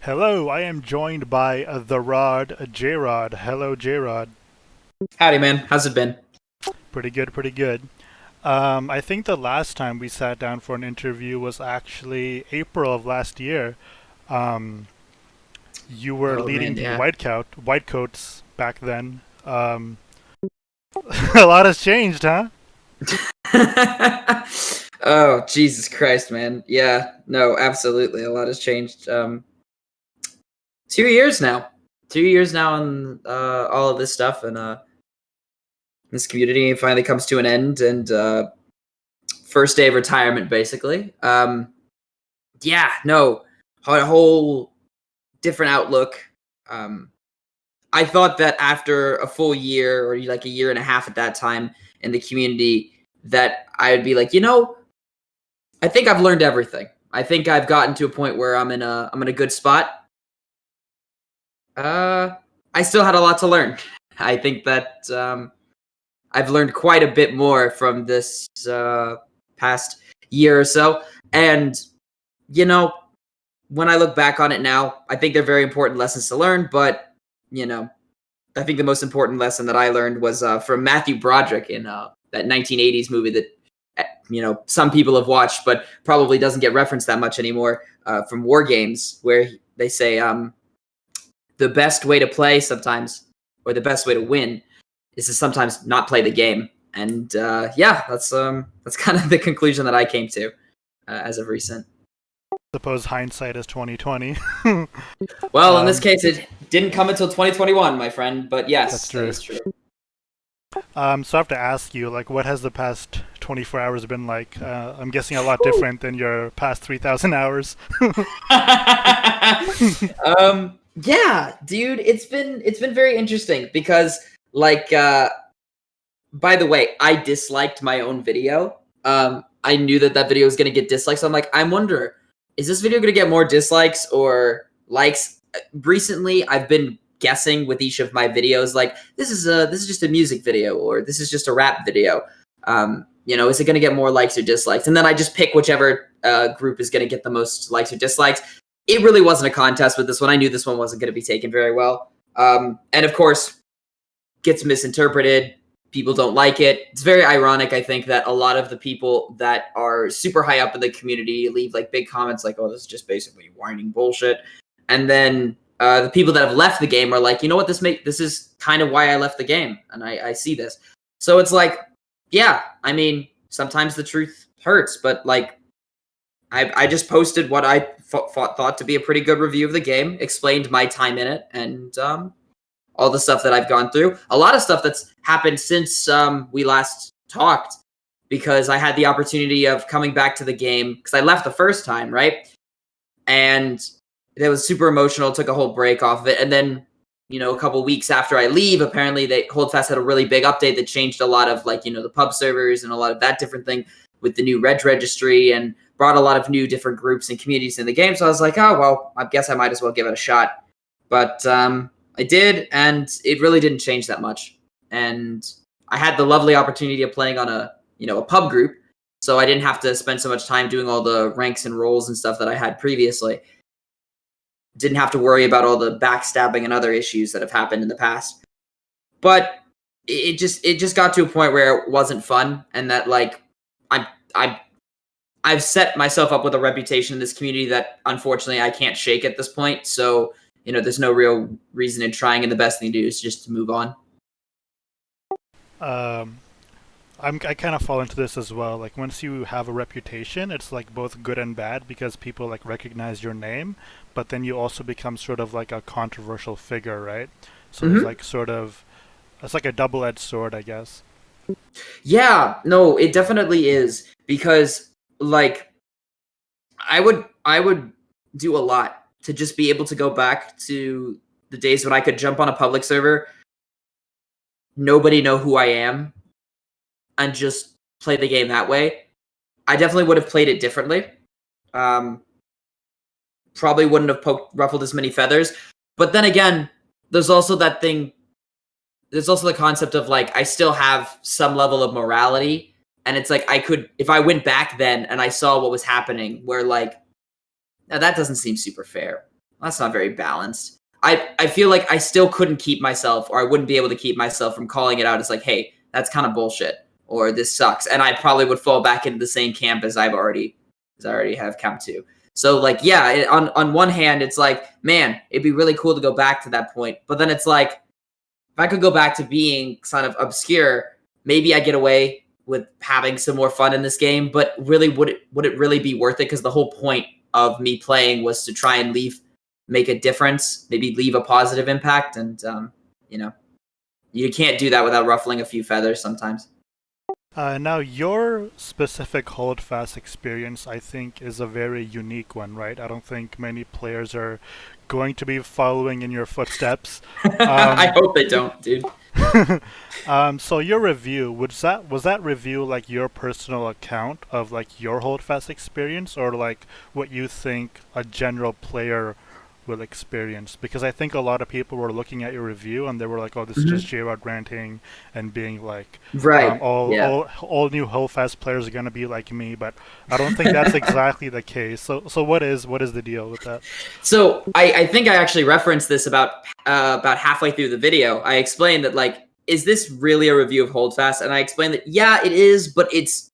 Hello, I am joined by the Rod, JROD. Hello, JROD. Howdy, man. How's it been? Pretty good, pretty good. I think the last time we sat down for an interview was actually April of last year. Um, you were Oh leading man, the yeah. Whitecoats back then. A lot has changed, huh? Oh, Jesus Christ, man. Yeah, no, absolutely. A lot has changed. 2 years now. 2 years now on all of this stuff, and this community finally comes to an end, and first day of retirement, basically. Yeah, no, had a whole different outlook. Um, I thought that after a full year, or like a year and a half at that time in the community, that I would be like, I think I've learned everything. I think I've gotten to a point where I'm in a good spot. Uh, I still had a lot to learn. I think that I've learned quite a bit more from this past year or so, and you know, when I look back on it now, I think they're very important lessons to learn. But you know, I think the most important lesson that I learned was from Matthew Broderick in that 1980s movie that some people have watched, but probably doesn't get referenced that much anymore. From War Games, where they say the best way to play sometimes, or the best way to win, is to sometimes not play the game. And yeah, that's kind of the conclusion that I came to as of recent. Suppose hindsight is 2020. Well, in this um, case, it didn't come until 2021, my friend. But that's yes, that true. is true. So I have to ask you, like, what has the past 24 hours been like? I'm guessing a lot different than your past 3,000 hours. Yeah, dude, it's been very interesting because like by the way, I disliked my own video. I knew that that video was going to get dislikes. So I'm like, I wonder, is this video going to get more dislikes or likes? Recently, I've been guessing with each of my videos like this is just a music video, or this is just a rap video. Is it going to get more likes or dislikes? And then I just pick whichever group is going to get the most likes or dislikes. It really wasn't a contest with this one. I knew this one wasn't going to be taken very well. And of course, gets misinterpreted. People don't like it. It's very ironic, I think, that a lot of the people that are super high up in the community leave like big comments like, "Oh, this is just basically whining bullshit," and then the people that have left the game are like, "You know what? This is kind of why I left the game, and I see this." So it's like, yeah, I mean, sometimes the truth hurts, but like, I just posted what I thought to be a pretty good review of the game, explained my time in it, and all the stuff that I've gone through. A lot of stuff that's happened since we last talked, because I had the opportunity of coming back to the game because I left the first time, right? And it was super emotional. Took a whole break off of it, and then a couple weeks after I leave, apparently they Holdfast had a really big update that changed a lot of like the pub servers and a lot of that different thing with the new reg registry, and brought a lot of new different groups and communities in the game. So I was like, oh well, I guess I might as well give it a shot. But I did, and it really didn't change that much. And I had the lovely opportunity of playing on a pub group, so I didn't have to spend so much time doing all the ranks and roles and stuff that I had previously. Didn't have to worry about all the backstabbing and other issues that have happened in the past. But it just got to a point where it wasn't fun, and that like I'm I I've set myself up with a reputation in this community that unfortunately I can't shake at this point. So there's no real reason in trying, and the best thing to do is just to move on. um, I kind of fall into this as well. Like once you have a reputation, it's like both good and bad because people like recognize your name, but then you also become sort of like a controversial figure, right? So there's Hmm. like sort of it's like a double-edged sword, I guess. Yeah, no, it definitely is, because like I would do a lot to just be able to go back to the days when I could jump on a public server, nobody know who I am, and just play the game that way. I definitely would have played it differently. Um, Probably wouldn't have ruffled as many feathers. But then again, there's also that thing. There's also the concept of like I still have some level of morality, and it's like I could, if I went back then and I saw what was happening, where like, now that doesn't seem super fair. that's not very balanced. I feel like I still couldn't keep myself, or I wouldn't be able to keep myself from calling it out as like, hey, that's kind of bullshit, or this sucks. And I probably would fall back into the same camp as I already have come to. So like, yeah, on one hand, it's like, man, it'd be really cool to go back to that point. But then it's like, if I could go back to being kind of obscure, maybe I get away with having some more fun in this game. But really, would it really be worth it? Because the whole point of me playing was to try and make a difference, maybe leave a positive impact. And, you can't do that without ruffling a few feathers sometimes. Now, your specific holdfast experience, I think, is a very unique one, right? I don't think many players are going to be following in your footsteps. I hope they don't, dude. So your review, was that review like your personal account of like your holdfast experience, or like what you think a general player will experience? Because I think a lot of people were looking at your review and they were like, "Oh, this is just JROD ranting and being like, Right. all Yeah. all new holdfast players are gonna be like me." But I don't think that's exactly the case. So what is the deal with that? So I think I actually referenced this about halfway through the video. I explained that like, is this really a review of Holdfast? And I explained that yeah, it is, but it's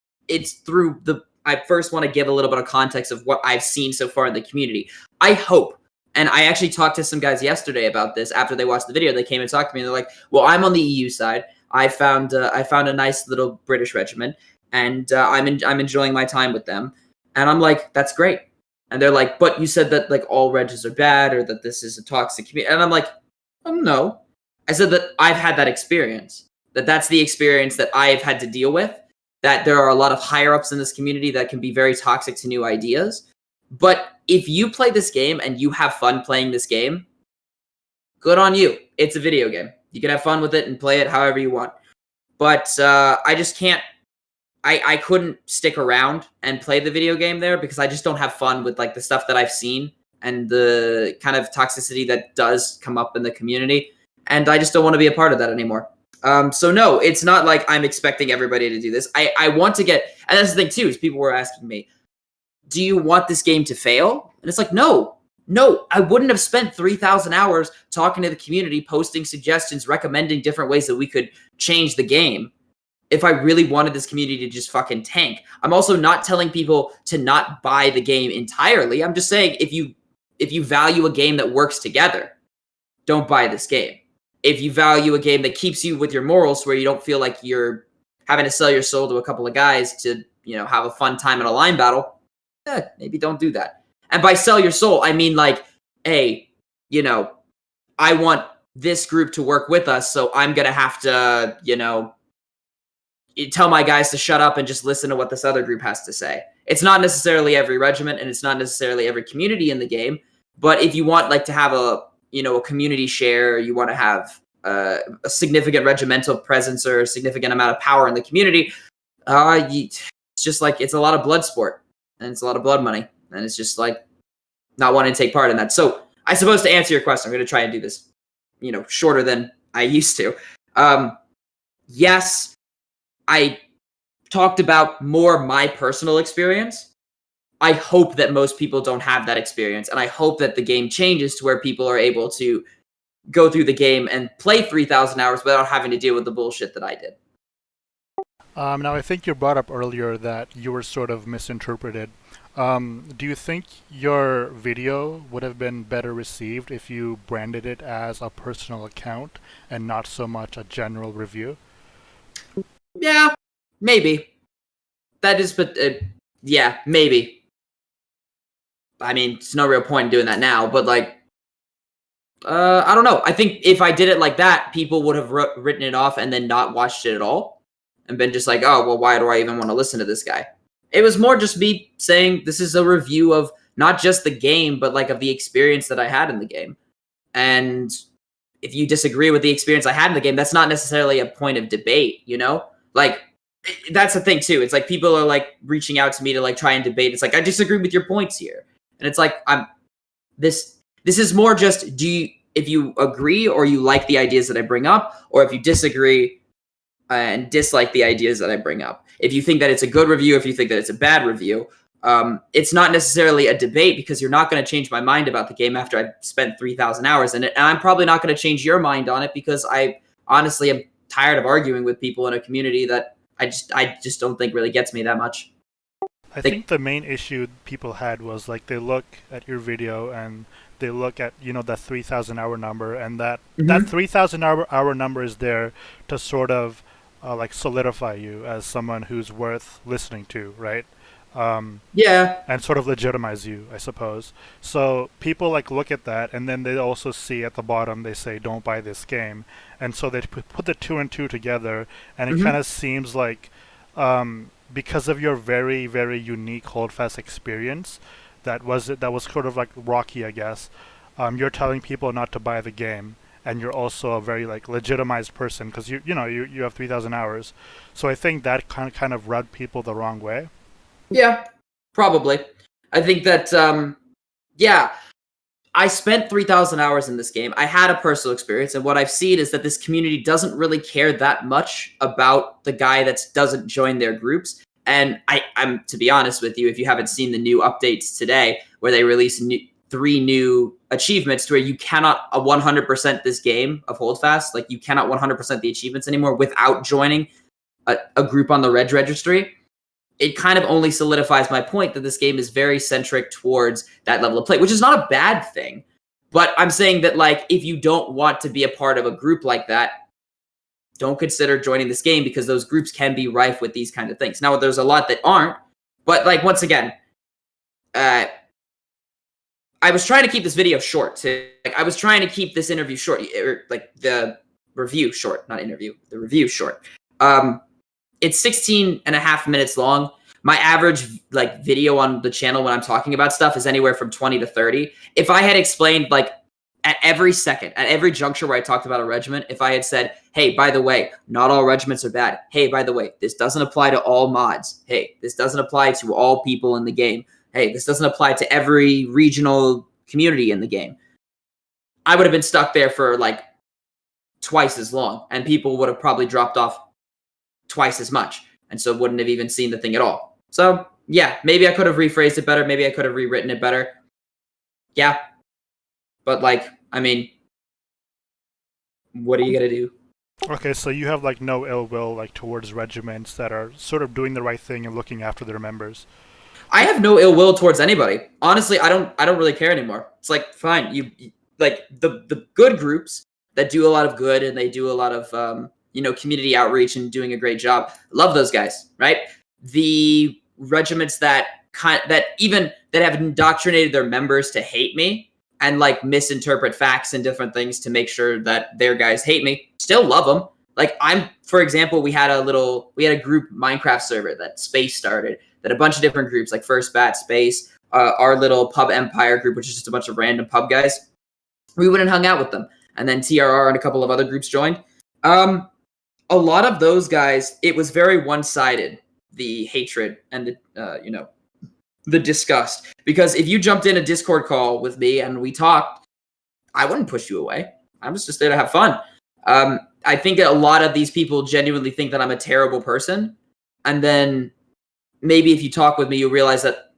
through the. I first want to give a little bit of context of what I've seen so far in the community. I hope, and I actually talked to some guys yesterday about this after they watched the video. They came and talked to me, and they're like, "Well, I'm on the EU side. I found a nice little British regiment, and I'm enjoying my time with them." And I'm like, "That's great." And they're like, "But you said that like all regs are bad, or that this is a toxic community." And I'm like, "Oh no." I said that I've had that experience. That's the experience that I've had to deal with. That there are a lot of higher ups in this community that can be very toxic to new ideas. But if you play this game and you have fun playing this game, good on you. It's a video game. You can have fun with it and play it however you want. But I just can't. I couldn't stick around and play the video game there because I just don't have fun with like the stuff that I've seen and the kind of toxicity that does come up in the community. And I just don't want to be a part of that anymore. So no, it's not like I'm expecting everybody to do this. I want to get, and that's the thing too, is people were asking me, do you want this game to fail? And it's like, no, I wouldn't have spent 3,000 hours talking to the community, posting suggestions, recommending different ways that we could change the game if I really wanted this community to just fucking tank. I'm also not telling people to not buy the game entirely. I'm just saying if you value a game that works together, don't buy this game. If you value a game that keeps you with your morals where you don't feel like you're having to sell your soul to a couple of guys to, have a fun time in a line battle, maybe don't do that. And by sell your soul, I mean like, hey, I want this group to work with us, so I'm going to have to, tell my guys to shut up and just listen to what this other group has to say. It's not necessarily every regiment and it's not necessarily every community in the game, but if you want like to have a community share, you want to have a significant regimental presence or a significant amount of power in the community, it's just like, it's a lot of blood sport and it's a lot of blood money. And it's just like not wanting to take part in that. So I suppose to answer your question, I'm going to try and do this, shorter than I used to. Yes, I talked about more my personal experience. I hope that most people don't have that experience. And I hope that the game changes to where people are able to go through the game and play 3,000 hours without having to deal with the bullshit that I did. Now, I think you brought up earlier that you were sort of misinterpreted. Do you think your video would have been better received if you branded it as a personal account and not so much a general review? Yeah, maybe. That is, but yeah, maybe. I mean, it's no real point in doing that now, but like, I don't know. I think if I did it like that, people would have written it off and then not watched it at all and been just like, oh, well, why do I even want to listen to this guy? It was more just me saying this is a review of not just the game, but like of the experience that I had in the game. And if you disagree with the experience I had in the game, that's not necessarily a point of debate, Like, that's the thing too. It's like people are like reaching out to me to like try and debate. It's like, I disagree with your points here. And it's like, this is more just, if you agree or you like the ideas that I bring up, or if you disagree and dislike the ideas that I bring up. If you think that it's a good review, if you think that it's a bad review, It's not necessarily a debate because you're not going to change my mind about the game after I've spent 3,000 hours in it. And I'm probably not going to change your mind on it because I honestly am tired of arguing with people in a community that I just don't think really gets me that much. I Like, think the main issue people had was like they look at your video and they look at that 3,000 hour number, and that mhm. 3,000 hour number is there to sort of like solidify you as someone who's worth listening to, right? Um, Yeah. and sort of legitimize you, I suppose. So people like look at that, and then they also see at the bottom they say don't buy this game, and so they put the two and two together, and it kind Mhm. of seems like because of your very very unique holdfast experience, that was sort of like rocky, I guess. You're telling people not to buy the game, and you're also a very like legitimized person because you have 3,000 hours. So I think that kind of rubbed people the wrong way. Yeah. Probably. I think that yeah, I spent 3,000 hours in this game. I had a personal experience, and what I've seen is that this community doesn't really care that much about the guy that doesn't join their groups. And I'm to be honest with you, if you haven't seen the new updates today, where they release three new achievements to where you cannot 100% this game of Holdfast, like you cannot 100% the achievements anymore without joining a group on the Reg registry. It kind of only solidifies my point that this game is very centric towards that level of play, which is not a bad thing. But I'm saying that, like, if you don't want to be a part of a group like that, don't consider joining this game because those groups can be rife with these kind of things. Now, there's a lot that aren't, but like once again, uh, I was trying to keep this video short. Too. Like, I was trying to keep this interview short, or like the review short, not interview, the review short. It's 16 and a half minutes long. My average like video on the channel when I'm talking about stuff is anywhere from 20 to 30. If I had explained like at every second, at every juncture where I talked about a regiment, if I had said, hey, by the way, not all regiments are bad. Hey, by the way, this doesn't apply to all mods. Hey, this doesn't apply to all people in the game. Hey, this doesn't apply to every regional community in the game. I would have been stuck there for like twice as long, and people would have probably dropped off twice as much, and so wouldn't have even seen the thing at all. So yeah, maybe I could have rephrased it better. Maybe I could have rewritten it better. Yeah, but like, I mean, what are you gonna do? Okay, so you have like no ill will like towards regiments that are sort of doing the right thing and looking after their members. I have no ill will towards anybody. Honestly, I don't. I don't really care anymore. It's like fine. Like the good groups that do a lot of good and they do a lot of community outreach and doing a great job. Love those guys, right? The regiments that have indoctrinated their members to hate me and like misinterpret facts and different things to make sure that their guys hate me. Still love them. Like for example, we had a group Minecraft server that Space started, that a bunch of different groups like First Bat, Space, our little Pub Empire group, which is just a bunch of random pub guys. We went and hung out with them, and then TRR and a couple of other groups joined. A lot of those guys, it was very one-sided, the hatred and the disgust. Because if you jumped in a Discord call with me and we talked, I wouldn't push you away. I'm just there to have fun. I think a lot of these people genuinely think that I'm a terrible person, and then maybe if you talk with me, you realize that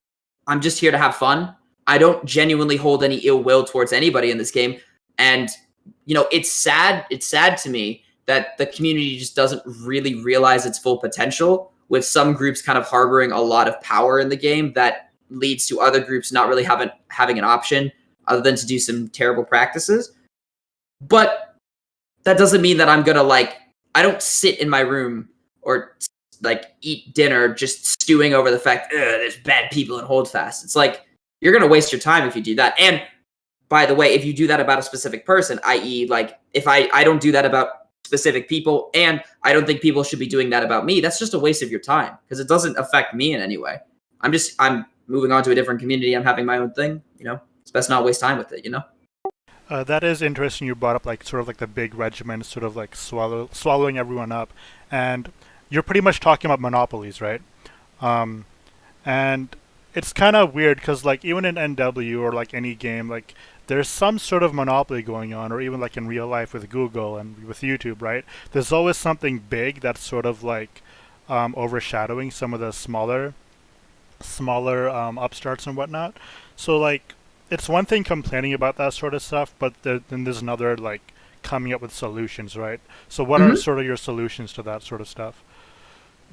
I'm just here to have fun. I don't genuinely hold any ill will towards anybody in this game. And, it's sad. It's sad to me that the community just doesn't really realize its full potential, with some groups kind of harboring a lot of power in the game that leads to other groups not really having an option other than to do some terrible practices. But that doesn't mean that I'm going to I don't sit in my room or like eat dinner just stewing over the fact there's bad people in Holdfast. It's like you're gonna waste your time if you do that. And by the way, if you do that about a specific person, i.e., like if I don't do that about specific people, and I don't think people should be doing that about me, that's just a waste of your time because it doesn't affect me in any way. I'm moving on to a different community. I'm having my own thing. It's best not waste time with it. That is interesting. You brought up like sort of like the big regiment, sort of like swallowing everyone up, and you're pretty much talking about monopolies, right? Um, and it's kind of weird because like even in NW or like any game, like there's some sort of monopoly going on, or even like in real life with Google and with YouTube, right? There's always something big that's sort of like overshadowing some of the smaller smaller upstarts and whatnot. So like, it's one thing complaining about that sort of stuff, but then there's another like coming up with solutions, right? So what are Mhm. sort of your solutions to that sort of stuff?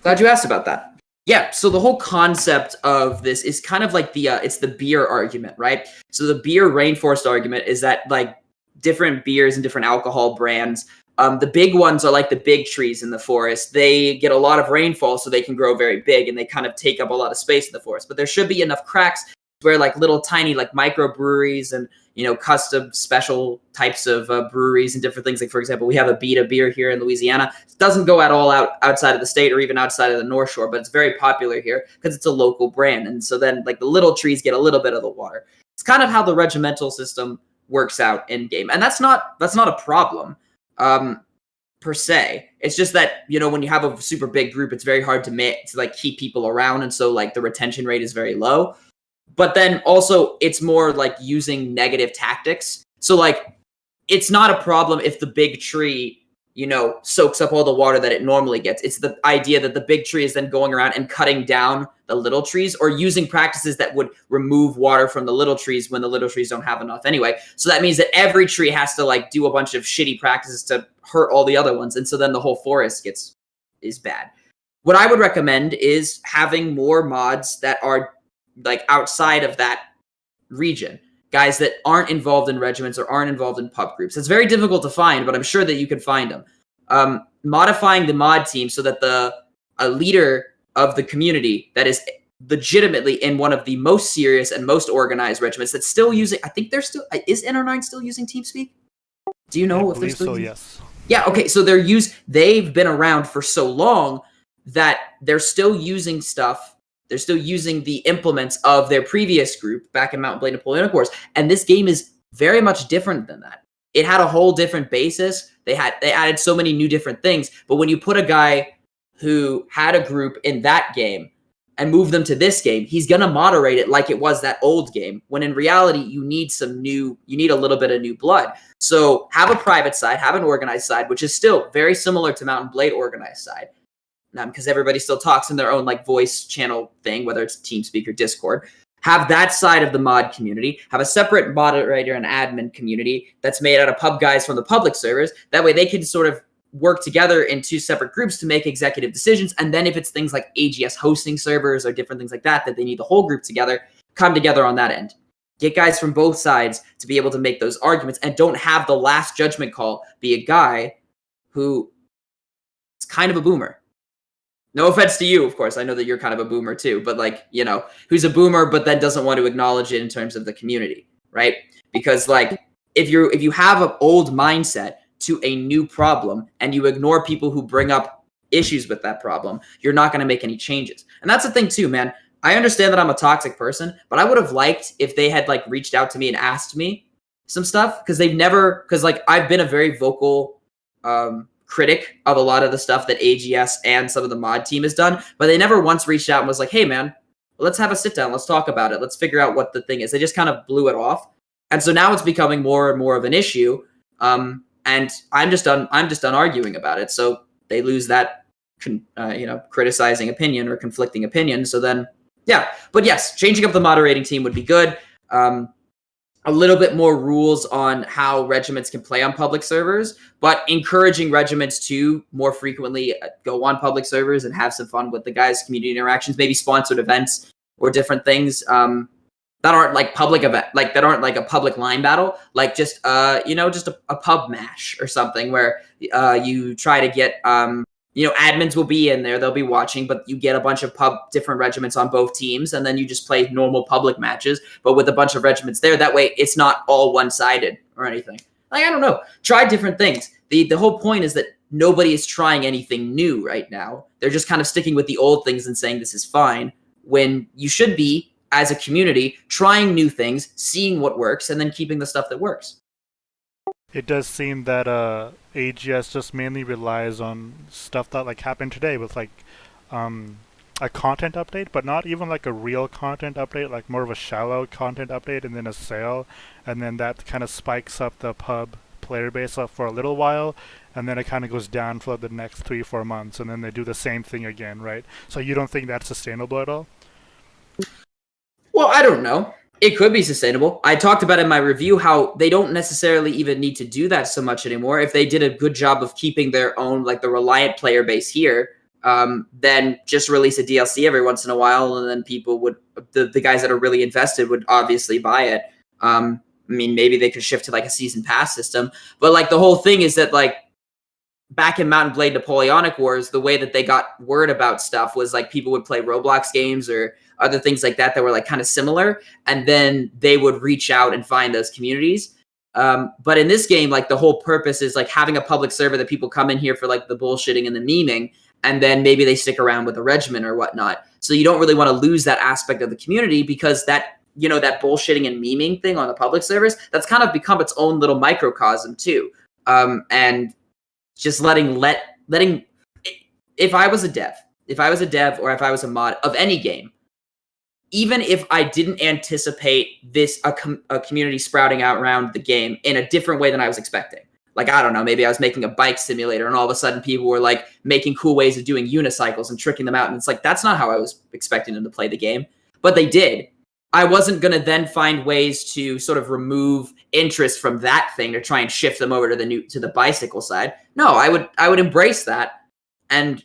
Glad you asked about that. Yeah, so the whole concept of this is kind of like the it's the beer argument, right? So the beer rainforest argument is that like different beers and different alcohol brands, the big ones are like the big trees in the forest. They get a lot of rainfall, so they can grow very big, and they kind of take up a lot of space in the forest. But there should be enough cracks where like little tiny like microbreweries and custom special types of breweries and different things. Like for example, we have a Beta beer here in Louisiana. It doesn't go at all outside of the state or even outside of the North Shore, but it's very popular here because it's a local brand. And so then like the little trees get a little bit of the water. It's kind of how the regimental system works out in game, and that's not a problem. Per se. It's just that when you have a super big group, it's very hard to like keep people around, and so like the retention rate is very low. But then also it's more like using negative tactics. So like it's not a problem if the big tree, soaks up all the water that it normally gets. It's the idea that the big tree is then going around and cutting down the little trees or using practices that would remove water from the little trees when the little trees don't have enough anyway. So that means that every tree has to like do a bunch of shitty practices to hurt all the other ones. And so then the whole forest is bad. What I would recommend is having more mods that are like outside of that region, guys that aren't involved in regiments or aren't involved in pub groups. It's very difficult to find, but I'm sure that you can find them. Modifying the mod team so that a leader of the community that is legitimately in one of the most serious and most organized regiments that's still using. I think they're still is NR9 still using TeamSpeak? Do you I know if they're believe still so, using? yes. Yeah, okay, so they've been around for so long that they're still using stuff. They're still using the implements of their previous group back in Mount Blade Napoleonic Wars. And this game is very much different than that. It had a whole different basis. They added so many new different things. But when you put a guy who had a group in that game and move them to this game, he's gonna moderate it like it was that old game. When in reality, you need a little bit of new blood. So have a private side, have an organized side, which is still very similar to Mount and Blade organized side, because everybody still talks in their own like voice channel thing, whether it's TeamSpeak or Discord. Have that side of the mod community. Have a separate moderator and admin community that's made out of pub guys from the public servers. That way they can sort of work together in two separate groups to make executive decisions. And then if it's things like AGS hosting servers or different things like that they need the whole group together, come together on that end. Get guys from both sides to be able to make those arguments, and don't have the last judgment call be a guy who is kind of a boomer. No offense to you, of course. I know that you're kind of a boomer too, but like, who's a boomer but then doesn't want to acknowledge it in terms of the community, right? Because like if you have an old mindset to a new problem and you ignore people who bring up issues with that problem, you're not going to make any changes. And that's the thing too, man. I understand that I'm a toxic person, but I would have liked if they had like reached out to me and asked me some stuff, because like I've been a very vocal critic of a lot of the stuff that AGS and some of the mod team has done, but they never once reached out and was like, hey man, let's have a sit down, let's talk about it, let's figure out what the thing is. They just kind of blew it off. And so now it's becoming more and more of an issue. And I'm just done arguing about it. So they lose that criticizing opinion or conflicting opinion. So then yeah, but yes, changing up the moderating team would be good. A little bit more rules on how regiments can play on public servers, but encouraging regiments to more frequently go on public servers and have some fun with the guys' community interactions, maybe sponsored events or different things that aren't like public event, like that aren't like a public line battle, like just just a pub mash or something where you try to get admins will be in there, they'll be watching, but you get a bunch of different regiments on both teams, and then you just play normal public matches, but with a bunch of regiments there. That way it's not all one-sided or anything. Like, I don't know. Try different things. The whole point is that nobody is trying anything new right now. They're just kind of sticking with the old things and saying this is fine, when you should be, as a community, trying new things, seeing what works, and then keeping the stuff that works. It does seem that AGS just mainly relies on stuff that like happened today with like um, a content update, but not even like a real content update, like more of a shallow content update and then a sale, and then that kind of spikes up the pub player base up for a little while, and then it kind of goes down for the next 3 4 months, and then they do the same thing again, right? So you don't think that's sustainable at all? Well, I don't know. It could be sustainable. I talked about in my review how they don't necessarily even need to do that so much anymore. If they did a good job of keeping their own, like the Reliant player base here, then just release a DLC every once in a while, and then people would, the guys that are really invested would obviously buy it. I mean, maybe they could shift to like a season pass system, but like the whole thing is that like back in Mount and Blade Napoleonic Wars, the way that they got word about stuff was like people would play Roblox games or other things like that were like kind of similar, and then they would reach out and find those communities. But in this game, like the whole purpose is like having a public server that people come in here for like the bullshitting and the memeing, and then maybe they stick around with the regiment or whatnot. So you don't really want to lose that aspect of the community, because that, you know, that bullshitting and memeing thing on the public servers, that's kind of become its own little microcosm too. And just letting, if I was a dev or if I was a mod of any game, even if I didn't anticipate this, a community sprouting out around the game in a different way than I was expecting. Like, I don't know, maybe I was making a bike simulator and all of a sudden people were like making cool ways of doing unicycles and tricking them out. And it's like, that's not how I was expecting them to play the game, but they did. I wasn't going to then find ways to sort of remove interest from that thing to try and shift them over to the bicycle side. No, I would embrace that and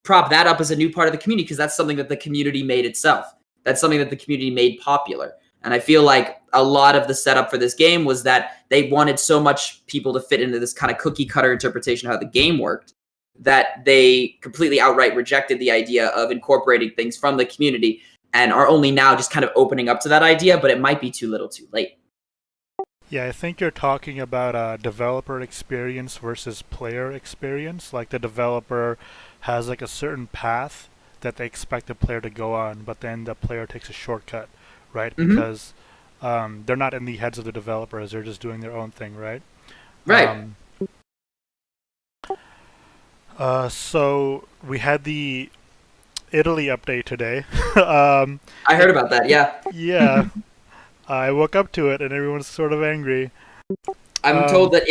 prop that up as a new part of the community, because that's something that the community made itself. That's something that the community made popular. And I feel like a lot of the setup for this game was that they wanted so much people to fit into this kind of cookie cutter interpretation of how the game worked, that they completely outright rejected the idea of incorporating things from the community, and are only now just kind of opening up to that idea, but it might be too little too late. Yeah, I think you're talking about developer experience versus player experience. Like the developer has like a certain path that they expect the player to go on, but then the player takes a shortcut, right? Mm-hmm. Because they're not in the heads of the developers; they're just doing their own thing, right? Right. So we had the Italy update today. I heard about that, yeah. Yeah, I woke up to it and everyone's sort of angry. I'm told that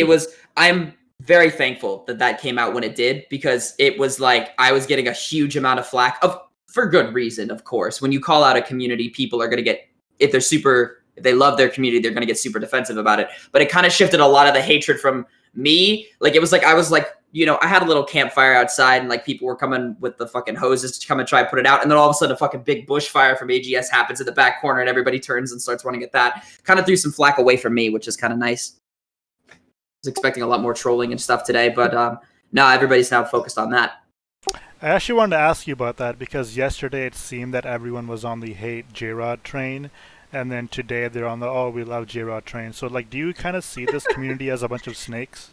I'm very thankful that that came out when it did, because it was like I was getting a huge amount of flack, for good reason, of course. When you call out a community, people are going to get, if they love their community, they're going to get super defensive about it. But it kind of shifted a lot of the hatred from me. Like, it was like, I was like, you know, I had a little campfire outside and like people were coming with the fucking hoses to come and try and put it out. And then all of a sudden a fucking big bushfire from AGS happens in the back corner and everybody turns and starts running at that. Kind of threw some flack away from me, which is kind of nice. I was expecting a lot more trolling and stuff today, but no, everybody's now focused on that. I actually wanted to ask you about that because yesterday it seemed that everyone was on the hate JROD train, and then today they're on the, oh, we love JROD train. So like, do you kind of see this community as a bunch of snakes?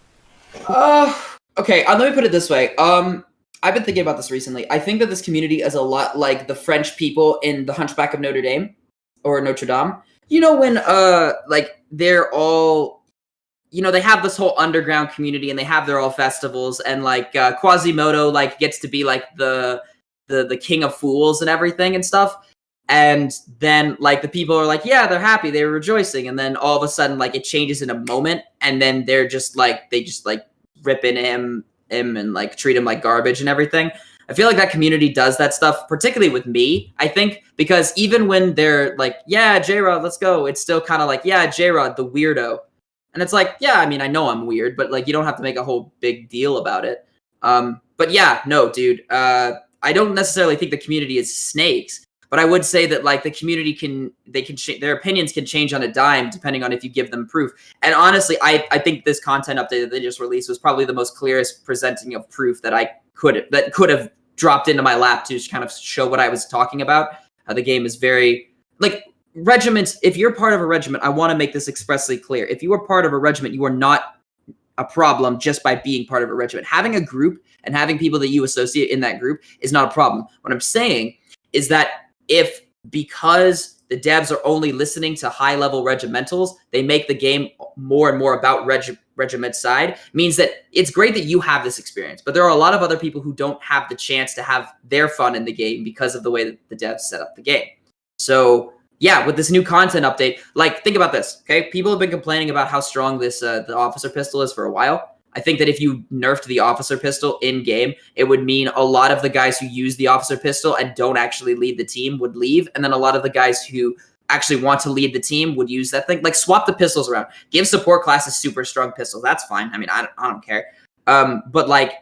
Okay, let me put it this way. I've been thinking about this recently. I think that this community is a lot like the French people in The Hunchback of Notre Dame, or Notre Dame. You know, when like they're all, you know, they have this whole underground community and they have their all festivals, and like Quasimodo like gets to be like the king of fools and everything and stuff. And then like the people are like, yeah, they're happy, they're rejoicing, and then all of a sudden like it changes in a moment, and then they just rip in him and like treat him like garbage and everything. I feel like that community does that stuff, particularly with me, I think, because even when they're like, yeah, JROD, let's go, it's still kind of like, yeah, JROD, the weirdo. And it's like, yeah, I mean, I know I'm weird, but like, you don't have to make a whole big deal about it. But yeah, no, dude, I don't necessarily think the community is snakes, but I would say that like the community their opinions can change on a dime depending on if you give them proof. And honestly, I think this content update that they just released was probably the most clearest presenting of proof that could have dropped into my lap to just kind of show what I was talking about. The game is very like regiments. If you're part of a regiment, I want to make this expressly clear. If you are part of a regiment, you are not a problem just by being part of a regiment. Having a group and having people that you associate in that group is not a problem. What I'm saying is that if, because the devs are only listening to high-level regimentals, they make the game more and more about regiment side, means that it's great that you have this experience, but there are a lot of other people who don't have the chance to have their fun in the game because of the way that the devs set up the game. So yeah, with this new content update, like think about this, okay? People have been complaining about how strong this the officer pistol is for a while. I think that if you nerfed the officer pistol in game, it would mean a lot of the guys who use the officer pistol and don't actually lead the team would leave. And then a lot of the guys who actually want to lead the team would use that thing. Like, swap the pistols around. Give support classes super strong pistols. That's fine. I mean, I don't care. But like,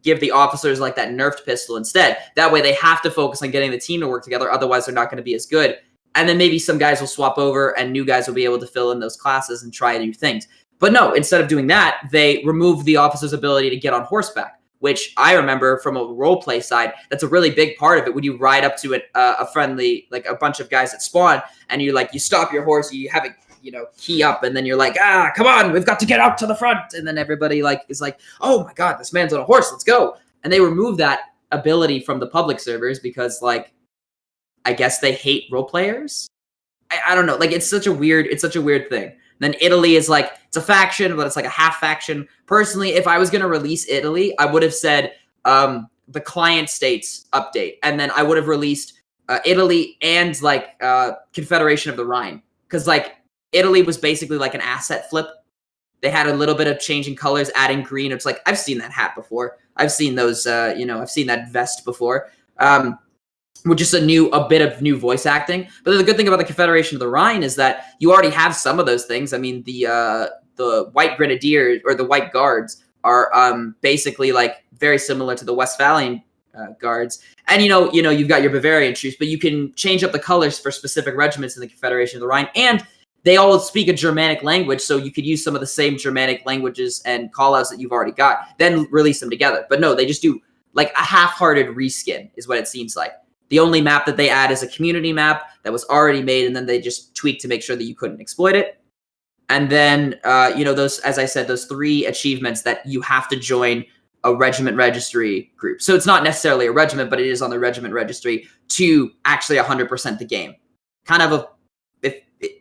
give the officers like that nerfed pistol instead. That way they have to focus on getting the team to work together. Otherwise, they're not going to be as good. And then maybe some guys will swap over and new guys will be able to fill in those classes and try new things. But no, instead of doing that, they removed the officer's ability to get on horseback, which I remember from a role play side, that's a really big part of it. When you ride up to a friendly, like a bunch of guys that spawn, and you stop your horse, you have it, key up, and then you're like, come on, we've got to get out to the front. And then everybody is like, oh my God, this man's on a horse, let's go. And they remove that ability from the public servers because I guess they hate role players. I don't know. Like, it's such a weird thing. Then Italy is it's a faction, but it's like a half faction. Personally, if I was going to release Italy, I would have said the client states update. And then I would have released Italy and Confederation of the Rhine. Because Italy was basically like an asset flip. They had a little bit of changing colors, adding green. It's like, I've seen that hat before. I've seen those, I've seen that vest before. With just a bit of new voice acting. But the good thing about the Confederation of the Rhine is that you already have some of those things. I mean, the White Grenadiers or the White Guards are basically very similar to the Westphalian guards. And you've got your Bavarian troops, but you can change up the colors for specific regiments in the Confederation of the Rhine. And they all speak a Germanic language, so you could use some of the same Germanic languages and callouts that you've already got, then release them together. But no, they just do a half-hearted reskin is what it seems like. The only map that they add is a community map that was already made, and then they just tweak to make sure that you couldn't exploit it. And then, those, as I said, those 3 achievements that you have to join a regiment registry group. So it's not necessarily a regiment, but it is on the regiment registry to actually 100% the game. Kind of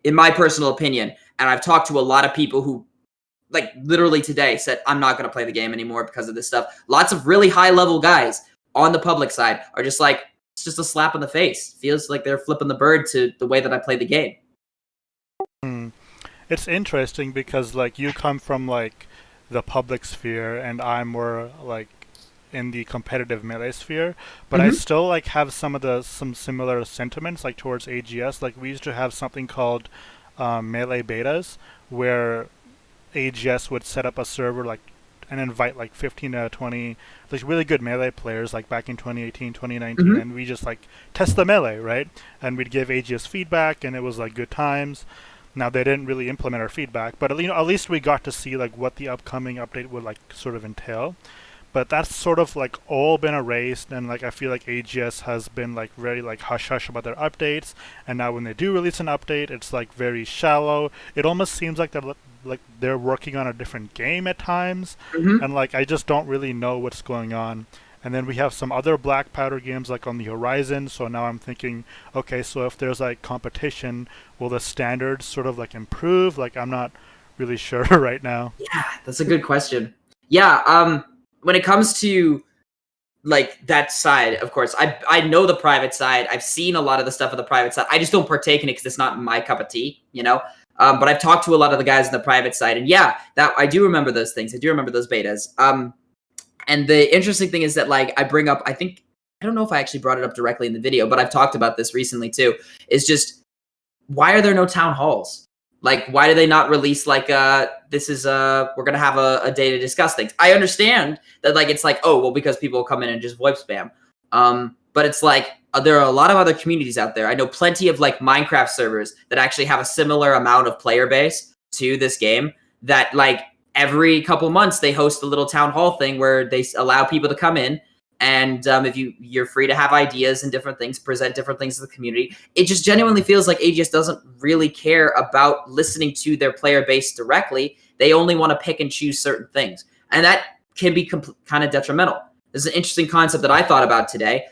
in my personal opinion, and I've talked to a lot of people who, literally today said, I'm not going to play the game anymore because of this stuff. Lots of really high-level guys on the public side are just it's just a slap in the face. Feels like they're flipping the bird to the way that I play the game. It's interesting because you come from the public sphere and I'm more in the competitive melee sphere, but I still have some similar sentiments towards AGS. We used to have something called melee betas where AGS would set up a server and invite 15 to 20 really good melee players back in 2018, 2019, and we just test the melee, right? And we'd give AGS feedback, and it was good times. Now they didn't really implement our feedback, but at least we got to see what the upcoming update would sort of entail. But that's sort of all been erased, and I feel AGS has been very hush hush about their updates, and now when they do release an update, it's very shallow. It almost seems they're working on a different game at times, and I just don't really know what's going on. And then we have some other black powder games on the horizon, so now I'm thinking, okay, so if there's competition, will the standards sort of improve? I'm not really sure right now. Yeah, that's a good question. Yeah, when it comes to that side, of course, I know the private side. I've seen a lot of the stuff on the private side. I just don't partake in it because it's not my cup of tea, But I've talked to a lot of the guys on the private side, and yeah, that I do remember those things. I do remember those betas. And the interesting thing is that I bring up, I don't know if I actually brought it up directly in the video, but I've talked about this recently too, is just why are there no town halls? Why do they not release this is we're gonna have a day to discuss things? I understand that it's oh well, because people come in and just VoIP spam. But it's there are a lot of other communities out there. I know plenty of Minecraft servers that actually have a similar amount of player base to this game that every couple months they host a little town hall thing where they allow people to come in. And if you're free to have ideas and different things, present different things to the community. It just genuinely feels like AGS doesn't really care about listening to their player base directly. They only want to pick and choose certain things. And that can be kind of detrimental. This is an interesting concept that I thought about today.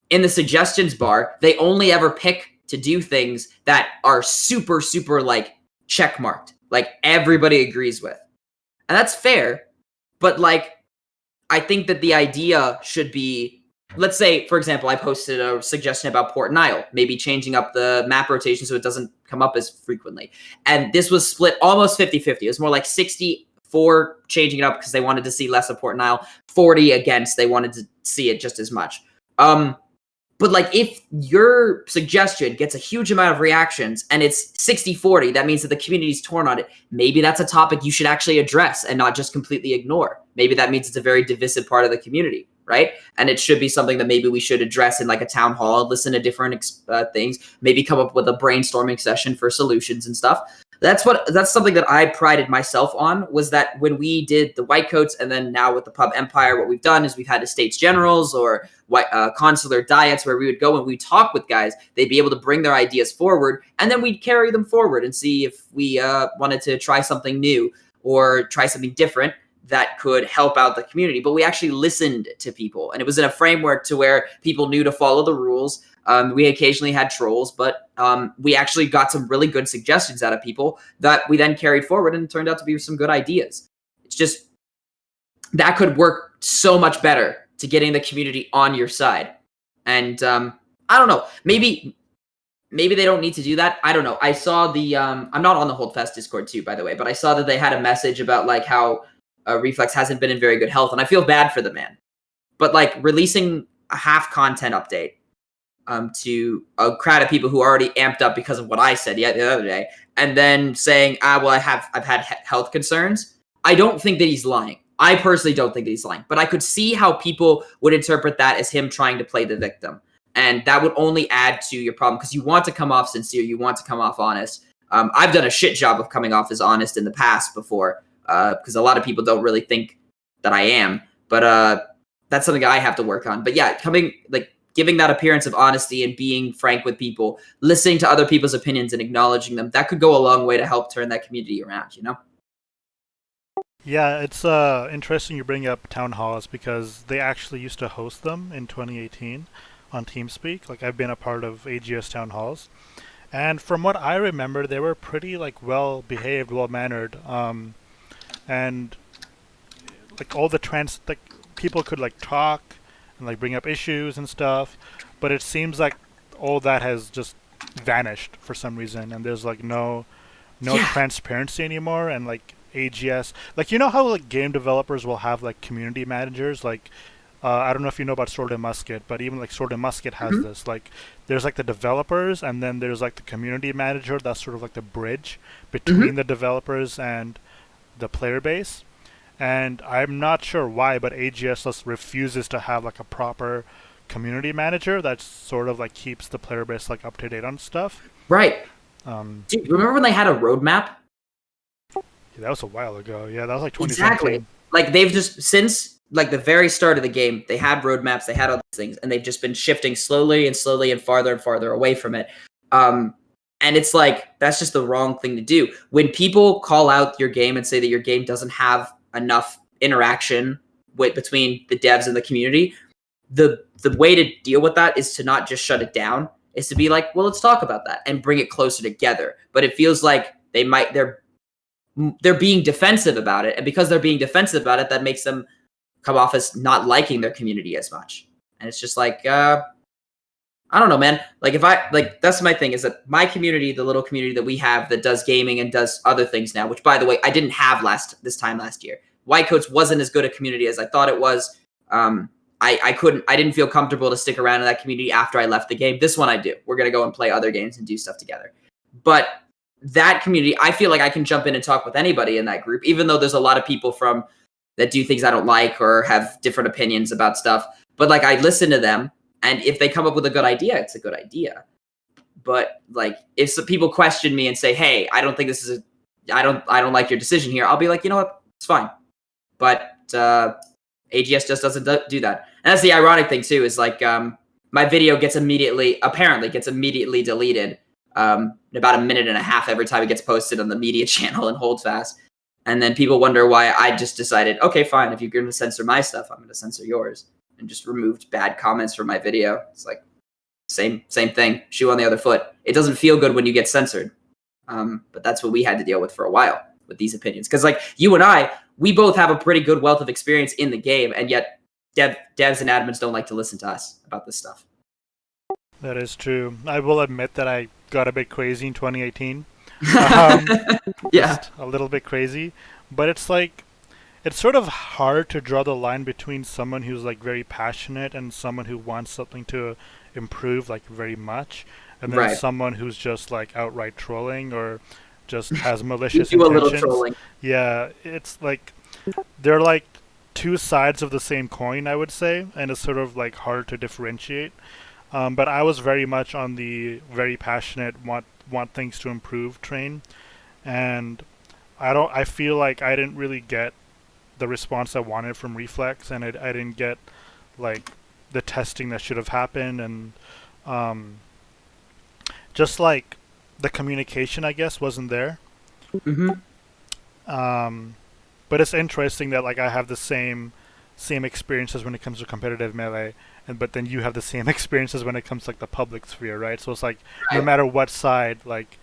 In the suggestions bar, they only ever pick to do things that are super, super check marked, everybody agrees with. And that's fair, but I think that the idea should be, let's say, for example, I posted a suggestion about Port Nile, maybe changing up the map rotation so it doesn't come up as frequently. And this was split almost 50-50. It was more 60-40 for changing it up because they wanted to see less support Nile, 40 against, they wanted to see it just as much. But like if your suggestion gets a huge amount of reactions and it's 60-40, that means that the community's torn on it. Maybe that's a topic you should actually address and not just completely ignore. Maybe that means it's a very divisive part of the community, right? And it should be something that maybe we should address in like a town hall, listen to different things, maybe come up with a brainstorming session for solutions and stuff. That's something that I prided myself on, was that when we did the White Coats and then now with the Pub Empire, what we've done is we've had estates generals or consular diets where we would go and we'd talk with guys. They'd be able to bring their ideas forward and then we'd carry them forward and see if we wanted to try something new or try something different that could help out the community. But we actually listened to people, and it was in a framework to where people knew to follow the rules. We occasionally had trolls, but we actually got some really good suggestions out of people that we then carried forward and turned out to be some good ideas. It's just that could work so much better to getting the community on your side. And I don't know, maybe they don't need to do that. I don't know. I saw the I'm not on the Holdfast Discord too, by the way, but I saw that they had a message about like how Reflex hasn't been in very good health, and I feel bad for the man. But like releasing a half content update to a crowd of people who are already amped up because of what I said the other day, and then saying, well, I've had health concerns. I don't think that he's lying. I personally don't think that he's lying, but I could see how people would interpret that as him trying to play the victim. And that would only add to your problem, because you want to come off sincere. You want to come off honest. I've done a shit job of coming off as honest in the past before, because a lot of people don't really think that I am. But that's something I have to work on. But yeah, giving that appearance of honesty and being frank with people, listening to other people's opinions and acknowledging them, that could go a long way to help turn that community around, you know? Yeah, it's interesting you bring up town halls, because they actually used to host them in 2018 on TeamSpeak. Like, I've been a part of AGS town halls, and from what I remember, they were pretty like well behaved, well mannered, and like all the people could like talk and like bring up issues and stuff, but it seems like all that has just vanished for some reason, and there's like no transparency anymore. And like AGS, like, you know how like game developers will have like community managers, like I don't know if you know about Sword and Musket, but even like Sword and Musket has this, like there's like the developers, and then there's like the community manager that's sort of like the bridge between the developers and the player base. And I'm not sure why, but AGS just refuses to have like a proper community manager that sort of like keeps the player base like up to date on stuff. Right. Dude, remember when they had a roadmap? Yeah, that was a while ago. Yeah, that was like 2017. Exactly. Like they've just, since like the very start of the game, they had roadmaps, they had all these things, and they've just been shifting slowly and farther away from it. And it's like, that's just the wrong thing to do. When people call out your game and say that your game doesn't have enough interaction between the devs and the community, the way to deal with that is to not just shut it down, is to be like, well, let's talk about that and bring it closer together. But it feels like they're being defensive about it, and because they're being defensive about it, that makes them come off as not liking their community as much. And it's just like, I don't know, man. Like that's my thing, is that my community, the little community that we have that does gaming and does other things now, which by the way, I didn't have this time last year. White Coats wasn't as good a community as I thought it was. I didn't feel comfortable to stick around in that community after I left the game. This one I do. We're going to go and play other games and do stuff together. But that community, I feel like I can jump in and talk with anybody in that group, even though there's a lot of people that do things I don't like or have different opinions about stuff. But like, I listen to them, and if they come up with a good idea, it's a good idea. But like, if some people question me and say, "Hey, I don't think this is I don't like your decision here," I'll be like, you know what, it's fine. But AGS just doesn't do that. And that's the ironic thing too, is like my video apparently gets immediately deleted in about a minute and a half every time it gets posted on the media channel in Holdfast. And then people wonder why I just decided, okay, fine, if you're going to censor my stuff, I'm going to censor yours, and just removed bad comments from my video. It's like same thing, shoe on the other foot. It doesn't feel good when you get censored. But that's what we had to deal with for a while with these opinions. Because like you and we both have a pretty good wealth of experience in the game, and yet devs and admins don't like to listen to us about this stuff. That is true. I will admit that I got a bit crazy in 2018. Yeah. Just a little bit crazy. But it's like, it's sort of hard to draw the line between someone who's like very passionate and someone who wants something to improve like very much, and then Right. someone who's just like outright trolling or just has You malicious do a little intentions. trolling. Yeah, it's like they're like two sides of the same coin, I would say, and it's sort of like hard to differentiate. But I was very much on the very passionate want things to improve train, and I feel like I didn't really get the response I wanted from Reflex, and I didn't get like the testing that should have happened, and um, just like the communication, I guess, wasn't there. Hmm. Um, but it's interesting that like I have the same experiences when it comes to competitive melee, and but then you have the same experiences when it comes to like the public sphere, right? So it's like no Right. matter what side, like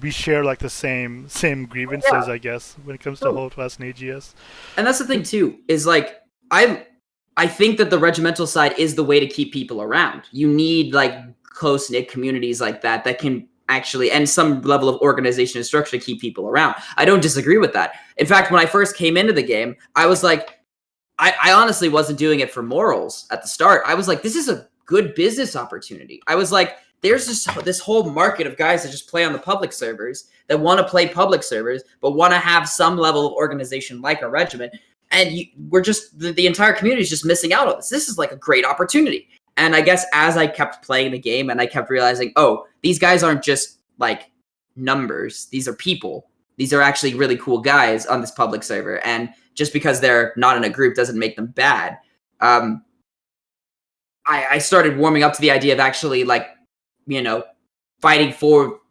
we share like the same Yeah. grievances, I guess, when it comes to Totally. Holdfast and AGS. And that's the thing too, is like I think that the regimental side is the way to keep people around. You need like close knit communities like that that can actually, and some level of organization and structure to keep people around. I don't disagree with that. In fact, when I first came into the game, I was like, I honestly wasn't doing it for morals at the start. I was like, this is a good business opportunity. I was like, there's just this whole market of guys that just play on the public servers that want to play public servers, but want to have some level of organization like a regiment. And we're just, the entire community is just missing out on this. This is like a great opportunity. And I guess as I kept playing the game and I kept realizing, oh, these guys aren't just like numbers, these are people. These are actually really cool guys on this public server. And just because they're not in a group doesn't make them bad. Um, I started warming up to the idea of actually like, you know, fighting for,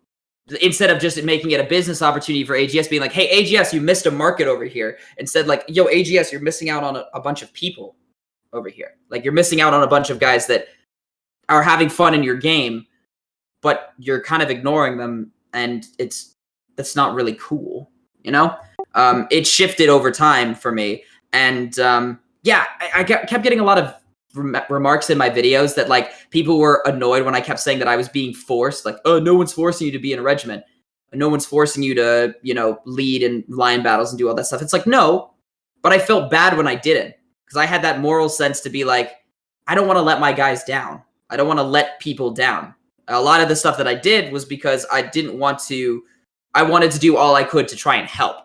instead of just making it a business opportunity for AGS, being like, hey, AGS, you missed a market over here. Instead, like, yo, AGS, you're missing out on a bunch of people over here. Like, you're missing out on a bunch of guys that are having fun in your game, but you're kind of ignoring them, and that's not really cool, you know? It shifted over time for me, and yeah, I kept getting a lot of remarks in my videos that like people were annoyed when I kept saying that I was being forced, like, oh, no one's forcing you to be in a regiment, no one's forcing you to, you know, lead in line battles and do all that stuff. It's like, no, but I felt bad when I didn't, because I had that moral sense to be like, I don't want to let my guys down. I don't want to let people down. A lot of the stuff that I did was because I didn't want to, I wanted to do all I could to try and help.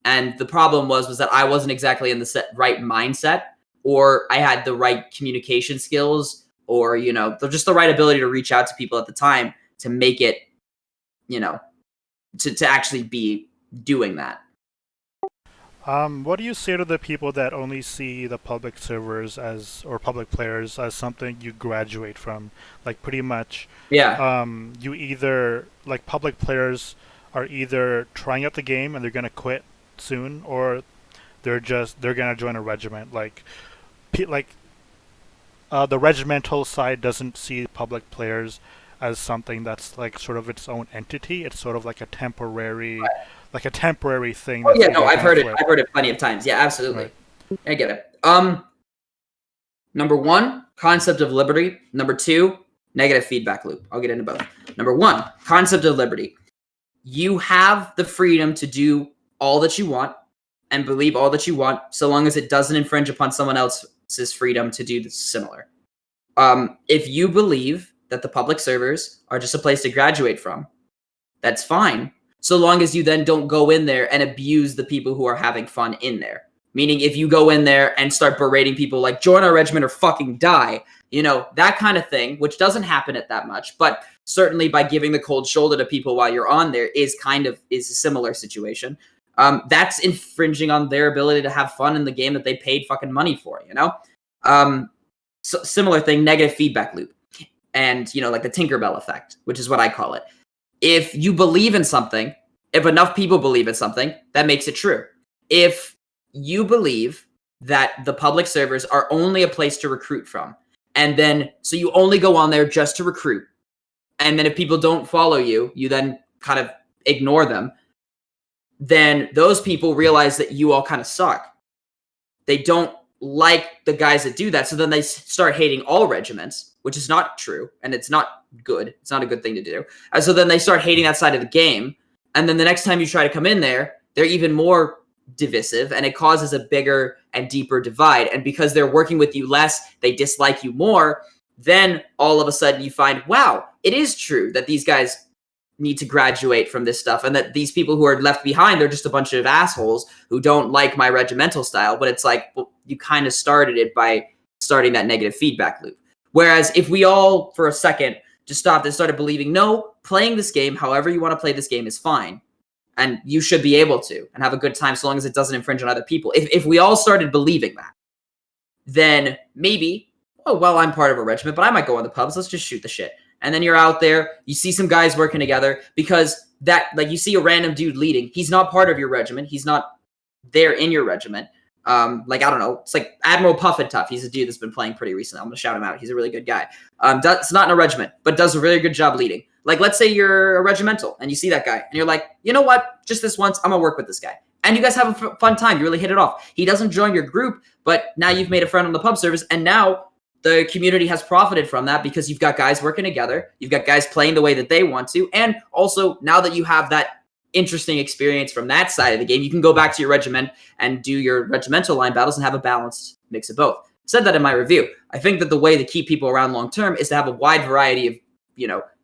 And the problem was that I wasn't exactly in the right mindset, or I had the right communication skills, or, you know, just the right ability to reach out to people at the time to make it, you know, to actually be doing that. What do you say to the people that only see the public servers as or public players as something you graduate from? Like pretty much, Yeah. you either like public players are either trying out the game and they're gonna quit soon, or they're gonna join a regiment. Like, like the regimental side doesn't see public players as something that's like sort of its own entity. It's sort of like a temporary thing Oh that yeah, no, they're I've gonna heard it. flip. I've heard it plenty of times. Yeah, Right. absolutely. I get it. Number one, concept of liberty. Number two, negative feedback loop. I'll get into both. Number one, concept of liberty. You have the freedom to do all that you want and believe all that you want, so long as it doesn't infringe upon someone else's freedom to do similar. If you believe that the public servers are just a place to graduate from, that's fine, so long as you then don't go in there and abuse the people who are having fun in there. Meaning, if you go in there and start berating people like, join our regiment or fucking die, you know, that kind of thing, which doesn't happen at that much, but certainly by giving the cold shoulder to people while you're on there is a similar situation. That's infringing on their ability to have fun in the game that they paid fucking money for, you know? So similar thing, negative feedback loop. And, you know, like the Tinkerbell effect, which is what I call it. If you believe in something, if enough people believe in something, that makes it true. If you believe that the public servers are only a place to recruit from, and then so you only go on there just to recruit, and then if people don't follow you, you then kind of ignore them, then those people realize that you all kind of suck. They don't like the guys that do that, so then they start hating all regiments, which is not true, and it's not good. It's not a good thing to do. And so then they start hating that side of the game, and then the next time you try to come in there, they're even more divisive, and it causes a bigger and deeper divide. And because they're working with you less, they dislike you more, then all of a sudden you find, wow, it is true that these guys need to graduate from this stuff, and that these people who are left behind, they're just a bunch of assholes who don't like my regimental style. But it's like, well, you kind of started it by starting that negative feedback loop. Whereas if we all, for a second, just stopped and started believing, no, playing this game, however you want to play this game is fine. And you should be able to and have a good time so long as it doesn't infringe on other people. If we all started believing that, then maybe, oh, well, I'm part of a regiment, but I might go in the pubs. Let's just shoot the shit. And then you're out there, you see some guys working together, because that, like, you see a random dude leading. He's not part of your regiment. He's not there in your regiment. Like, I don't know. It's like Admiral Puff and Tough. He's a dude that's been playing pretty recently. I'm going to shout him out. He's a really good guy. It's not in a regiment, but does a really good job leading. Like, let's say you're a regimental and you see that guy and you're like, you know what? Just this once, I'm going to work with this guy. And you guys have a fun time. You really hit it off. He doesn't join your group, but now you've made a friend on the pub service, and now the community has profited from that because you've got guys working together. You've got guys playing the way that they want to. And also, now that you have that interesting experience from that side of the game, you can go back to your regiment and do your regimental line battles and have a balanced mix of both. I said that in my review. I think that the way to keep people around long term is to have a wide variety of,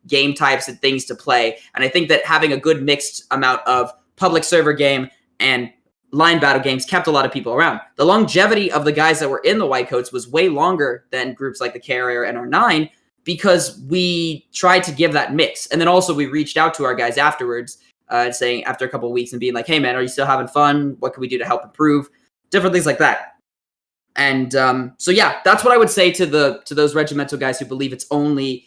game types and things to play. And I think that having a good mixed amount of public server game and line battle games kept a lot of people around. The longevity of the guys that were in the Whitecoats was way longer than groups like the Carrier and R9, because we tried to give that mix. And then also we reached out to our guys afterwards, saying after a couple of weeks and being like, hey man, are you still having fun? What can we do to help improve? Different things like that. And so yeah, that's what I would say to those regimental guys who believe it's only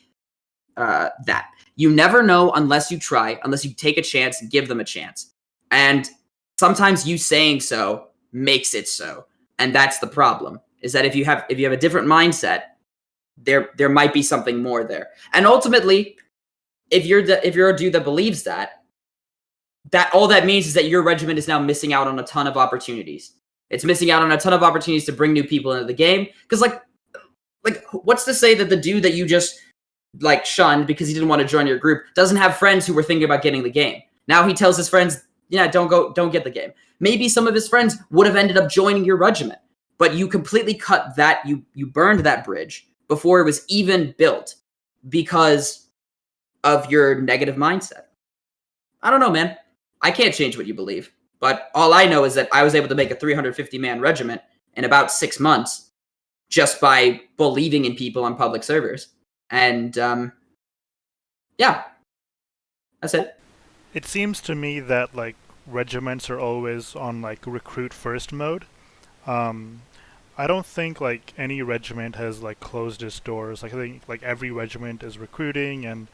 that. You never know unless you try, unless you take a chance and give them a chance. And sometimes you saying so makes it so. And that's the problem, is that if you have a different mindset, there might be something more there. And ultimately, if you're a dude that believes that all that means is that your regiment is now missing out on a ton of opportunities. It's missing out on a ton of opportunities to bring new people into the game. Because like what's to say that the dude that you just like shunned because he didn't want to join your group doesn't have friends who were thinking about getting the game? Now he tells his friends, yeah, don't get the game. Maybe some of his friends would have ended up joining your regiment, but you completely cut that, you burned that bridge before it was even built because of your negative mindset. I don't know, man. I can't change what you believe, but all I know is that I was able to make a 350-man regiment in about 6 months just by believing in people on public servers. And yeah, that's it. It seems to me that like regiments are always on like recruit first mode. I don't think like any regiment has like closed its doors. Like I think like every regiment is recruiting, and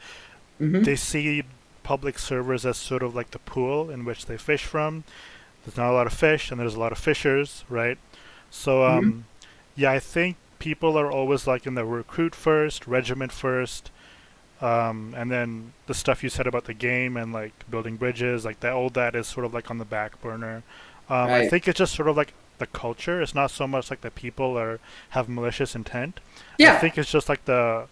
they see public servers as sort of like the pool in which they fish from. There's not a lot of fish, and there's a lot of fishers, right? So yeah, I think people are always like in the recruit first, regiment first. And then the stuff you said about the game and like building bridges, like that, all that is sort of like on the back burner. Right. I think it's just sort of like the culture. It's not so much like that people have malicious intent. Yeah. I think it's just like the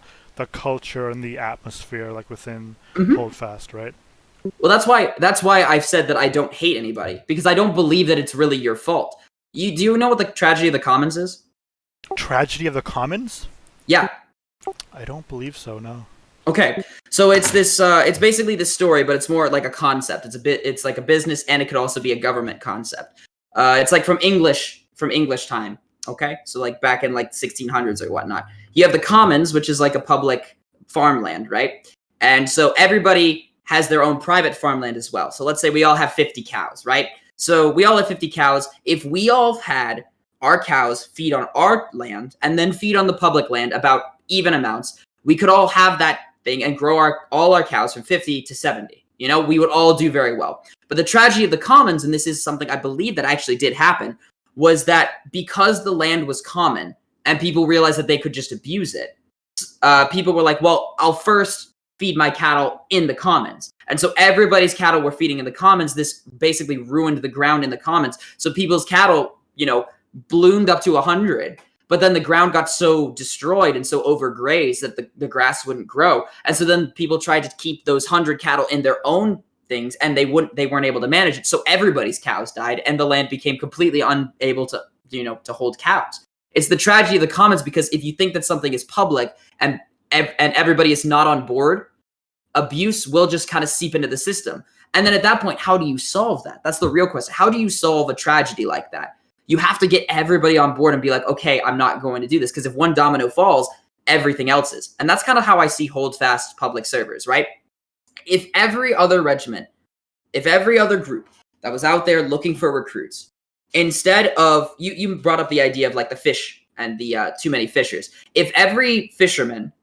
culture and the atmosphere like within Holdfast, right? Well, that's why I've said that I don't hate anybody, because I don't believe that it's really your fault. Do you know what the tragedy of the commons is? Tragedy of the Commons? Yeah. I don't believe so, no. Okay, so it's this. It's basically this story, but it's more like a concept. It's like a business, and it could also be a government concept. It's like from English time. Okay, so like back in like 1600s or whatnot. You have the commons, which is like a public farmland, right? And so everybody has their own private farmland as well. So let's say we all have 50 cows, right? So we all have 50 cows. If we all had our cows feed on our land and then feed on the public land about even amounts, we could all have that thing and grow all our cows from 50 to 70. We would all do very well. But the tragedy of the commons, and this is something I believe that actually did happen, was that because the land was common and people realized that they could just abuse it, people were like, well, I'll first feed my cattle in the commons. And so everybody's cattle were feeding in the commons. This basically ruined the ground in the commons. So people's cattle, bloomed up to 100. But then the ground got so destroyed and so overgrazed that the grass wouldn't grow. And so then people tried to keep those 100 cattle in their own things, and they weren't able to manage it. So everybody's cows died, and the land became completely unable to to hold cows. It's the tragedy of the commons, because if you think that something is public and everybody is not on board, abuse will just kind of seep into the system. And then at that point, how do you solve that? That's the real question. How do you solve a tragedy like that? You have to get everybody on board and be like, okay, I'm not going to do this. Because if one domino falls, everything else is. And that's kind of how I see holdfast public servers, right? If every other regiment, if every other group that was out there looking for recruits, instead of, you brought up the idea of like the fish and the too many fishers. If every fisherman,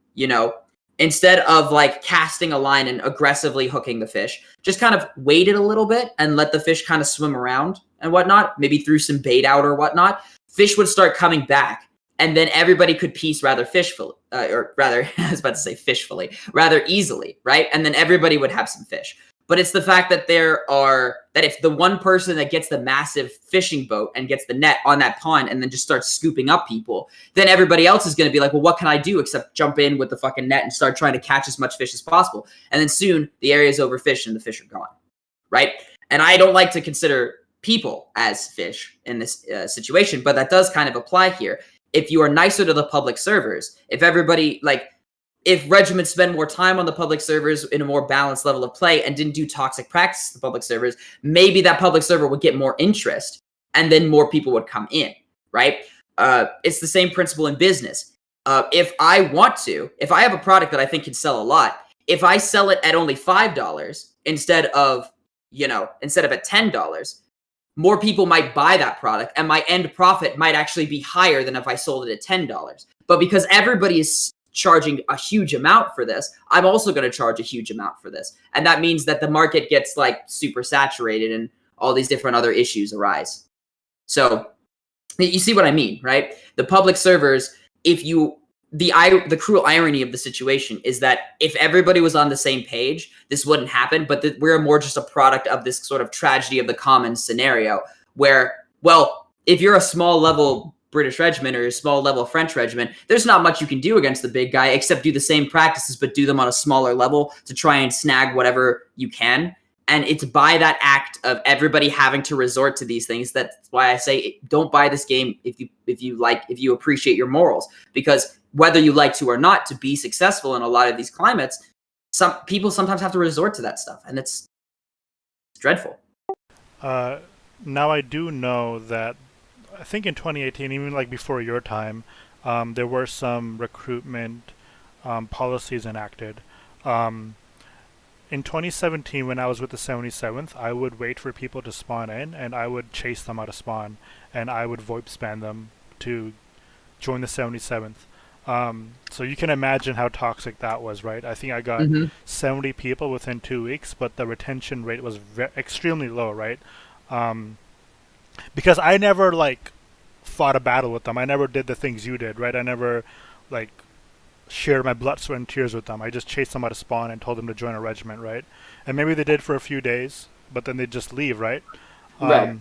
instead of like casting a line and aggressively hooking the fish, just kind of waited a little bit and let the fish kind of swim around and whatnot, maybe threw some bait out or whatnot, fish would start coming back. And then everybody could piece rather fishfully, or rather, I was about to say fishfully, rather easily, right? And then everybody would have some fish. But it's the fact that that if the one person that gets the massive fishing boat and gets the net on that pond and then just starts scooping up people, then everybody else is going to be like, well, what can I do except jump in with the fucking net and start trying to catch as much fish as possible? And then soon the area is overfished and the fish are gone, right? And I don't like to consider people as fish in this situation, but that does kind of apply here. If you are nicer to the public servers, if everybody, if regiments spend more time on the public servers in a more balanced level of play and didn't do toxic practices to the public servers, maybe that public server would get more interest and then more people would come in, right? It's the same principle in business. If I have a product that I think can sell a lot, if I sell it at only $5 instead of at $10, more people might buy that product and my end profit might actually be higher than if I sold it at $10. But because everybody is charging a huge amount for this, I'm also going to charge a huge amount for this. And that means that the market gets super saturated and all these different other issues arise. So you see what I mean, right? The public servers, the cruel irony of the situation is that if everybody was on the same page, this wouldn't happen. But we're more just a product of this sort of tragedy of the commons scenario where, well, if you're a small level British regiment or a small level French regiment, there's not much you can do against the big guy except do the same practices, but do them on a smaller level to try and snag whatever you can. And it's by that act of everybody having to resort to these things that's why I say don't buy this game if you appreciate your morals, because whether you like to or not, to be successful in a lot of these climates, some people sometimes have to resort to that stuff, and it's dreadful. Now I do know that I think in 2018, even before your time, there were some recruitment policies enacted. In 2017, when I was with the 77th, I would wait for people to spawn in, and I would chase them out of spawn, and I would VoIP spam them to join the 77th. So you can imagine how toxic that was, right? I think I got 70 people within 2 weeks, but the retention rate was extremely low, right? Because I never fought a battle with them. I never did the things you did, right? I never shared my blood, sweat, and tears with them. I just chased them out of spawn and told them to join a regiment, right? And maybe they did for a few days, but then they'd just leave, right? Right.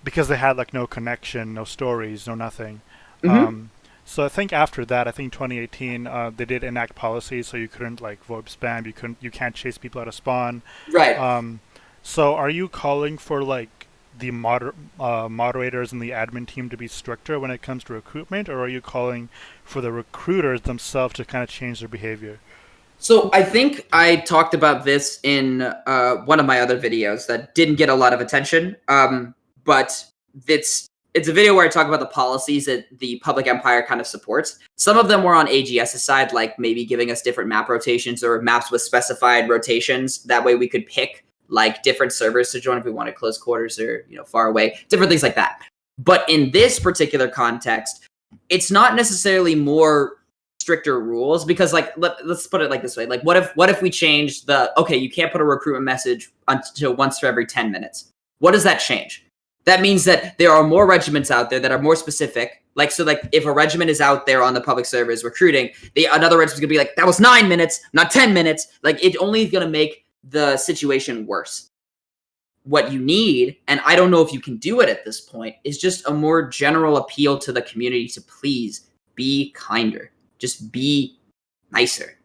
Because they had no connection, no stories, no nothing. Mm-hmm. So I think after that, I think 2018, they did enact policies so you couldn't VoIP spam. You can't chase people out of spawn. Right. So are you calling for the moderators and the admin team to be stricter when it comes to recruitment, or are you calling for the recruiters themselves to kind of change their behavior? So I think I talked about this in one of my other videos that didn't get a lot of attention, but it's a video where I talk about the policies that the public empire kind of supports. Some of them were on AGS's side, maybe giving us different map rotations or maps with specified rotations. That way we could pick different servers to join if we wanted close quarters or far away, different things like that. But in this particular context, it's not necessarily more stricter rules, because let's put it this way. What if we changed you can't put a recruitment message until once for every 10 minutes. What does that change? That means that there are more regiments out there that are more specific. If a regiment is out there on the public servers recruiting, another regiment's gonna be that was 9 minutes, not 10 minutes. It only is gonna make the situation worse. What you need, and I don't know if you can do it at this point, is just a more general appeal to the community to please be kinder. Just be nicer.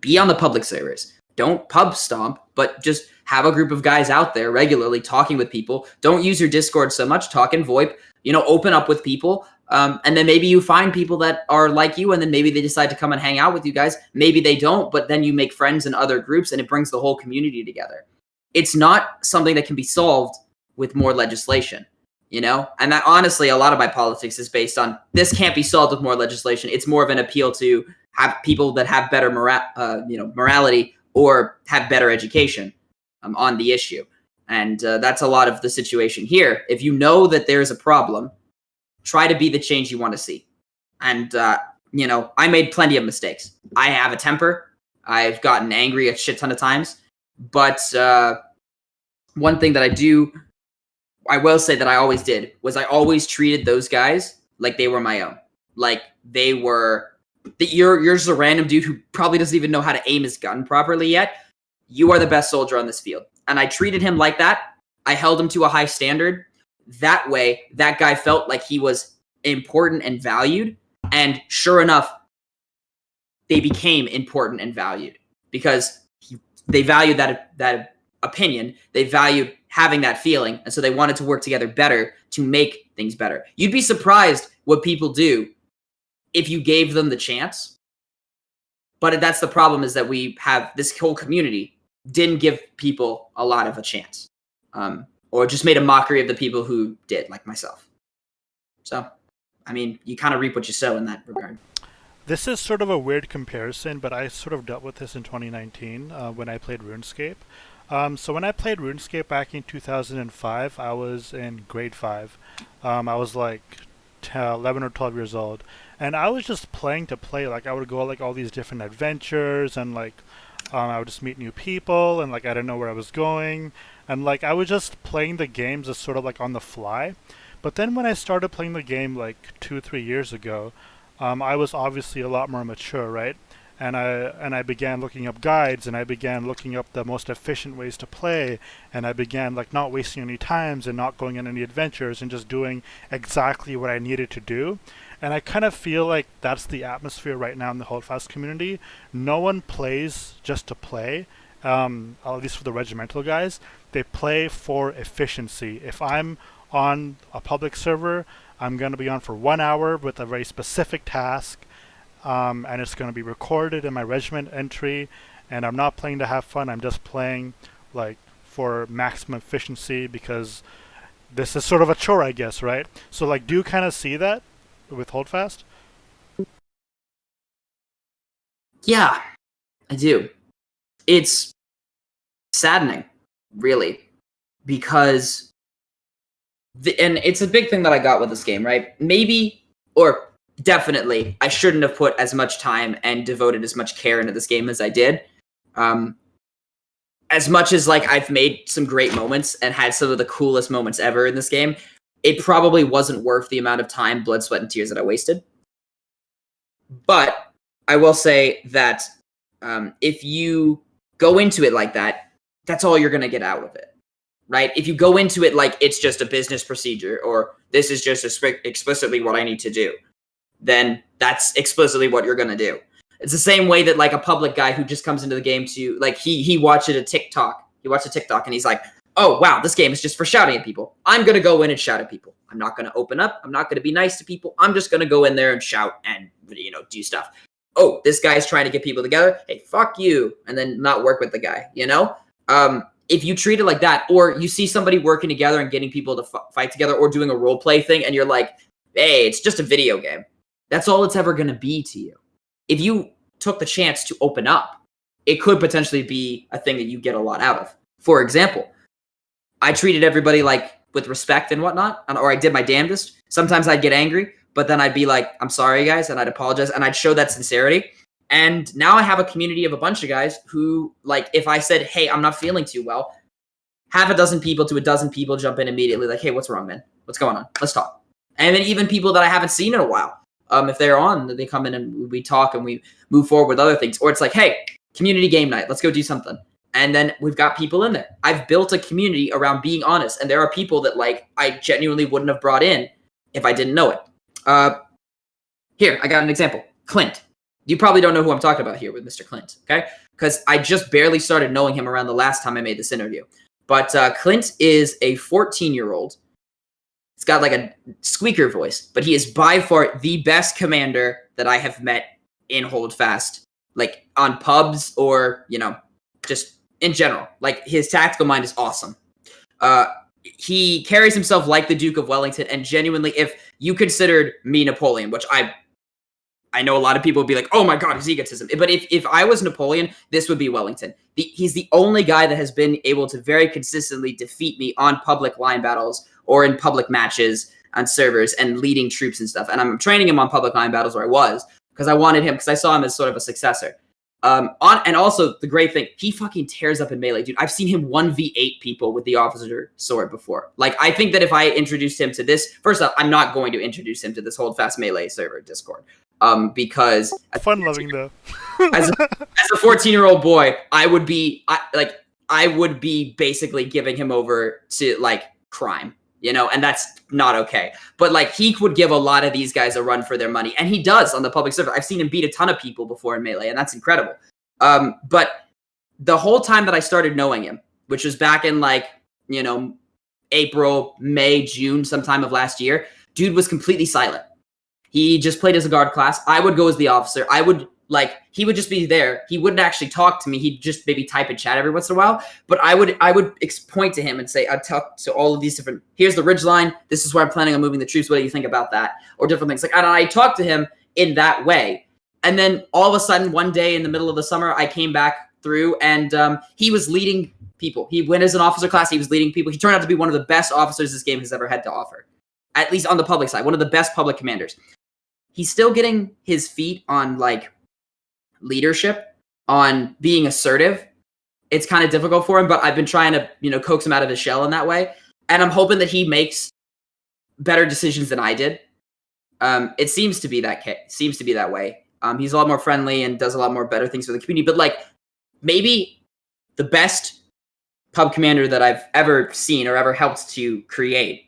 Be on the public servers. don't pub stomp, but just have a group of guys out there regularly talking with people. Don't use your Discord so much. Talk in VoIP. Open up with people. And then maybe you find people that are like you, and then maybe they decide to come and hang out with you guys. Maybe they don't, but then you make friends in other groups, and it brings the whole community together. It's not something that can be solved with more legislation, And that, honestly, a lot of my politics is based on this can't be solved with more legislation. It's more of an appeal to have people that have better morality or have better education on the issue. And that's a lot of the situation here. If you know that there's a problem, try to be the change you want to see. And, I made plenty of mistakes. I have a temper. I've gotten angry a shit ton of times. But one thing that I will say that I always did was I always treated those guys like they were my own. Like they were, you're just a random dude who probably doesn't even know how to aim his gun properly yet. You are the best soldier on this field. And I treated him like that. I held him to a high standard. That way, that guy felt like he was important and valued. And sure enough, they became important and valued because they valued that opinion. They valued having that feeling. And so they wanted to work together better to make things better. You'd be surprised what people do if you gave them the chance. But that's the problem, is that we have this whole community didn't give people a lot of a chance, or just made a mockery of the people who did, like myself. So, I mean, you kind of reap what you sow in that regard. This is sort of a weird comparison, but I sort of dealt with this in 2019 when I played RuneScape. So when I played RuneScape back in 2005, I was in grade 5. I was like 11 or 12 years old. And I was just playing to play. Like, I would go like all these different adventures, and like I would just meet new people, and like I didn't know where I was going. And like I was just playing the games as sort of like on the fly. But then when I started playing the game like 2-3 years ago, I was obviously a lot more mature, right? And I began looking up guides, and I began looking up the most efficient ways to play, and I began like not wasting any times and not going on any adventures and just doing exactly what I needed to do. And I kind of feel like that's the atmosphere right now in the Holdfast community. No one plays just to play, at least for the regimental guys. They play for efficiency. If I'm on a public server, I'm going to be on for 1 hour with a very specific task, and it's going to be recorded in my regiment entry, and I'm not playing to have fun. I'm just playing like for maximum efficiency because this is sort of a chore, I guess, right? So like, do you kind of see that with Holdfast? Yeah, I do. It's saddening, really, because and it's a big thing that I got with this game, right? Maybe, or definitely, I shouldn't have put as much time and devoted as much care into this game as I did. As much as like I've made some great moments and had some of the coolest moments ever in this game, it probably wasn't worth the amount of time, blood, sweat, and tears that I wasted. But I will say that if you go into it like that, that's all you're going to get out of it, right? If you go into it like it's just a business procedure, or this is just explicitly what I need to do, then that's explicitly what you're going to do. It's the same way that like a public guy who just comes into the game to like, he watched a TikTok. He watched a TikTok and he's like, oh, wow, this game is just for shouting at people. I'm going to go in and shout at people. I'm not going to open up. I'm not going to be nice to people. I'm just going to go in there and shout and, do stuff. Oh, this guy's trying to get people together. Hey, fuck you. And then not work with the guy, If you treat it like that, or you see somebody working together and getting people to fight together, or doing a role play thing, and you're like, hey, it's just a video game. That's all it's ever going to be to you. If you took the chance to open up, it could potentially be a thing that you get a lot out of. For example, I treated everybody like with respect and whatnot, or I did my damnedest. Sometimes I'd get angry, but then I'd be like, I'm sorry, guys, and I'd apologize, and I'd show that sincerity. And now I have a community of a bunch of guys who, like, if I said, hey, I'm not feeling too well, half a dozen people to a dozen people jump in immediately, like, hey, what's wrong, man? What's going on? Let's talk. And then even people that I haven't seen in a while, if they're on, they come in and we talk and we move forward with other things. Or it's like, hey, community game night, let's go do something. And then we've got people in there. I've built a community around being honest. And there are people that like I genuinely wouldn't have brought in if I didn't know it. Here, I got an example. Clint. You probably don't know who I'm talking about here with Mr. Clint, okay? because I just barely started knowing him around the last time I made this interview. But Clint is a 14-year-old. He's got like a squeaker voice, but he is by far the best commander that I have met in Holdfast, like on pubs or, just in general. Like, his tactical mind is awesome. He carries himself like the Duke of Wellington, and genuinely, if you considered me Napoleon, which I know a lot of people would be like, oh my God, his egotism. But if I was Napoleon, this would be Wellington. He's the only guy that has been able to very consistently defeat me on public line battles or in public matches on servers and leading troops and stuff. And I'm training him on public line battles where I was, because I wanted him, because I saw him as sort of a successor. And also the great thing, he fucking tears up in melee, dude. I've seen him 1v8 people with the officer sword before. Like, I think that if I introduced him to this, first off, I'm not going to introduce him to this Holdfast melee server Discord. Because fun loving though. as a 14-year-old boy, I would be basically giving him over to like crime, and that's not okay. But like, he would give a lot of these guys a run for their money, and he does on the public server. I've seen him beat a ton of people before in melee, and that's incredible. But the whole time that I started knowing him, which was back in like, April, May, June, sometime of last year, dude was completely silent. He just played as a guard class. I would go as the officer. He would just be there. He wouldn't actually talk to me. He'd just maybe type and chat every once in a while. But I would point to him and say, I'd talk to all of these different, here's the ridge line. This is where I'm planning on moving the troops. What do you think about that? Or different things. And I talked to him in that way. And then all of a sudden, one day in the middle of the summer, I came back through and he was leading people. He went as an officer class. He was leading people. He turned out to be one of the best officers this game has ever had to offer. At least on the public side, one of the best public commanders. He's still getting his feet on like leadership, on being assertive. It's kind of difficult for him, but I've been trying to, coax him out of his shell in that way. And I'm hoping that he makes better decisions than I did. It seems to be that way. He's a lot more friendly and does a lot more better things for the community. But like, maybe the best pub commander that I've ever seen or ever helped to create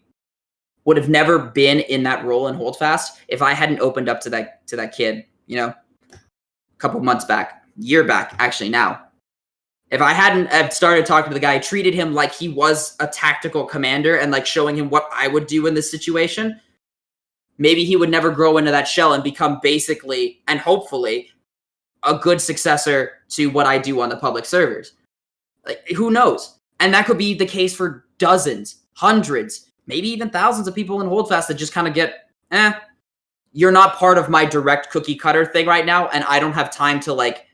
would have never been in that role in Holdfast if I hadn't opened up to that kid, a couple months back, year back, actually now. If I hadn't started talking to the guy, treated him like he was a tactical commander and like showing him what I would do in this situation, maybe he would never grow into that shell and become basically, and hopefully, a good successor to what I do on the public servers. Like, who knows? And that could be the case for dozens, hundreds, maybe even thousands of people in Holdfast that just kind of get, you're not part of my direct cookie cutter thing right now, and I don't have time to like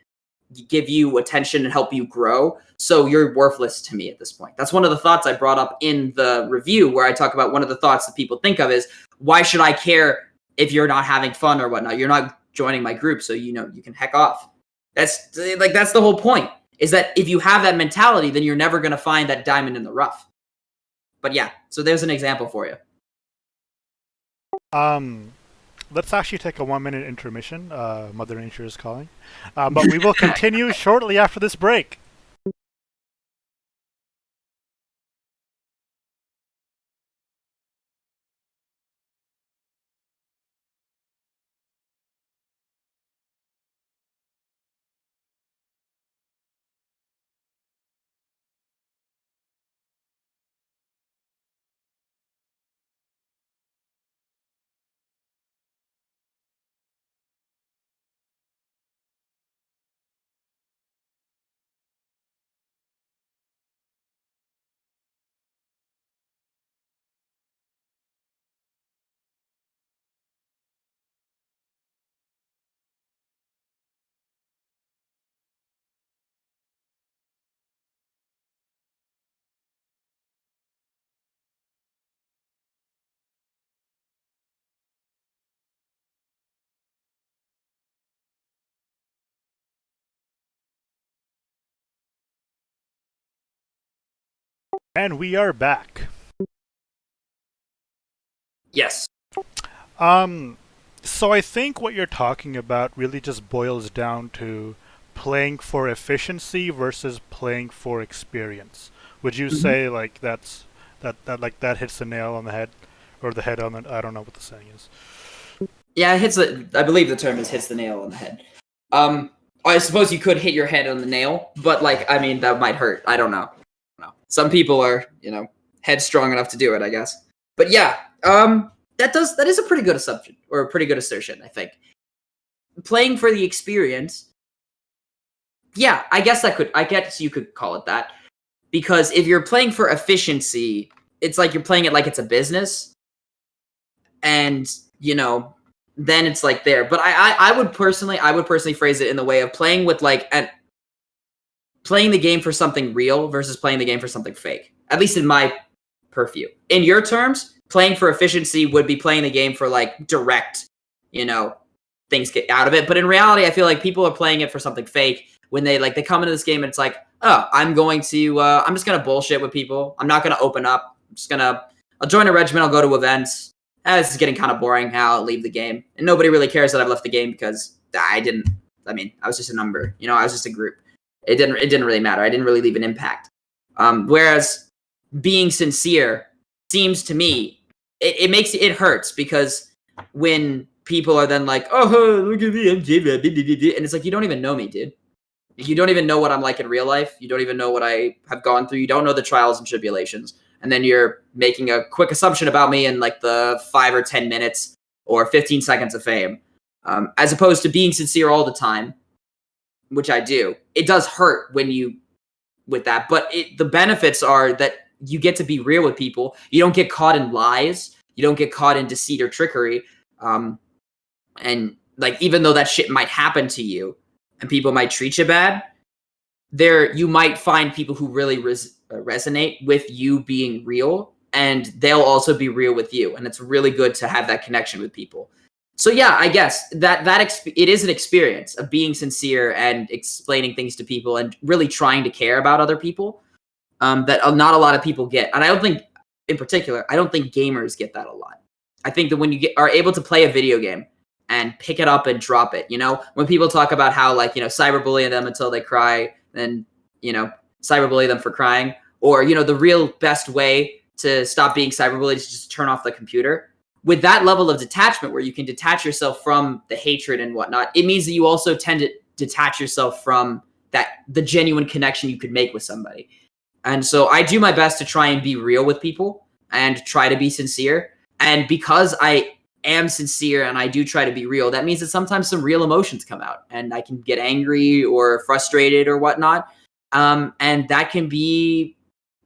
give you attention and help you grow, so you're worthless to me at this point. That's one of the thoughts I brought up in the review, where I talk about one of the thoughts that people think of is, why should I care if you're not having fun or whatnot? You're not joining my group, so you can heck off. That's the whole point, is that if you have that mentality, then you're never going to find that diamond in the rough. But yeah, so there's an example for you. Let's actually take a 1-minute intermission. Mother Nature is calling. But we will continue shortly after this break. And we are back. Yes. So I think what you're talking about really just boils down to playing for efficiency versus playing for experience. Would you say like that hits the nail on the head, or the head on the, I don't know what the saying is. Yeah, I believe the term is hits the nail on the head. I suppose you could hit your head on the nail, but like, I mean, that might hurt. I don't know. Some people are, headstrong enough to do it, I guess. But yeah, that is a pretty good assumption or a pretty good assertion, I think. Playing for the experience, yeah, I guess you could call it that. Because if you're playing for efficiency, it's like you're playing it like it's a business. And, then it's like there. But I would personally phrase it in the way of playing with playing the game for something real versus playing the game for something fake. At least in my purview. In your terms, playing for efficiency would be playing the game for like direct, things get out of it. But in reality, I feel like people are playing it for something fake when they come into this game and it's like, oh, I'm just gonna bullshit with people. I'm not gonna open up. I'll join a regiment. I'll go to events. This is getting kind of boring. I'll leave the game, and nobody really cares that I've left the game because I was just a number. I was just a group. It didn't really matter. I didn't really leave an impact. Whereas being sincere seems to me, it hurts because when people are then like, oh, look at me, I'm J-Rod, and it's like, you don't even know me, dude. You don't even know what I'm like in real life. You don't even know what I have gone through. You don't know the trials and tribulations. And then you're making a quick assumption about me in like the 5 or 10 minutes or 15 seconds of fame. As opposed to being sincere all the time, which I do. It does hurt with that. But the benefits are that you get to be real with people. You don't get caught in lies. You don't get caught in deceit or trickery. And like, even though that shit might happen to you and people might treat you bad, you might find people who really resonate with you being real, and they'll also be real with you. And it's really good to have that connection with people. So yeah, I guess it is an experience of being sincere and explaining things to people and really trying to care about other people that not a lot of people get. And I don't think gamers get that a lot. I think that when you are able to play a video game and pick it up and drop it, when people talk about how cyberbullying them until they cry, then, cyberbully them for crying, or, the real best way to stop being cyberbullied is just turn off the computer. With that level of detachment where you can detach yourself from the hatred and whatnot, it means that you also tend to detach yourself from the genuine connection you could make with somebody. And so I do my best to try and be real with people and try to be sincere. And because I am sincere and I do try to be real, that means that sometimes some real emotions come out and I can get angry or frustrated or whatnot. And that can be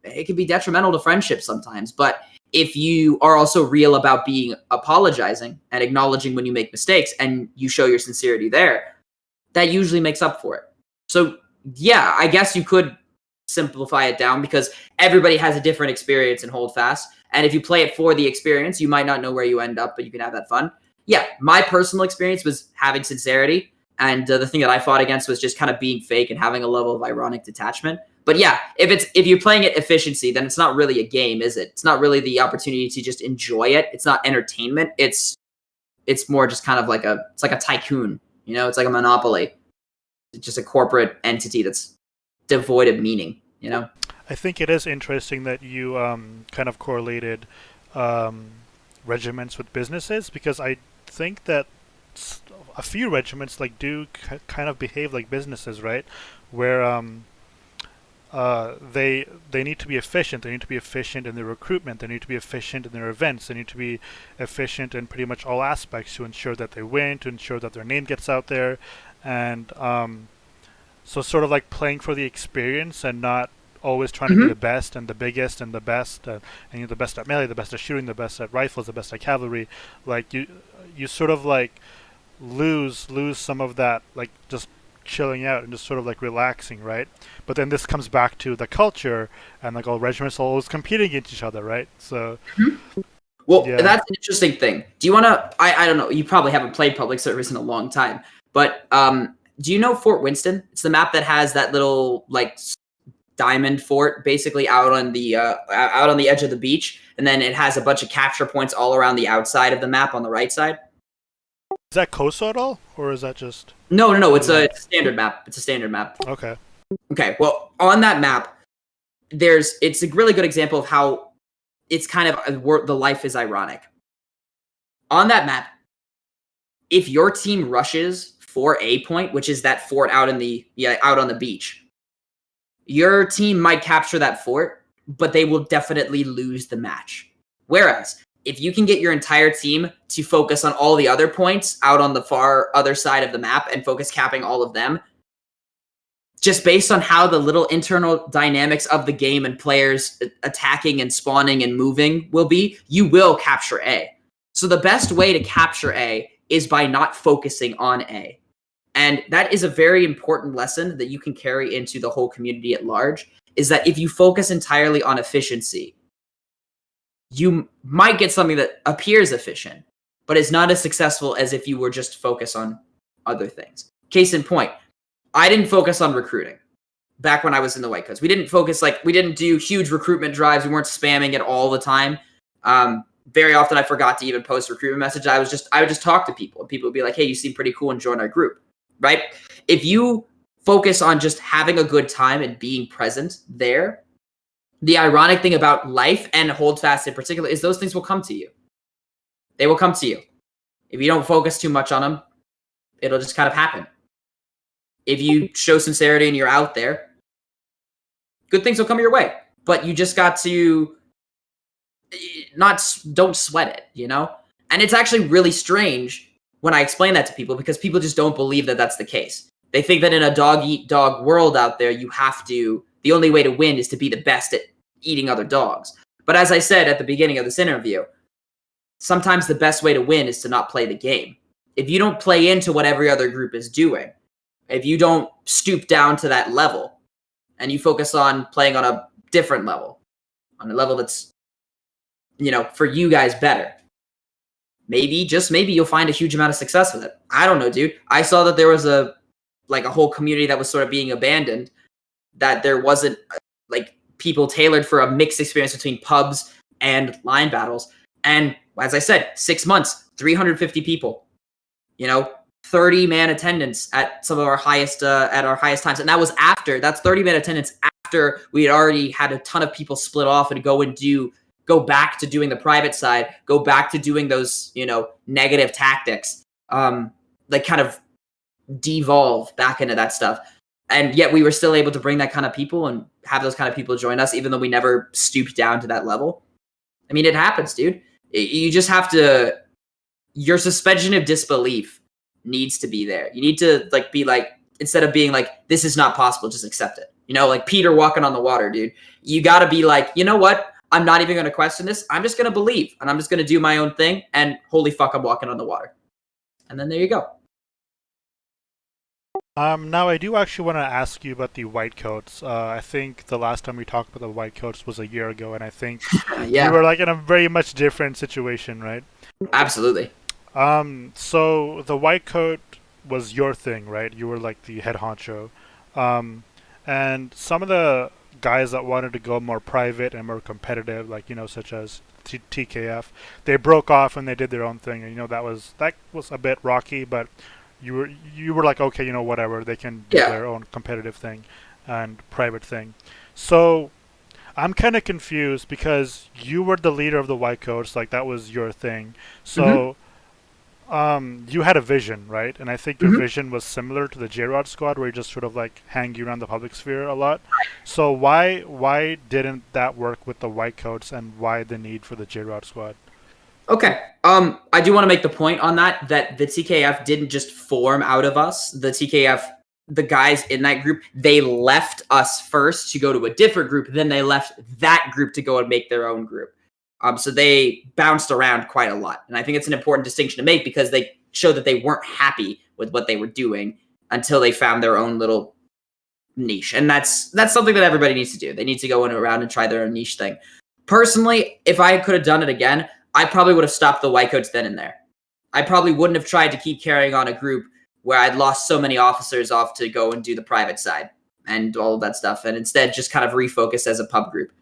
detrimental to friendship sometimes. But if you are also real about apologizing and acknowledging when you make mistakes and you show your sincerity there, that usually makes up for it. So yeah, I guess you could simplify it down because everybody has a different experience and hold fast. And if you play it for the experience, you might not know where you end up, but you can have that fun. Yeah, my personal experience was having sincerity. And the thing that I fought against was just kind of being fake and having a level of ironic detachment. But yeah, if you're playing it efficiency, then it's not really a game, is it? It's not really the opportunity to just enjoy it. It's not entertainment. It's more just kind of like it's like a tycoon, it's like a monopoly. It's just a corporate entity that's devoid of meaning, I think it is interesting that you kind of correlated regiments with businesses, because I think that a few regiments do kind of behave like businesses, right? Where they need to be efficient. They need to be efficient in their recruitment. They need to be efficient in their events. They need to be efficient in pretty much all aspects to ensure that they win, to ensure that their name gets out there, and so sort of like playing for the experience and not always trying to be the best and the biggest and the best, and you're the best at melee, the best at shooting, the best at rifles, the best at cavalry. Like you sort of like lose some of that, like just chilling out and just sort of like relaxing, right? But then this comes back to the culture and like all regiments are always competing against each other, right? So well, yeah. That's an interesting thing. Do you want to? I don't know. You probably haven't played public service in a long time, but do you know Fort Winston? It's the map that has that little like diamond fort basically out on the edge of the beach, and then it has a bunch of capture points all around the outside of the map on the right side. Is that COSO at all, or is that just? No. It's a standard map. It's a standard map. Okay. Well, on that map, it's a really good example of how it's kind of the life is ironic. On that map, if your team rushes Fort A point, which is that fort out on the beach. Your team might capture that fort, but they will definitely lose the match. Whereas, if you can get your entire team to focus on all the other points out on the far other side of the map and focus capping all of them, just based on how the little internal dynamics of the game and players attacking and spawning and moving will be, you will capture A. So the best way to capture A is by not focusing on A. And that is a very important lesson that you can carry into the whole community at large, is that if you focus entirely on efficiency, you might get something that appears efficient, but is not as successful as if you were just focused on other things. Case in point, I didn't focus on recruiting back when I was in the White Coats. We didn't do huge recruitment drives. We weren't spamming it all the time. Very often I forgot to even post recruitment message. I would just talk to people, and people would be like, hey, you seem pretty cool and join our group, right? If you focus on just having a good time and being present there, the ironic thing about life and Holdfast in particular is those things will come to you. They will come to you. If you don't focus too much on them, it'll just kind of happen. If you show sincerity and you're out there, good things will come your way. But you just got to don't sweat it, you know? And it's actually really strange when I explain that to people, because people just don't believe that that's the case. They think that in a dog-eat-dog world out there, the only way to win is to be the best at eating other dogs. But as I said at the beginning of this interview, sometimes the best way to win is to not play the game. If you don't play into what every other group is doing, if you don't stoop down to that level, and you focus on playing on a different level, on a level that's, for you guys better, maybe, just maybe, you'll find a huge amount of success with it. I don't know, dude. I saw that there was a whole community that was sort of being abandoned, that there wasn't people tailored for a mixed experience between pubs and line battles. And as I said, 6 months, 350 people, 30-man attendance at some of our highest times. And that's 30-man attendance after we had already had a ton of people split off and go back to doing the private side, go back to doing those, negative tactics, kind of devolve back into that stuff. And yet we were still able to bring that kind of people and have those kind of people join us, even though we never stooped down to that level. I mean, it happens, dude. You just have to, your suspension of disbelief needs to be there. You need to be instead of being this is not possible, just accept it. Like Peter walking on the water, dude. You got to be you know what? I'm not even going to question this. I'm just going to believe, and I'm just going to do my own thing. And holy fuck, I'm walking on the water. And then there you go. Now I do actually want to ask you about the white coats. I think the last time we talked about the white coats was a year ago, and I think Yeah, you were in a very much different situation, right? absolutely. So the white coat was your thing, right? You were the head honcho. And some of the guys that wanted to go more private and more competitive, such as TKF, they broke off and they did their own thing. And that was a bit rocky, but you were okay, whatever, they can do their own competitive thing and private thing. So I'm kind of confused because you were the leader of the white coats, that was your thing. So you had a vision, right? And I think your vision was similar to the JROD squad, where you just sort of hang around the public sphere a lot. So why didn't that work with the white coats, and why the need for the JROD squad? Okay. I do want to make the point on that the TKF didn't just form out of us. The TKF, the guys in that group, they left us first to go to a different group. Then they left that group to go and make their own group. So they bounced around quite a lot. And I think it's an important distinction to make, because they showed that they weren't happy with what they were doing until they found their own little niche. And that's something that everybody needs to do. They need to go around and try their own niche thing. Personally, if I could have done it again, I probably would have stopped the white coats then and there. I probably wouldn't have tried to keep carrying on a group where I'd lost so many officers off to go and do the private side and all of that stuff, and instead just kind of refocus as a pub group.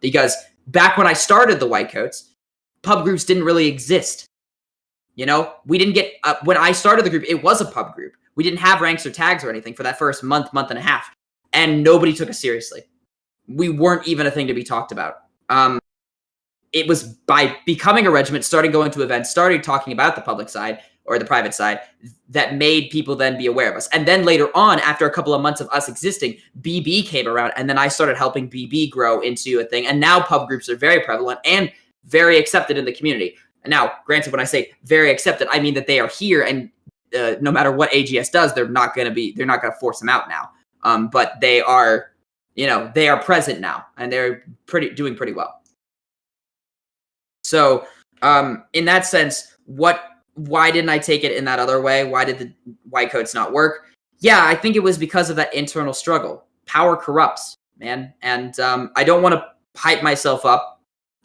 Because back when I started the white coats, pub groups didn't really exist. We didn't get, when I started the group, it was a pub group. We didn't have ranks or tags or anything for that first month and a half, and nobody took us seriously. We weren't even a thing to be talked about. it was by becoming a regiment, started going to events, started talking about the public side or the private side, that made people then be aware of us. And then later on, after a couple of months of us existing, BB came around, and then I started helping BB grow into a thing. And now pub groups are very prevalent and very accepted in the community. And now, granted, when I say very accepted, I mean that they are here, and no matter what AGS does, they're not going to force them out now. But they are, they are present now, and they're doing pretty well. So, in that sense, why didn't I take it in that other way? Why did the white coats not work? Yeah, I think it was because of that internal struggle. Power corrupts, man. And I don't want to hype myself up.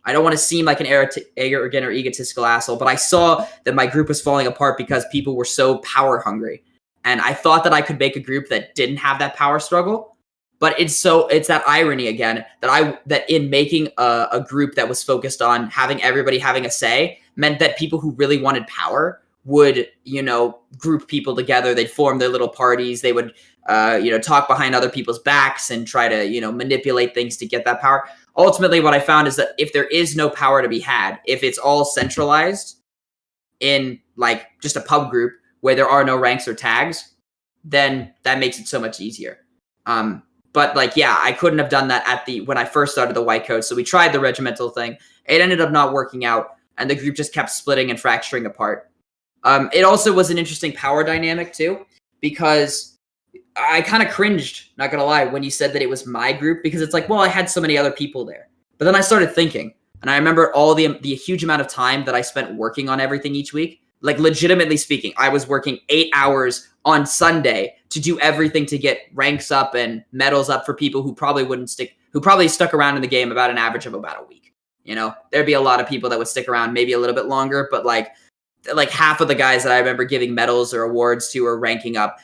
I don't want to seem like an arrogant or egotistical asshole, but I saw that my group was falling apart because people were so power hungry. And I thought that I could make a group that didn't have that power struggle. But it's that irony again that in making a group that was focused on having everybody having a say meant that people who really wanted power would, group people together. They'd form their little parties. They would, talk behind other people's backs and try to, manipulate things to get that power. Ultimately, what I found is that if there is no power to be had, if it's all centralized in like just a pub group where there are no ranks or tags, then that makes it so much easier. But like, yeah, I couldn't have done that when I first started the white coats. So we tried the regimental thing. It ended up not working out, and the group just kept splitting and fracturing apart. It also was an interesting power dynamic too, because I kind of cringed, not gonna lie, when you said that it was my group, because it's like, well, I had so many other people there. But then I started thinking, and I remember all the huge amount of time that I spent working on everything each week. Like, legitimately speaking, I was working 8 hours on Sunday to do everything to get ranks up and medals up for people who probably stuck around in the game about an average of about a week. There'd be a lot of people that would stick around maybe a little bit longer, but like half of the guys that I remember giving medals or awards to or ranking up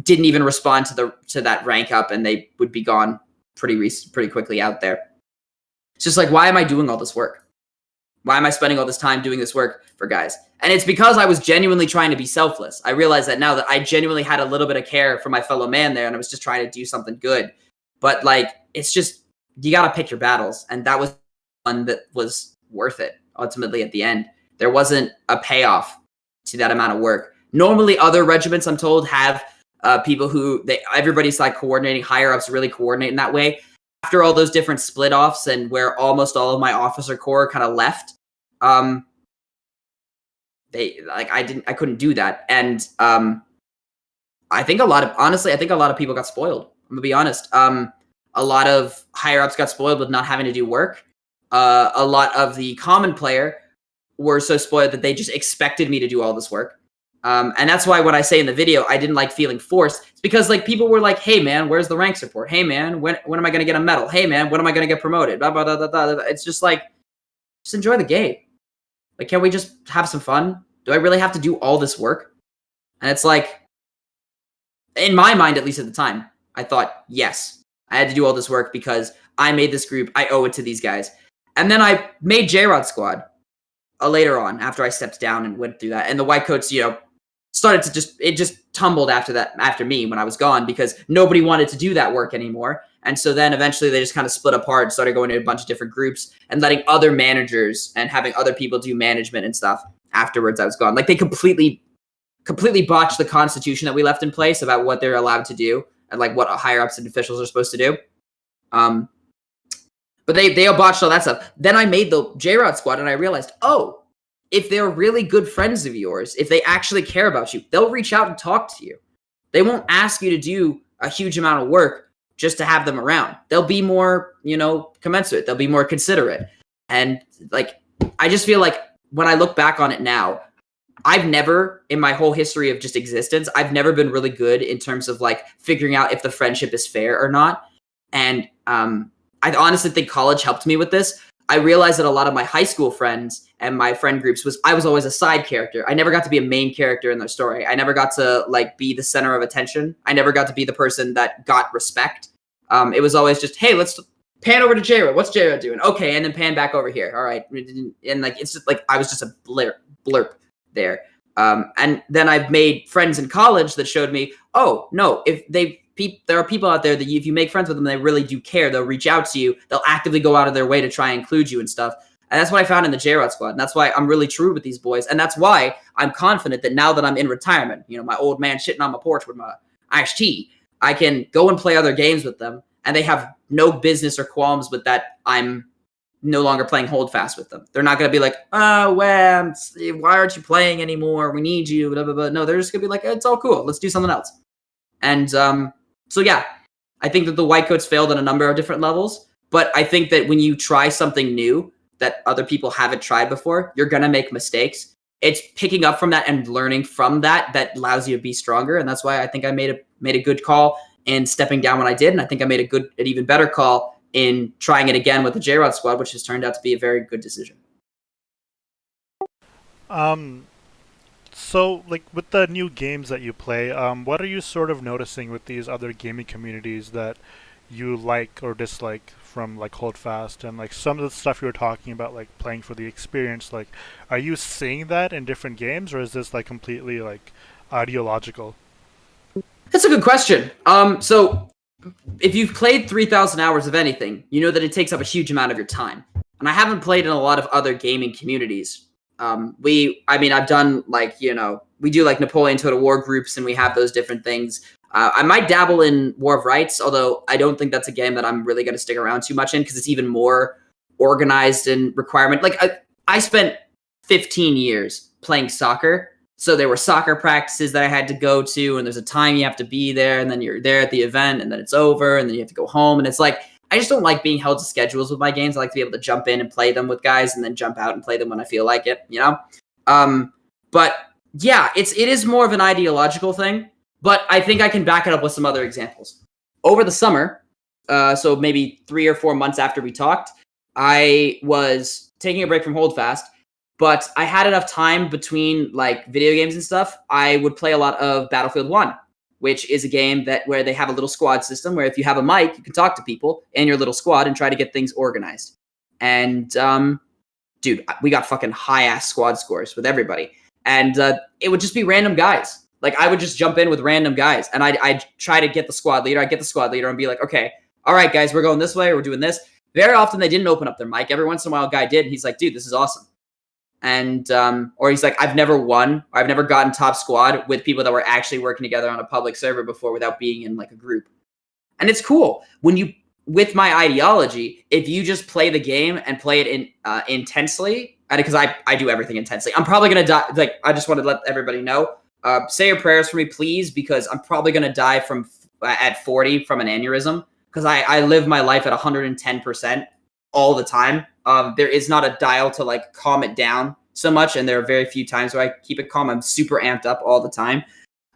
didn't even respond to that rank up, and they would be gone pretty quickly out there. It's just like, why am I doing all this work? Why am I spending all this time doing this work for guys? And it's because I was genuinely trying to be selfless. I realize that now, that I genuinely had a little bit of care for my fellow man there, and I was just trying to do something good. But like, it's just, you got to pick your battles. And that was one that was worth it ultimately at the end. There wasn't a payoff to that amount of work. Normally other regiments, I'm told, have people who everybody's like coordinating, higher ups really coordinate in that way. After all those different split offs and where almost all of my officer corps kind of left, I couldn't do that. And I think a lot of people got spoiled. I'm gonna be honest. A lot of higher ups got spoiled with not having to do work. A lot of the common player were so spoiled that they just expected me to do all this work. And that's why when I say in the video, I didn't like feeling forced. It's because like people were like, hey man, where's the ranks report? Hey man, when am I going to get a medal? Hey man, when am I going to get promoted? Blah, blah, blah, blah, blah. It's just like, just enjoy the game. Like, can we just have some fun? Do I really have to do all this work? And it's like, in my mind, at least at the time, I thought, yes, I had to do all this work because I made this group. I owe it to these guys. And then I made JROD Squad later on after I stepped down and went through that. And the white coats, started to it just tumbled after me when I was gone, because nobody wanted to do that work anymore. And so then eventually they just kind of split apart, started going to a bunch of different groups and letting other managers and having other people do management and stuff afterwards. I was gone. Like, they completely botched the constitution that we left in place about what they're allowed to do and like what higher ups and officials are supposed to do. But they all botched all that stuff. Then I made the JROD Squad, and I realized, oh, if they're really good friends of yours, if they actually care about you, they'll reach out and talk to you. They won't ask you to do a huge amount of work just to have them around. They'll be more, commensurate. They'll be more considerate. And like, I just feel like when I look back on it now, I've never, in my whole history of just existence, I've never been really good in terms of like figuring out if the friendship is fair or not. And I honestly think college helped me with this. I realized that a lot of my high school friends and my friend groups I was always a side character. I never got to be a main character in their story. I never got to like be the center of attention. I never got to be the person that got respect. It was always just, hey, let's pan over to JROD. What's JROD doing? Okay, and then pan back over here. All right, and like, it's just like I was just a blurb there. And then I've made friends in college that showed me, oh no, if there are people out there that if you make friends with them, they really do care. They'll reach out to you. They'll actively go out of their way to try and include you and stuff. And that's what I found in the JROD squad. And that's why I'm really true with these boys. And that's why I'm confident that now that I'm in retirement, my old man sitting on my porch with my iced tea, I can go and play other games with them. And they have no business or qualms with that I'm no longer playing Holdfast with them. They're not going to be like, oh, well, why aren't you playing anymore? We need you, blah, blah, blah. No, they're just going to be like, it's all cool. Let's do something else. And so, yeah, I think that the white coats failed on a number of different levels. But I think that when you try something new that other people haven't tried before, you're going to make mistakes. It's picking up from that and learning from that allows you to be stronger. And that's why I think I made a good call in stepping down when I did. And I think I made an even better call in trying it again with the JROD squad, which has turned out to be a very good decision. So, like, with the new games that you play, what are you sort of noticing with these other gaming communities that you like or dislike from, like, Holdfast? And, like, some of the stuff you were talking about, like, playing for the experience, like, are you seeing that in different games, or is this, like, completely, like, ideological? That's a good question. So if you've played 3,000 hours of anything, you know that it takes up a huge amount of your time. And I haven't played in a lot of other gaming communities. I've done we do like Napoleon Total War groups, and we have those different things. I might dabble in War of Rights, although I don't think that's a game that I'm really going to stick around too much in because it's even more organized and requirement. Like I spent 15 years playing soccer. So there were soccer practices that I had to go to, and there's a time you have to be there, and then you're there at the event, and then it's over, and then you have to go home. And it's like, I just don't like being held to schedules with my games. I like to be able to jump in and play them with guys and then jump out and play them when I feel like it, But yeah, it is more of an ideological thing, but I think I can back it up with some other examples. Over the summer, so maybe 3 or 4 months after we talked, I was taking a break from Holdfast, but I had enough time between like video games and stuff. I would play a lot of Battlefield 1, which is a game where they have a little squad system where if you have a mic, you can talk to people in your little squad and try to get things organized. And dude, we got fucking high-ass squad scores with everybody. And it would just be random guys. Like, I would just jump in with random guys, and I'd try to get the squad leader. I'd get the squad leader and be like, okay, all right, guys, we're going this way, or we're doing this. Very often, they didn't open up their mic. Every once in a while, a guy did, and he's like, dude, this is awesome. And or he's like, I've never won. I've never gotten top squad with people that were actually working together on a public server before without being in like a group. And it's cool with my ideology, if you just play the game and play it intensely, and because I do everything intensely. I'm probably going to die. Like, I just want to let everybody know, say your prayers for me, please, because I'm probably going to die at 40 from an aneurysm because I live my life at 110% all the time. There is not a dial to like calm it down so much, and there are very few times where I keep it calm. I'm super amped up all the time.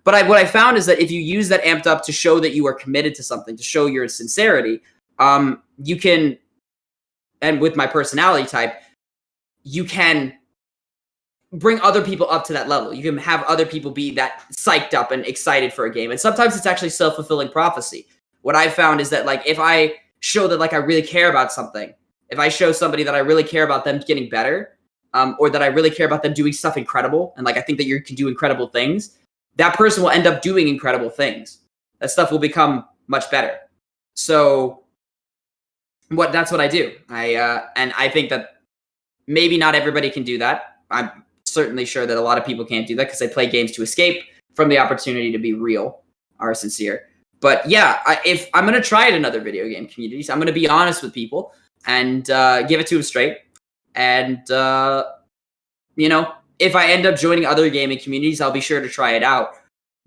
But what I found is that if you use that amped up to show that you are committed to something, to show your sincerity, you can, and with my personality type, you can bring other people up to that level. You can have other people be that psyched up and excited for a game. And sometimes it's actually self-fulfilling prophecy. What I found is that like if I show that like I really care about something, if I show somebody that I really care about them getting better, or that I really care about them doing stuff incredible, and like I think that you can do incredible things, that person will end up doing incredible things. That stuff will become much better. So that's what I do. And I think that maybe not everybody can do that. I'm certainly sure that a lot of people can't do that because they play games to escape from the opportunity to be real or sincere. But yeah, if I'm going to try it in other video game communities, I'm going to be honest with people and give it to them straight. And, if I end up joining other gaming communities, I'll be sure to try it out.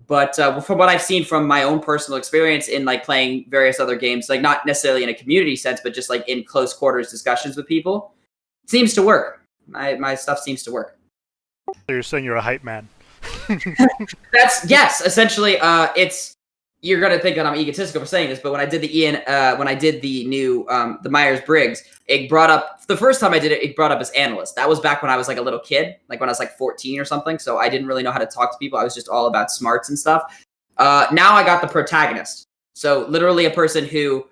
But from what I've seen from my own personal experience in like playing various other games, like not necessarily in a community sense, but just like in close quarters discussions with people, it seems to work. My stuff seems to work. So you're saying you're a hype man. Yes, essentially, you're gonna think that I'm egotistical for saying this, but when I did the new the Myers-Briggs, it brought up the first time I did it. It brought up as analyst. That was back when I was like a little kid, like when I was like 14 or something. So I didn't really know how to talk to people. I was just all about smarts and stuff. Now I got the protagonist. So literally a person who,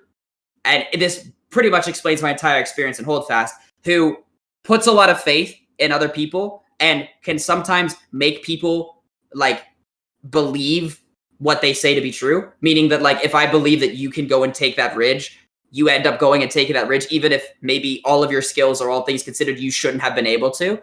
and this pretty much explains my entire experience in Holdfast, who puts a lot of faith in other people and can sometimes make people like believe what they say to be true, meaning that like if I believe that you can go and take that ridge you end up going and taking that risk, even if maybe all of your skills or all things considered, you shouldn't have been able to.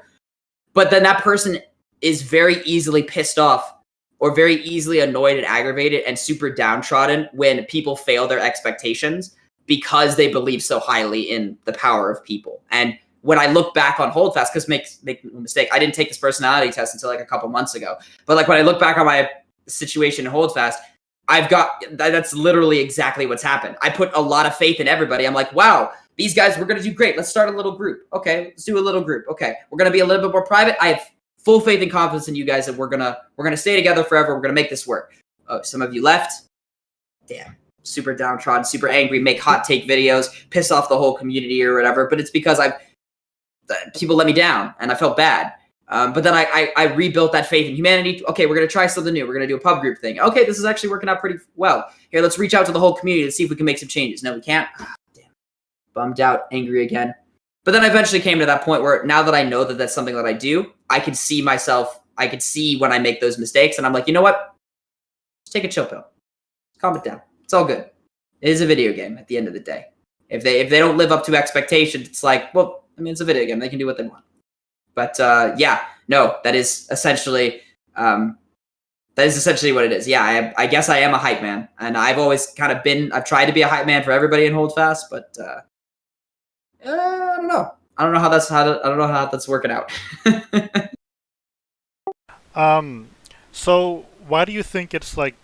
But then that person is very easily pissed off or very easily annoyed and aggravated and super downtrodden when people fail their expectations because they believe so highly in the power of people. And when I look back on Holdfast, because make no mistake, I didn't take this personality test until like a couple months ago. But like when I look back on my situation in Holdfast, that's literally exactly what's happened. I put a lot of faith in everybody. I'm like, wow, these guys, we're going to do great. Let's start a little group. Okay, let's do a little group. Okay, we're going to be a little bit more private. I have full faith and confidence in you guys that we're gonna stay together forever. We're gonna make this work. Oh, some of you left. Damn, super downtrodden, super angry, make hot take videos, piss off the whole community or whatever. But it's because people let me down and I felt bad. But then I rebuilt that faith in humanity. Okay, we're going to try something new. We're going to do a pub group thing. Okay, this is actually working out pretty well. Here, let's reach out to the whole community to see if we can make some changes. No, we can't. Damn. Bummed out, angry again. But then I eventually came to that point where now that I know that that's something that I do, I can see myself. I could see when I make those mistakes. And I'm like, you know what? Just take a chill pill. Calm it down. It's all good. It is a video game at the end of the day. If they don't live up to expectations, it's like, well, I mean, it's a video game. They can do what they want. But yeah, no, that is essentially what it is. Yeah, I guess I am a hype man, and I've always kind of I've tried to be a hype man for everybody in Holdfast, but I don't know. I don't know how that's working out. So why do you think it's like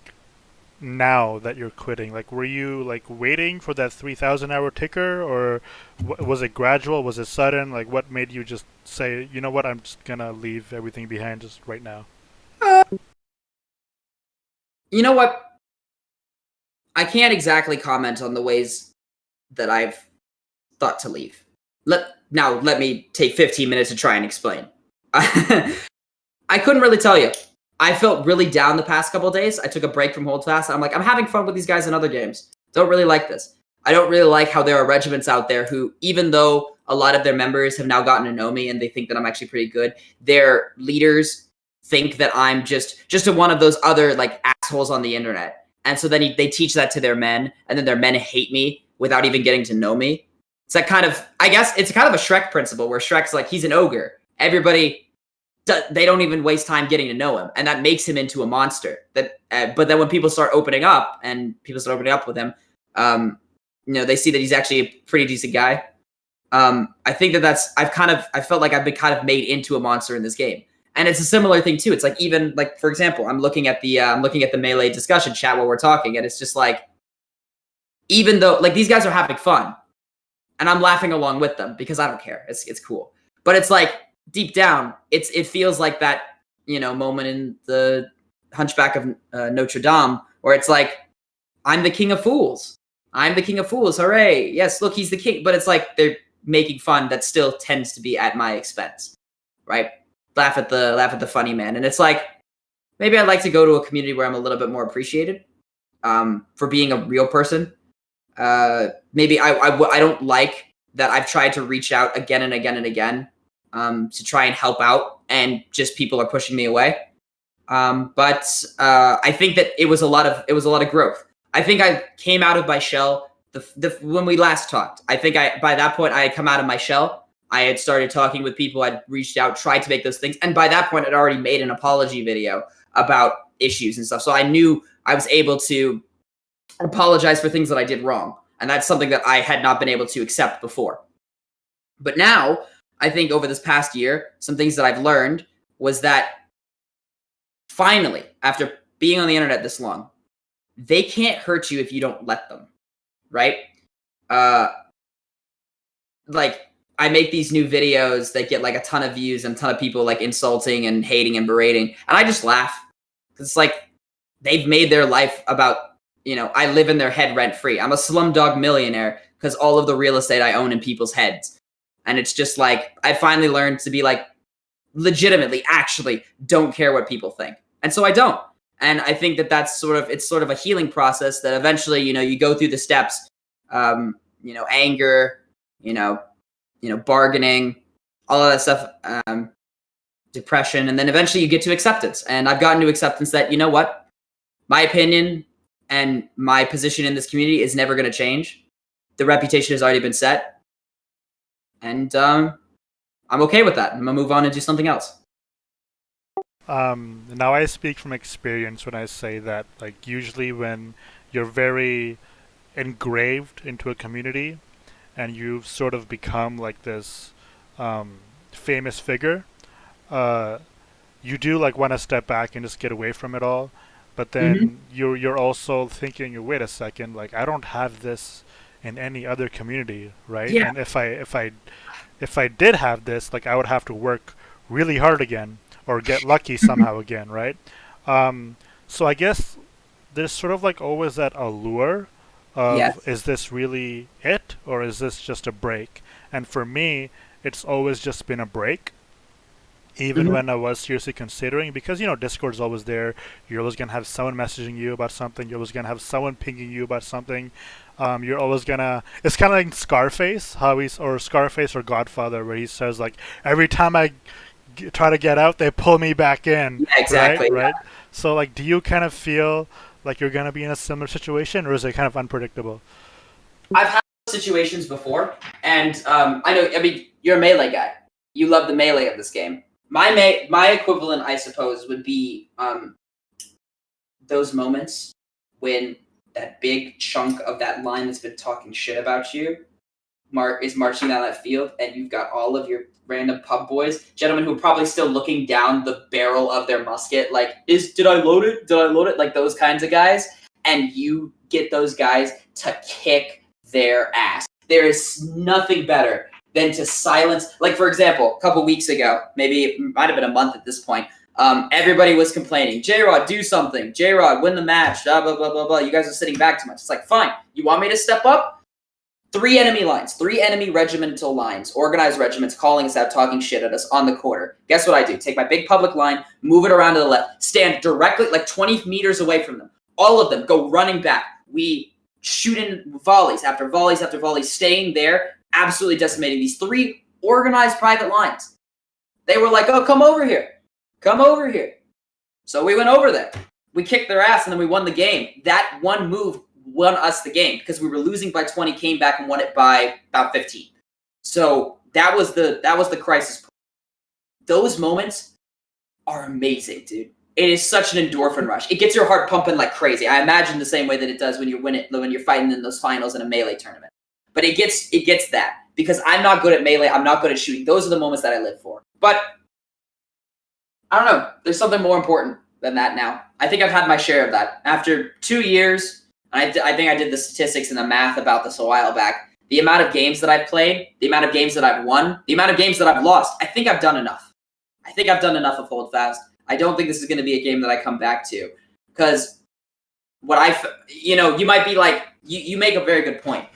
now that you're quitting? Like, were you like waiting for that 3,000-hour ticker, or was it gradual? Was it sudden? Like, what made you just say, you know what, I'm just gonna leave everything behind just right now? You know what? I can't exactly comment on the ways that I've thought to leave. Let me take 15 minutes to try and explain. I couldn't really tell you. I felt really down the past couple of days. I took a break from Holdfast. I'm like, I'm having fun with these guys in other games. Don't really like this. I don't really like how there are regiments out there who, even though a lot of their members have now gotten to know me and they think that I'm actually pretty good, their leaders think that I'm just one of those other like assholes on the internet. And so then they teach that to their men, and then their men hate me without even getting to know me. It's that kind of, I guess it's kind of a Shrek principle where Shrek's like, he's an ogre. Everybody, they don't even waste time getting to know him, and that makes him into a monster. But then when people start opening up with him, they see that he's actually a pretty decent guy. I think I felt like I've been kind of made into a monster in this game, and it's a similar thing too. It's like, even like, for example, I'm looking at the Melee discussion chat while we're talking, and it's just like, even though like these guys are having fun, and I'm laughing along with them because I don't care. It's cool, but it's like, deep down, it feels like that, moment in the Hunchback of Notre Dame where it's like, I'm the king of fools. I'm the king of fools. Hooray. Yes, look, he's the king. But it's like they're making fun that still tends to be at my expense, right? Laugh at the funny man. And it's like, maybe I'd like to go to a community where I'm a little bit more appreciated for being a real person. Maybe I don't like that I've tried to reach out again and again and again to try and help out, and just people are pushing me away. But I think that it was a lot of growth. I think I came out of my shell when we last talked. I think by that point I had come out of my shell. I had started talking with people. I'd reached out, tried to make those things, and by that point I'd already made an apology video about issues and stuff. So I knew I was able to apologize for things that I did wrong, and that's something that I had not been able to accept before. But now, I think over this past year, some things that I've learned was that finally, after being on the internet this long, they can't hurt you if you don't let them, right? Like, I make these new videos that get like a ton of views and a ton of people like insulting and hating and berating, and I just laugh. Because it's like, they've made their life about, I live in their head rent free. I'm a slumdog millionaire because all of the real estate I own in people's heads. And it's just like, I finally learned to be like, legitimately, actually don't care what people think. And so I don't. And I think that it's sort of a healing process that eventually, you go through the steps, anger, bargaining, all of that stuff, depression. And then eventually you get to acceptance. And I've gotten to acceptance that, you know what, my opinion and my position in this community is never going to change. The reputation has already been set, and I'm okay with that. I'm gonna move on and do something else. Now I speak from experience when I say that, like, usually when you're very engraved into a community and you've sort of become like this um, famous figure, uh, you do like want to step back and just get away from it all. But Mm-hmm. then you're also thinking, wait a second, like I don't have this in any other community, right? Yeah. And if I did have this, like I would have to work really hard again or get lucky somehow again, right? Um, so I guess there's sort of like always that allure of, Yes. is this really it or is this just a break? And for me, it's always just been a break, even Mm-hmm. when I was seriously considering, because Discord's always there. You're always gonna have someone messaging you about something. You're always gonna have someone pinging you about something. You're always gonna. It's kind of like Scarface, or Scarface or Godfather, where he says like, every time I try to get out, they pull me back in, Yeah, right? exactly. Right. So like, do you kind of feel like you're gonna be in a similar situation, or is it kind of unpredictable? I've had situations before, and I know. I mean, you're a melee guy. You love the melee of this game. My equivalent, I suppose, would be those moments when that big chunk of that line that's been talking shit about you is marching down that field, and you've got all of your random pub boys, gentlemen who are probably still looking down the barrel of their musket, like, did I load it? Did I load it? Like those kinds of guys, and you get those guys to kick their ass. There is nothing better than to silence. Like, for example, a couple weeks ago, maybe it might have been a month at this point. Everybody was complaining. JROD, do something. JROD, win the match. Blah blah blah blah blah. You guys are sitting back too much. It's like, fine. You want me to step up? Three enemy lines, three enemy regimental lines, organized regiments calling us out, talking shit at us on the quarter. Guess what I do? Take my big public line, move it around to the left, stand directly like 20 meters away from them. All of them go running back. We shoot in volleys after volleys after volleys, staying there, absolutely decimating these three organized private lines. They were like, oh, come over here. Come over here. So we went over there. We kicked their ass and then we won the game. That one move won us the game because we were losing by 20, came back and won it by about 15. So that was the crisis point. Those moments are amazing, dude. It is such an endorphin rush. It gets your heart pumping like crazy. I imagine the same way that it does when you're fighting in those finals in a melee tournament. But it gets that because I'm not good at melee. I'm not good at shooting. Those are the moments that I live for. But I don't know. There's something more important than that now. I think I've had my share of that. After 2 years, I think I did the statistics and the math about this a while back. The amount of games that I've played, the amount of games that I've won, the amount of games that I've lost, I think I've done enough. I think I've done enough of Hold Fast. I don't think this is going to be a game that I come back to. Because you might be like, you make a very good point.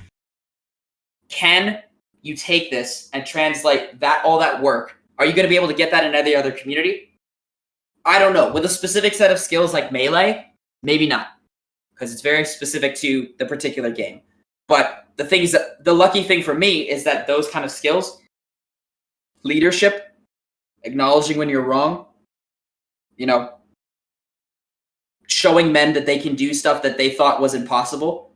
Can you take this and translate all that work? Are you going to be able to get that in every other community? I don't know. With a specific set of skills like melee, maybe not, because it's very specific to the particular game. But the lucky thing for me is that those kind of skills, leadership, acknowledging when you're wrong, showing men that they can do stuff that they thought was impossible,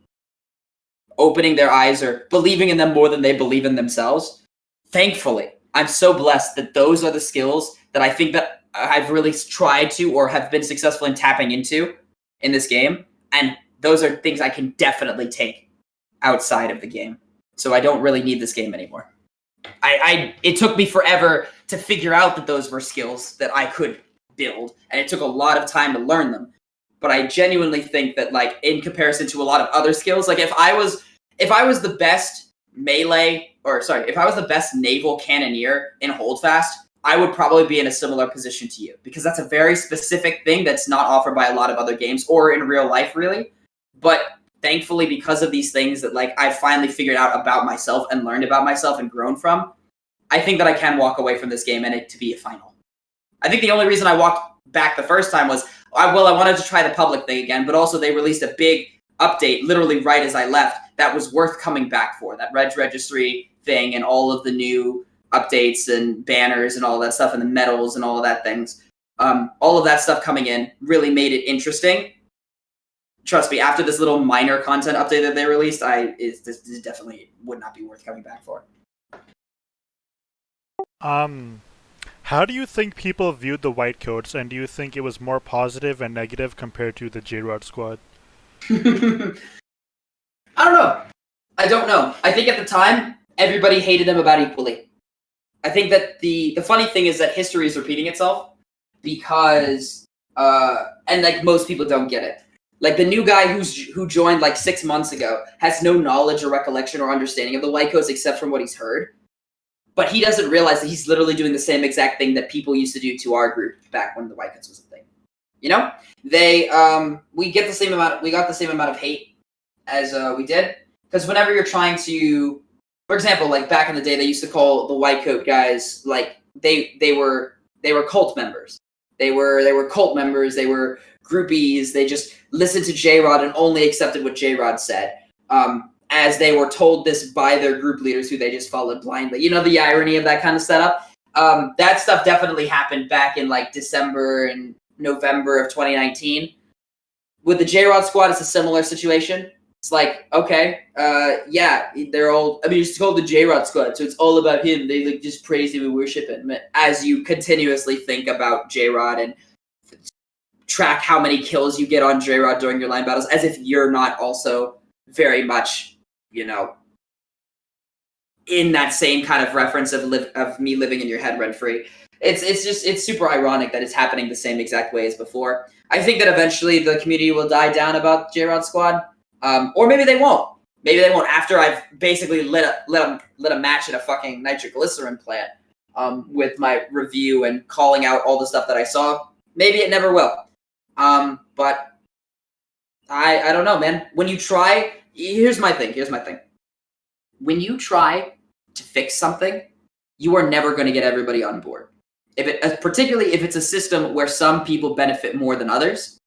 opening their eyes or believing in them more than they believe in themselves. Thankfully, I'm so blessed that those are the skills that I think that I've really tried to or have been successful in tapping into in this game. And those are things I can definitely take outside of the game. So I don't really need this game anymore. It took me forever to figure out that those were skills that I could build, and it took a lot of time to learn them. But I genuinely think that, like, in comparison to a lot of other skills, like if I was the best if I was the best naval cannoneer in Holdfast, I would probably be in a similar position to you, because that's a very specific thing that's not offered by a lot of other games or in real life, really. But thankfully, because of these things that, like, I've finally figured out about myself and learned about myself and grown from, I think that I can walk away from this game and it to be a final. I think the only reason I walked back the first time was, I wanted to try the public thing again, but also they released a big update literally right as I left that was worth coming back for. That Reg Registry thing and all of the new updates and banners and all that stuff and the medals and all of that things. All of that stuff coming in really made it interesting. trust me, after this little minor content update that they released, this definitely would not be worth coming back for. How do you think people viewed the white coats, and do you think it was more positive and negative compared to the JROD squad? I don't know. I don't know. I think at the time, everybody hated them about equally. I think that the funny thing is that history is repeating itself because, and like most people don't get it. Like the new guy who joined like 6 months ago has no knowledge or recollection or understanding of the white coats except from what he's heard. But he doesn't realize that he's literally doing the same exact thing that people used to do to our group back when the white coats was a thing. You know, we got the same amount of hate as we did, because whenever you're trying to, for example, like back in the day, they used to call the white coat guys like they were cult members. They were cult members. They were groupies. They just listened to JROD and only accepted what JROD said, as they were told this by their group leaders who they just followed blindly. You know the irony of that kind of setup? That stuff definitely happened back in like December and November of 2019. With the JROD squad, it's a similar situation. It's like, okay, yeah, they're all, I mean, it's called the JROD squad, so it's all about him. They like just praise him and worship him. As you continuously think about JROD and track how many kills you get on JROD during your line battles, as if you're not also very much, you know, in that same kind of reference of me living in your head rent free. It's super ironic that it's happening the same exact way as before. I think that eventually the community will die down about JROD squad, or maybe they won't. Maybe they won't after I've basically lit a match at a fucking nitroglycerin plant with my review and calling out all the stuff that I saw. Maybe it never will. But I don't know, man. When you try, here's my thing. When you try to fix something, you are never going to get everybody on board. Particularly if it's a system where some people benefit more than others,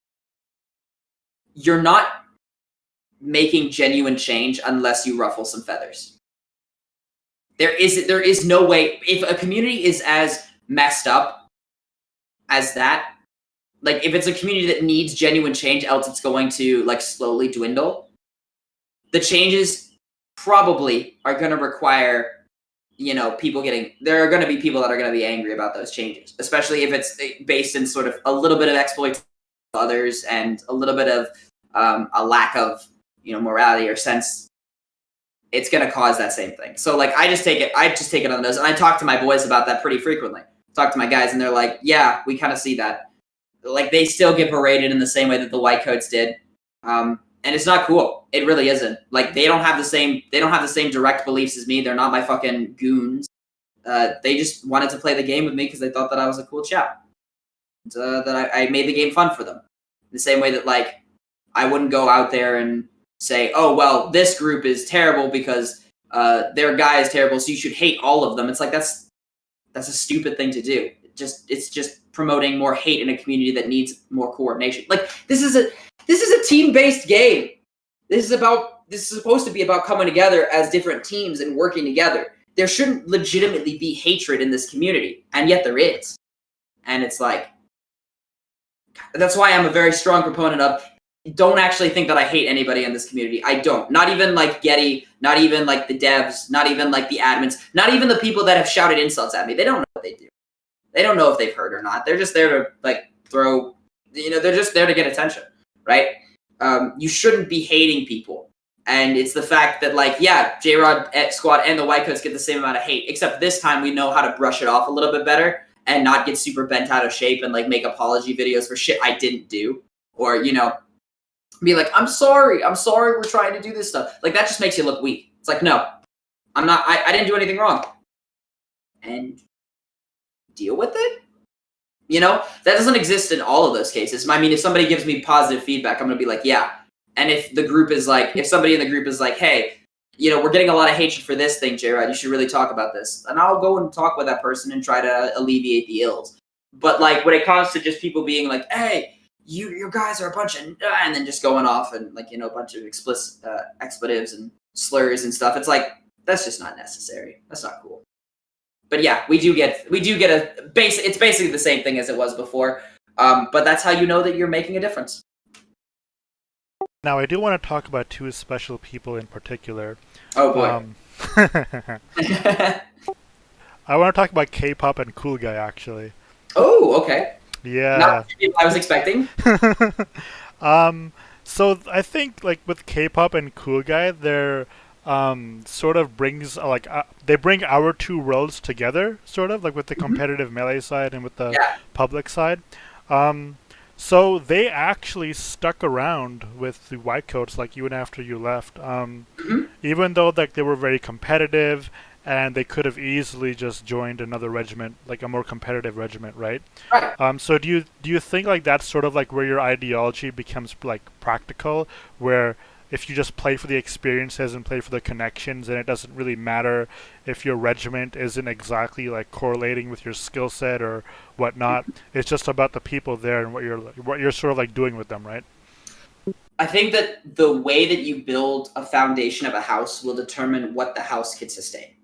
you're not making genuine change unless you ruffle some feathers. There is no way. If a community is as messed up as that, like if it's a community that needs genuine change, else it's going to like slowly dwindle. The changes probably are going to require, you know, there are going to be people that are going to be angry about those changes, especially if it's based in sort of a little bit of exploit of others and a little bit of a lack of, you know, morality or sense. It's going to cause that same thing. So like, I just take it on the nose, and I talk to my boys about that pretty frequently. Talk to my guys and they're like, yeah, we kind of see that. Like they still get berated in the same way that the white coats did. And it's not cool. It really isn't. Like they don't have the same direct beliefs as me. They're not my fucking goons. They just wanted to play the game with me because they thought that I was a cool chap. That I made the game fun for them. The same way that like I wouldn't go out there and say, oh well, this group is terrible because their guy is terrible, so you should hate all of them. It's like that's a stupid thing to do. It's just promoting more hate in a community that needs more coordination. Like this is a team-based game. This is supposed to be about coming together as different teams and working together. There shouldn't legitimately be hatred in this community, and yet there is. And it's like, that's why I'm a very strong proponent of, don't actually think that I hate anybody in this community. I don't. Not even like Getty, not even like the devs, not even like the admins, not even the people that have shouted insults at me. They don't know what they do. They don't know if they've heard or not. They're just there to like throw, you know, they're just there to get attention, right? You shouldn't be hating people. And it's the fact that like, yeah, JROD squad and the white coats get the same amount of hate, except this time we know how to brush it off a little bit better and not get super bent out of shape and like make apology videos for shit I didn't do. Or, you know, be like, I'm sorry, we're trying to do this stuff. Like that just makes you look weak. It's like, no, I'm not, I didn't do anything wrong. And deal with it. You know, that doesn't exist in all of those cases. I mean, if somebody gives me positive feedback, I'm going to be like, yeah. And if somebody in the group is like, hey, you know, we're getting a lot of hatred for this thing, JROD, you should really talk about this. And I'll go and talk with that person and try to alleviate the ills. But like when it comes to just people being like, hey, you guys are a bunch of, and then just going off and like, you know, a bunch of explicit expletives and slurs and stuff. It's like, that's just not necessary. That's not cool. But yeah, we do get it's basically the same thing as it was before. But that's how you know that you're making a difference. Now, I do want to talk about two special people in particular. Oh boy. Um, I want to talk about K-pop and Cool Guy, actually. Oh, okay. Not Yeah. the people I was expecting. um, so I think like with K-pop and Cool Guy, they're sort of brings they bring our two worlds together, sort of like with the Mhm. competitive melee side and with the Yeah. public side. Um, so they actually stuck around with the Whitecoats like even after you left. Mhm. Even though like they were very competitive and they could have easily just joined another regiment, like a more competitive regiment, right? Right. So do you think like that's sort of like where your ideology becomes like practical, where if you just play for the experiences and play for the connections, and it doesn't really matter if your regiment isn't exactly like correlating with your skill set or whatnot. It's just about the people there and what you're sort of like doing with them, right? I think that the way that you build a foundation of a house will determine what the house can sustain.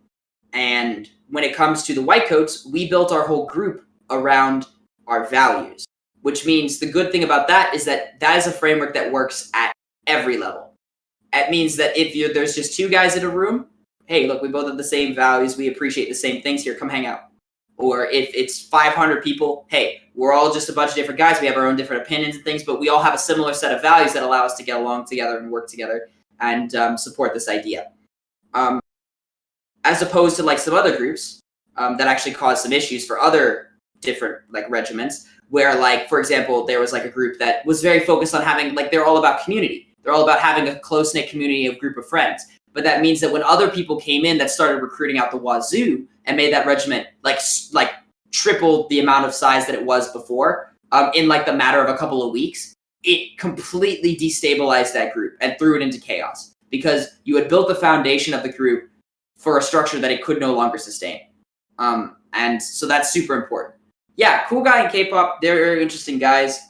And when it comes to the Whitecoats, we built our whole group around our values, which means the good thing about that is that that is a framework that works at every level. It means that if there's just two guys in a room, hey, look, we both have the same values, we appreciate the same things here, come hang out. Or if it's 500 people, hey, we're all just a bunch of different guys, we have our own different opinions and things, but we all have a similar set of values that allow us to get along together and work together and support this idea. Um, as opposed to like some other groups that actually cause some issues for other different like regiments, where like for example there was like a group that was very focused on having like they're all about community, they're all about having a close-knit community of group of friends, but that means that when other people came in that started recruiting out the wazoo and made that regiment like triple the amount of size that it was before in like the matter of a couple of weeks, it completely destabilized that group and threw it into chaos because you had built the foundation of the group for a structure that it could no longer sustain. And so that's super important. Yeah, Cool Guy and K-pop, they're very interesting guys.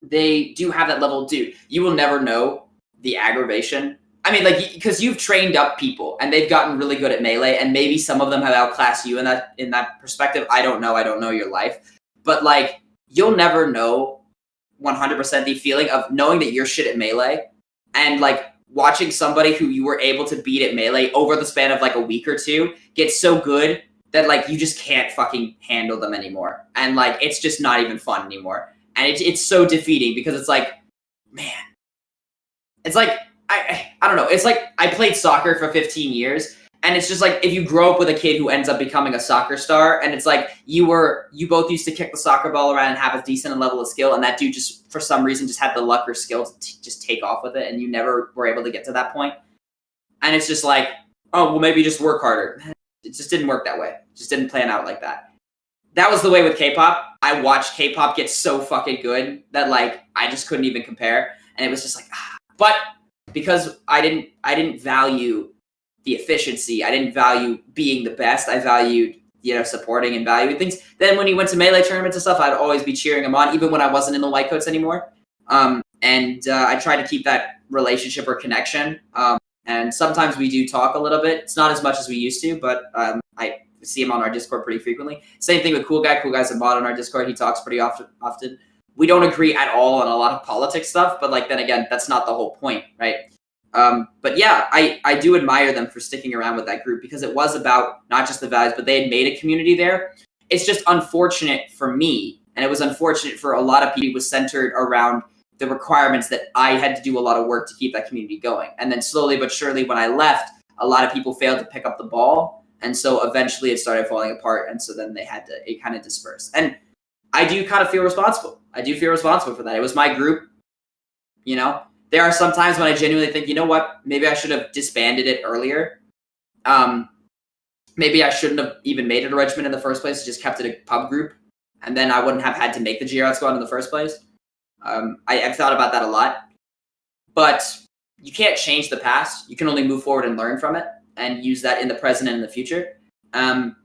They do have that level, dude. You will never know the aggravation. I mean, like, because you've trained up people and they've gotten really good at melee, and maybe some of them have outclassed you in that perspective. I don't know. I don't know your life, but like, you'll never know 100% the feeling of knowing that you're shit at melee and like watching somebody who you were able to beat at melee over the span of like a week or two get so good that like you just can't fucking handle them anymore, and like it's just not even fun anymore, and it's so defeating because it's like, man, it's like I don't know, it's like I played soccer for 15 years, and it's just like if you grow up with a kid who ends up becoming a soccer star, and it's like you both used to kick the soccer ball around and have a decent level of skill, and that dude just for some reason just had the luck or skill to just take off with it, and you never were able to get to that point, and it's just like, oh well, maybe just work harder. It just didn't work that way. It just didn't plan out like that. That was the way with K-pop. I watched K-pop get so fucking good that like I just couldn't even compare, and it was just like, ah. But because I didn't value the efficiency, I didn't value being the best. I valued supporting and valuing things. Then when he went to melee tournaments and stuff, I'd always be cheering him on, even when I wasn't in the White Coats anymore. And I tried to keep that relationship or connection. And sometimes we do talk a little bit. It's not as much as we used to, but I see him on our Discord pretty frequently. Same thing with Cool Guy. Cool Guy's a mod on our Discord. He talks pretty often. We don't agree at all on a lot of politics stuff, but like then again, that's not the whole point, right? But yeah, I do admire them for sticking around with that group because it was about not just the values, but they had made a community there. It's just unfortunate for me, and it was unfortunate for a lot of people. It was centered around the requirements that I had to do a lot of work to keep that community going. And then slowly but surely, when I left, a lot of people failed to pick up the ball, and so eventually it started falling apart. And so then it kind of dispersed. And I do kind of feel responsible. I do feel responsible for that. It was my group, you know. There are some times when I genuinely think, you know what, maybe I should have disbanded it earlier. Maybe I shouldn't have even made it a regiment in the first place, just kept it a pub group, and then I wouldn't have had to make the JROD squad in the first place. I've thought about that a lot, but you can't change the past. You can only move forward and learn from it and use that in the present and in the future.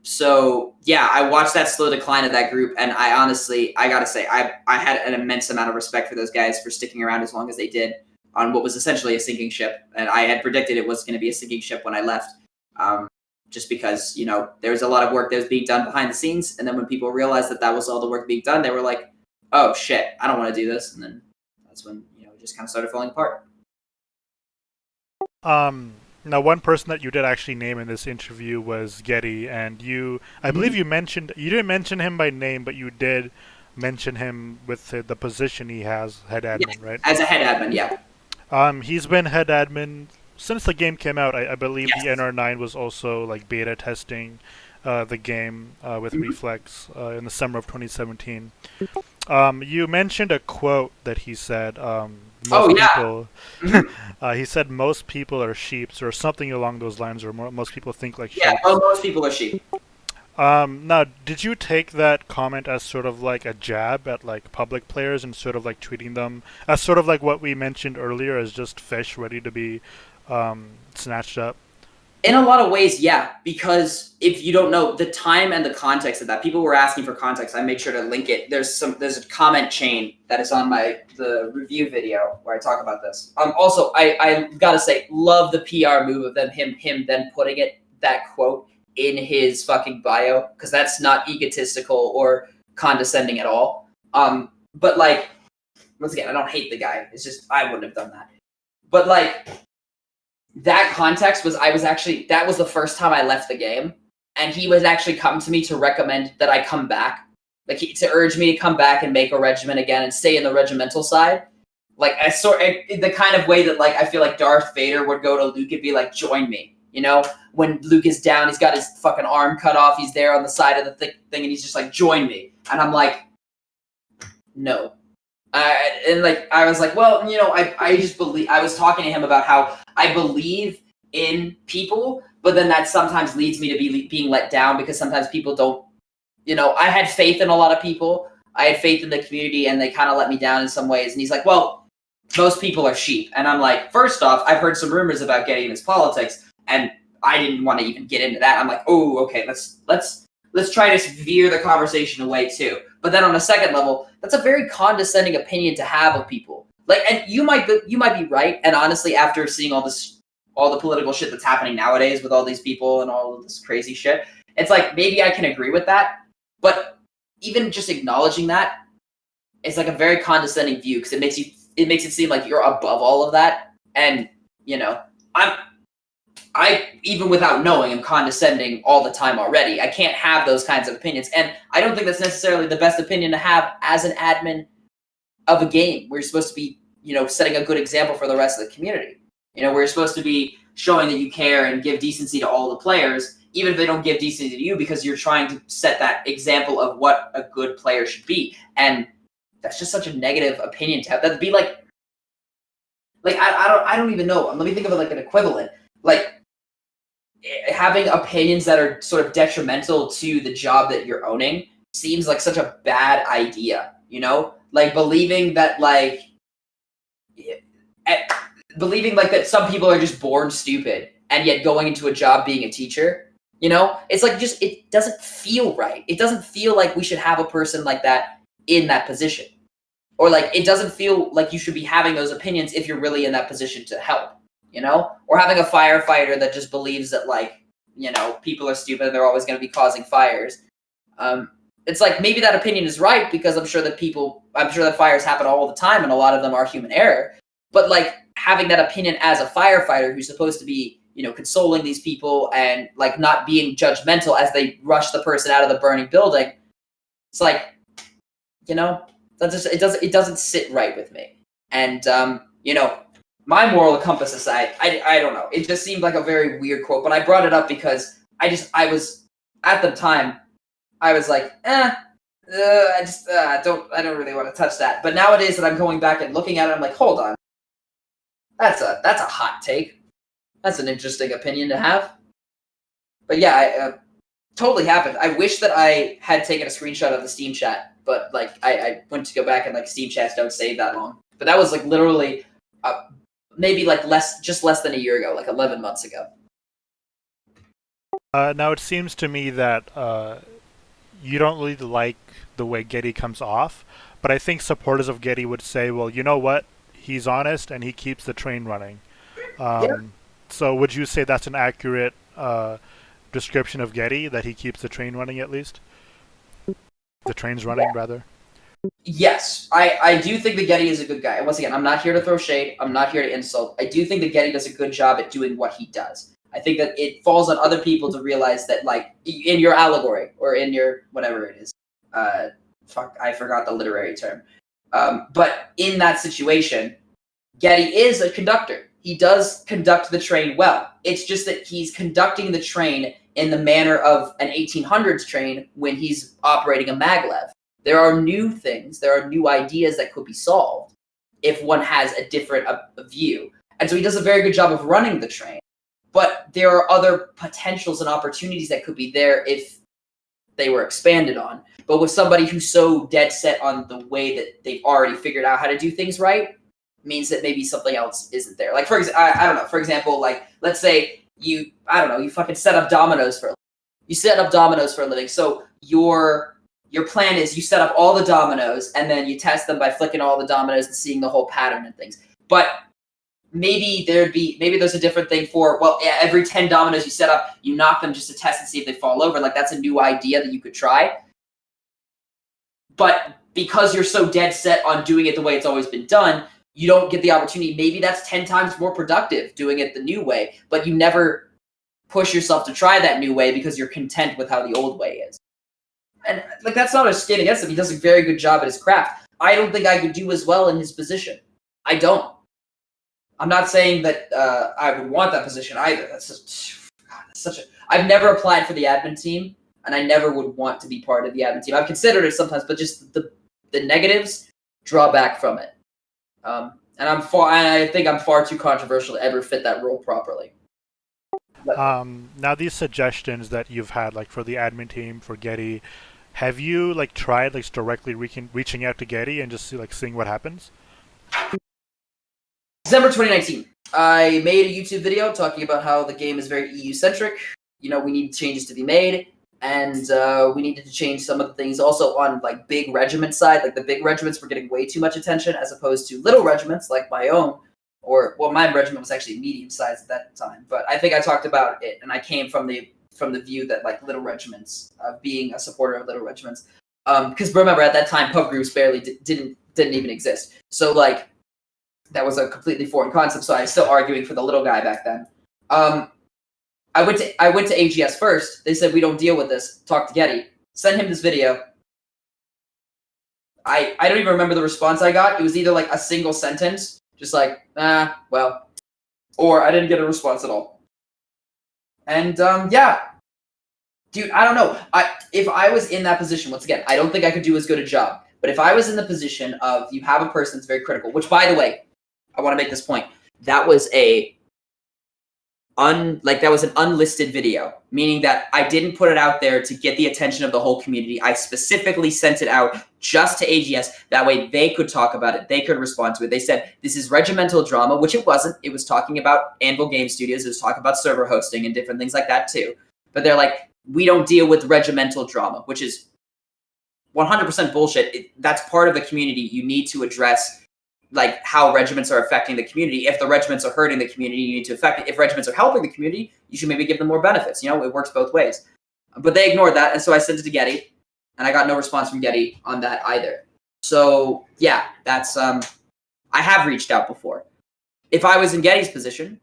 So yeah, I watched that slow decline of that group, and I honestly, I gotta say, I had an immense amount of respect for those guys for sticking around as long as they did on what was essentially a sinking ship, and I had predicted it was going to be a sinking ship when I left, just because there was a lot of work that was being done behind the scenes, and then when people realized that that was all the work being done, they were like, "Oh shit, I don't want to do this," and then that's when just kind of started falling apart. Now, one person that you did actually name in this interview was Getty, and I believe you didn't mention him by name, but you did mention him with the position he has, head Yes, admin, right? as a head admin, yeah. He's been head admin since the game came out. I believe the Yes. NR9 was also like beta testing the game with Mhm. Reflex in the summer of 2017. You mentioned a quote that he said. Oh Most yeah. people, Mhm. he said, most people are sheeps, or something along those lines, or most people think like Yeah, well, sheeps. most people are sheep. Now, did you take that comment as sort of like a jab at like public players and sort of like treating them as sort of like what we mentioned earlier as just fish ready to be snatched up? In a lot of ways, yeah, because if you don't know the time and the context of that, people were asking for context. I made sure to link it. There's a comment chain that is on the review video where I talk about this. Also, I gotta say, love the PR move of him then putting that quote in his fucking bio, because that's not egotistical or condescending at all. But like, once again, I don't hate the guy. It's just I wouldn't have done that. But like, that context was that was the first time I left the game, and he was actually come to me to recommend that I come back, like to urge me to come back and make a regiment again and stay in the regimental side, like the kind of way that like I feel like Darth Vader would go to Luke and be like, join me, when Luke is down, he's got his fucking arm cut off, he's there on the side of the thing, and he's just like, join me, and I'm like, no. And like I was like, well, I just believe. I was talking to him about how I believe in people, but then that sometimes leads me to being let down because sometimes people don't. I had faith in a lot of people. I had faith in the community, and they kind of let me down in some ways. And he's like, well, most people are sheep, and I'm like, first off, I've heard some rumors about getting his politics, and I didn't want to even get into that. I'm like, oh, okay, let's try to veer the conversation away too. But then on a second level, that's a very condescending opinion to have of people. Like, and you might be right. And honestly, after seeing all the political shit that's happening nowadays with all these people and all of this crazy shit, it's like maybe I can agree with that. But even just acknowledging that is like a very condescending view because it makes it seem like you're above all of that. And I, even without knowing, am condescending all the time already. I can't have those kinds of opinions. And I don't think that's necessarily the best opinion to have as an admin of a game where you're supposed to be, setting a good example for the rest of the community. Where you're supposed to be showing that you care and give decency to all the players, even if they don't give decency to you, because you're trying to set that example of what a good player should be. And that's just such a negative opinion to have. That'd be like I don't even know. Let me think of it like an equivalent. Like, having opinions that are sort of detrimental to the job that you're owning seems like such a bad idea, like believing that believing like that some people are just born stupid and yet going into a job being a teacher, it's like just it doesn't feel right. It doesn't feel like we should have a person like that in that position, or like it doesn't feel like you should be having those opinions if you're really in that position to help. Or having a firefighter that just believes that people are stupid and they're always going to be causing fires. It's like maybe that opinion is right because I'm sure that fires happen all the time and a lot of them are human error. But like having that opinion as a firefighter who's supposed to be, consoling these people and like not being judgmental as they rush the person out of the burning building. It's like, it doesn't sit right with me. And, my moral compass aside, I don't know. It just seemed like a very weird quote, but I brought it up because I was at the time, I was like, I don't really want to touch that. But nowadays that I'm going back and looking at it, I'm like, hold on, that's a hot take. That's an interesting opinion to have. But yeah, I totally happened. I wish that I had taken a screenshot of the Steam chat, but like I went to go back and like Steam chats don't save that long. But that was like literally. Maybe like less than a year ago, like 11 months ago. Now it seems to me that you don't really like the way Getty comes off, but I think supporters of Getty would say, well, you know what? He's honest and he keeps the train running. Yeah. So would you say that's an accurate description of Getty, that he keeps the train running at least? The train's running, rather? Yes, I do think that Getty is a good guy. And once again, I'm not here to throw shade. I'm not here to insult. I do think that Getty does a good job at doing what he does. I think that it falls on other people to realize that, like, in your allegory or in your whatever it is, I forgot the literary term. But in that situation, Getty is a conductor. He does conduct the train well. It's just that he's conducting the train in the manner of an 1800s train when he's operating a maglev. There are new things, there are new ideas that could be solved if one has a different view. And so he does a very good job of running the train. But there are other potentials and opportunities that could be there if they were expanded on. But with somebody who's so dead set on the way that they've already figured out how to do things right, means that maybe something else isn't there. Like, I don't know. For example, like, let's say you fucking set up dominoes for a living. You set up dominoes for a living. So your plan is you set up all the dominoes and then you test them by flicking all the dominoes and seeing the whole pattern and things. But maybe there's a different thing for, well, every 10 dominoes you set up, you knock them just to test and see if they fall over. Like, that's a new idea that you could try. But because you're so dead set on doing it the way it's always been done, you don't get the opportunity. Maybe that's 10 times more productive doing it the new way, but you never push yourself to try that new way because you're content with how the old way is. And like, that's not a skate against him. He does a very good job at his craft. I don't think I could do as well in his position. I don't. I'm not saying that I would want that position either. That's such a. I've never applied for the admin team, and I never would want to be part of the admin team. I've considered it sometimes, but just the negatives draw back from it. And I think I'm far too controversial to ever fit that role properly. Now these suggestions that you've had, like for the admin team, for Getty, have you like tried like directly reaching out to Getty and just seeing what happens? December 2019, I made a YouTube video talking about how the game is very EU-centric. You know, we need changes to be made, and we needed to change some of the things also on like big regiment side. Like the big regiments were getting way too much attention as opposed to little regiments like my own. My regiment was actually medium sized at that time. But I think I talked about it, and I came from the view that like little regiments, being a supporter of little regiments. Because remember at that time pub groups barely didn't even exist. So like that was a completely foreign concept. So I was still arguing for the little guy back then. I went to AGS first. They said we don't deal with this. Talk to Getty. Send him this video. I don't even remember the response I got. It was either like a single sentence, just like, well, or I didn't get a response at all. And yeah, dude, I don't know. If I was in that position, once again, I don't think I could do as good a job. But if I was in the position of you have a person that's very critical, which by the way, I want to make this point. That was an unlisted video, meaning that I didn't put it out there to get the attention of the whole community. I specifically sent it out just to AGS. That way they could talk about it. They could respond to it. They said, this is regimental drama, which it wasn't. It was talking about Anvil Game Studios. It was talking about server hosting and different things like that too. But they're like, we don't deal with regimental drama, which is 100% bullshit. That's part of the community. You need to address like how regiments are affecting the community. If the regiments are hurting the community, you need to affect it. If regiments are helping the community, you should maybe give them more benefits. You know, it works both ways. But they ignored that, and so I sent it to Getty, and I got no response from Getty on that either. So yeah, that's I have reached out before. If I was in Getty's position,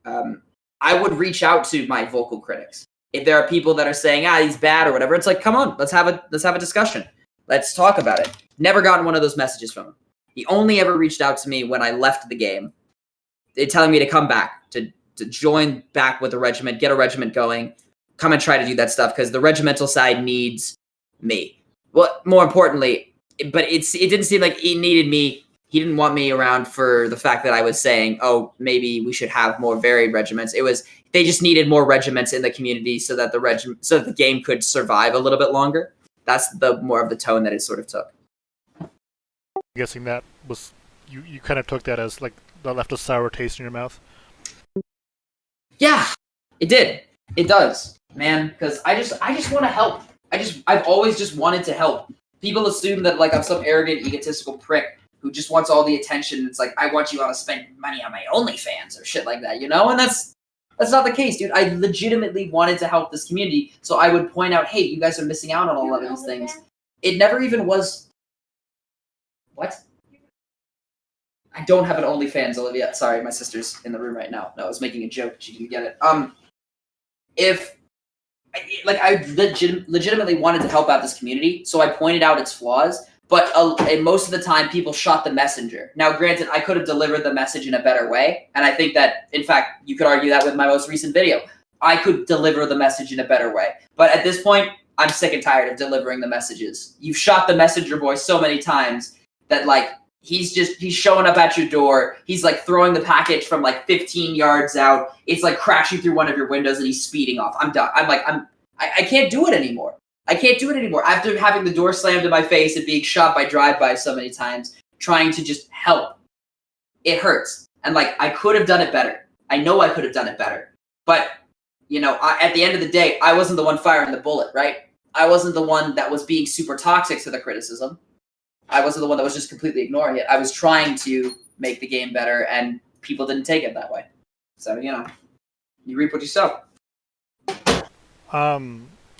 I would reach out to my vocal critics. If there are people that are saying, he's bad or whatever, it's like, come on, let's have a discussion. Let's talk about it. Never gotten one of those messages from him. He only ever reached out to me when I left the game. They're telling me to come back, to join back with the regiment, get a regiment going, come and try to do that stuff because the regimental side needs me. Well, more importantly, but it didn't seem like he needed me. He didn't want me around for the fact that I was saying, oh, maybe we should have more varied regiments. It was they just needed more regiments in the community so that the game could survive a little bit longer. That's the more of the tone that it sort of took. I'm guessing that was you kind of took that as like that left a sour taste in your mouth. Yeah, it did. It does, man. Because I just want to help. I've always just wanted to help. People assume that like I'm some arrogant, egotistical prick who just wants all the attention. It's like I want you all to spend money on my OnlyFans or shit like that, you know? And that's not the case, dude. I legitimately wanted to help this community, so I would point out, hey, you guys are missing out on a lot of these things. It never even was What? I don't have an OnlyFans, Olivia. Sorry, my sister's in the room right now. No, I was making a joke. She didn't get it. If like I legitimately wanted to help out this community, so I pointed out its flaws. But most of the time, people shot the messenger. Now, granted, I could have delivered the message in a better way, and I think that, in fact, you could argue that with my most recent video. I could deliver the message in a better way. But at this point, I'm sick and tired of delivering the messages. You've shot the messenger boy so many times that, like, he's showing up at your door. He's, like, throwing the package from, like, 15 yards out. It's, like, crashing through one of your windows, and he's speeding off. I'm done. I can't do it anymore. I can't do it anymore. After having the door slammed in my face and being shot by drive-by so many times, trying to just help, it hurts. And, like, I could have done it better. I know I could have done it better. But, you know, at the end of the day, I wasn't the one firing the bullet, right? I wasn't the one that was being super toxic to the criticism. I wasn't the one that was just completely ignoring it. I was trying to make the game better, and people didn't take it that way. So, you know, you reap what you sow.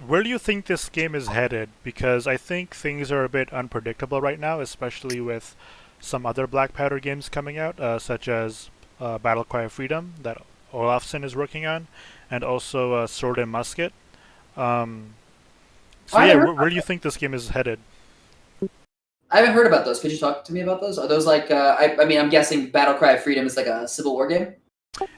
Where do you think this game is headed? Because I think things are a bit unpredictable right now, especially with some other Black Powder games coming out, such as Battle Cry of Freedom that Olafsson is working on, and also Sword and Musket. So yeah, where do you think this game is headed? I haven't heard about those. Could you talk to me about those? Are those like, I mean, I'm guessing Battle Cry of Freedom is like a Civil War game?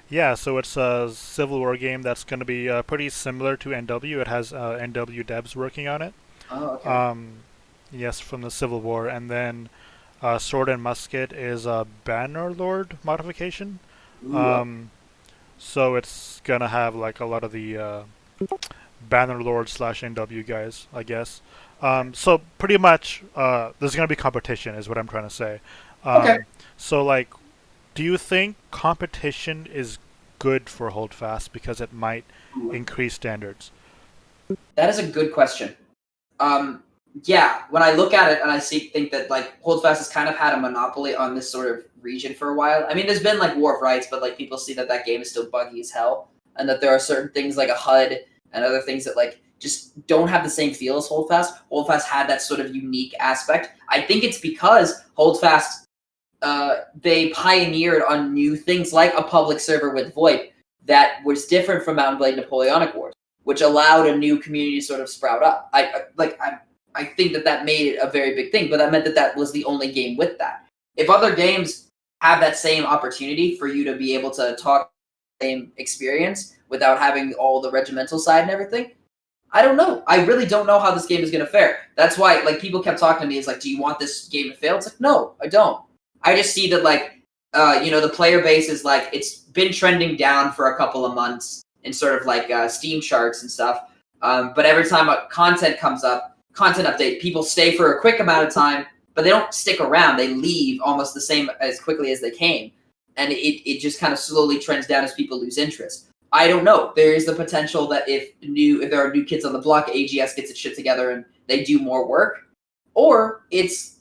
Yeah, so it's a Civil War game that's going to be pretty similar to NW. It has NW devs working on it. Oh, okay. Yes, from the Civil War. And then Sword and Musket is a Bannerlord modification. Ooh, So it's going to have like a lot of the Bannerlord slash NW guys, I guess. So pretty much there's going to be competition is what I'm trying to say. okay. So like, do you think competition is good for Holdfast because it might Ooh. increase standards? That is a good question. Yeah, when I look at it and I think that like Holdfast has kind of had a monopoly on this sort of region for a while. I mean, there's been like War of Rights, but like people see that that game is still buggy as hell, and that there are certain things like a HUD and other things that like just don't have the same feel as Holdfast. Holdfast had that sort of unique aspect. I think it's because Holdfast they pioneered on new things like a public server with VoIP that was different from Mount & Blade Napoleonic Wars, which allowed a new community to sort of sprout up. I think that made it a very big thing, but that meant that that was the only game with that. If other games have that same opportunity for you to be able to talk the same experience without having all the regimental side and everything, I don't know. I really don't know how this game is going to fare. That's why, like, people kept talking to me. It's like, do you want this game to fail? It's like, no, I don't. I just see that, like, you know, the player base is like, it's been trending down for a couple of months in sort of like Steam charts and stuff. But every time a content comes up, content update, people stay for a quick amount of time, but they don't stick around. They leave almost the same as quickly as they came. And it just kind of slowly trends down as people lose interest. I don't know. There is the potential that if there are new kids on the block, AGS gets its shit together and they do more work. Or it's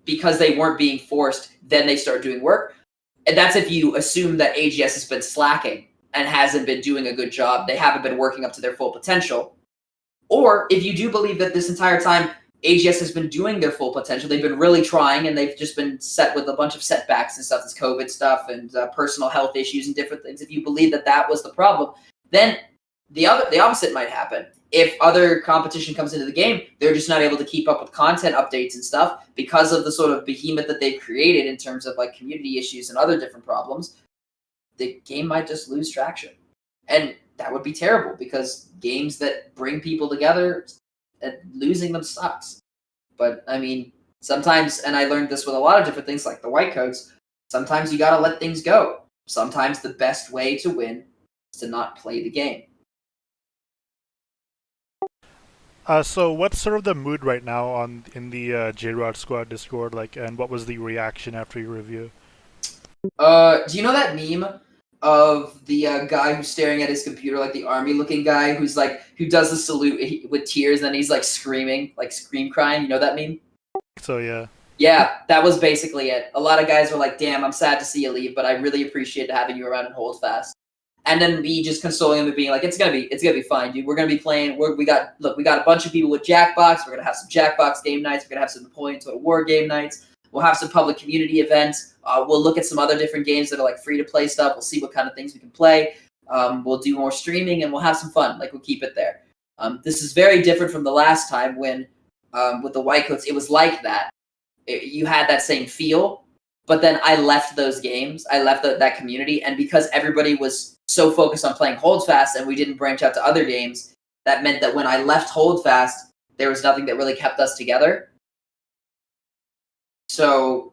because they weren't being forced, then they start doing work. And that's if you assume that AGS has been slacking and hasn't been doing a good job. They haven't been working up to their full potential. Or if you do believe that this entire time AGS has been doing their full potential, they've been really trying, and they've just been set with a bunch of setbacks and stuff, this COVID stuff and personal health issues and different things. If you believe that that was the problem, then the opposite might happen. If other competition comes into the game, they're just not able to keep up with content updates and stuff because of the sort of behemoth that they've created in terms of like community issues and other different problems. The game might just lose traction. And that would be terrible because games that bring people together, losing them sucks. But I mean, sometimes, and I learned this with a lot of different things like the white coats, sometimes you gotta let things go. Sometimes the best way to win is to not play the game. So what's sort of the mood right now on in the JROD Squad Discord, like, and what was the reaction after your review? Do you know that meme of the guy who's staring at his computer, like the army-looking guy who's like who does the salute with tears, and then he's like screaming, like scream crying? You know that meme? So yeah. Yeah, that was basically it. A lot of guys were like, "Damn, I'm sad to see you leave, but I really appreciate having you around and hold fast." And then me just consoling him and being like, it's gonna be fine, dude. We're gonna be playing. We got a bunch of people with Jackbox. We're gonna have some Jackbox game nights. We're gonna have some Napoleon Total War game nights. We'll have some public community events. We'll look at some other different games that are like free to play stuff. We'll see what kind of things we can play. We'll do more streaming and we'll have some fun. Like, we'll keep it there. This is very different from the last time when with the White Coats, it was like that. You had that same feel, but then I left those games. I left that community, and because everybody was so focused on playing Holdfast and we didn't branch out to other games, that meant that when I left Holdfast, there was nothing that really kept us together. So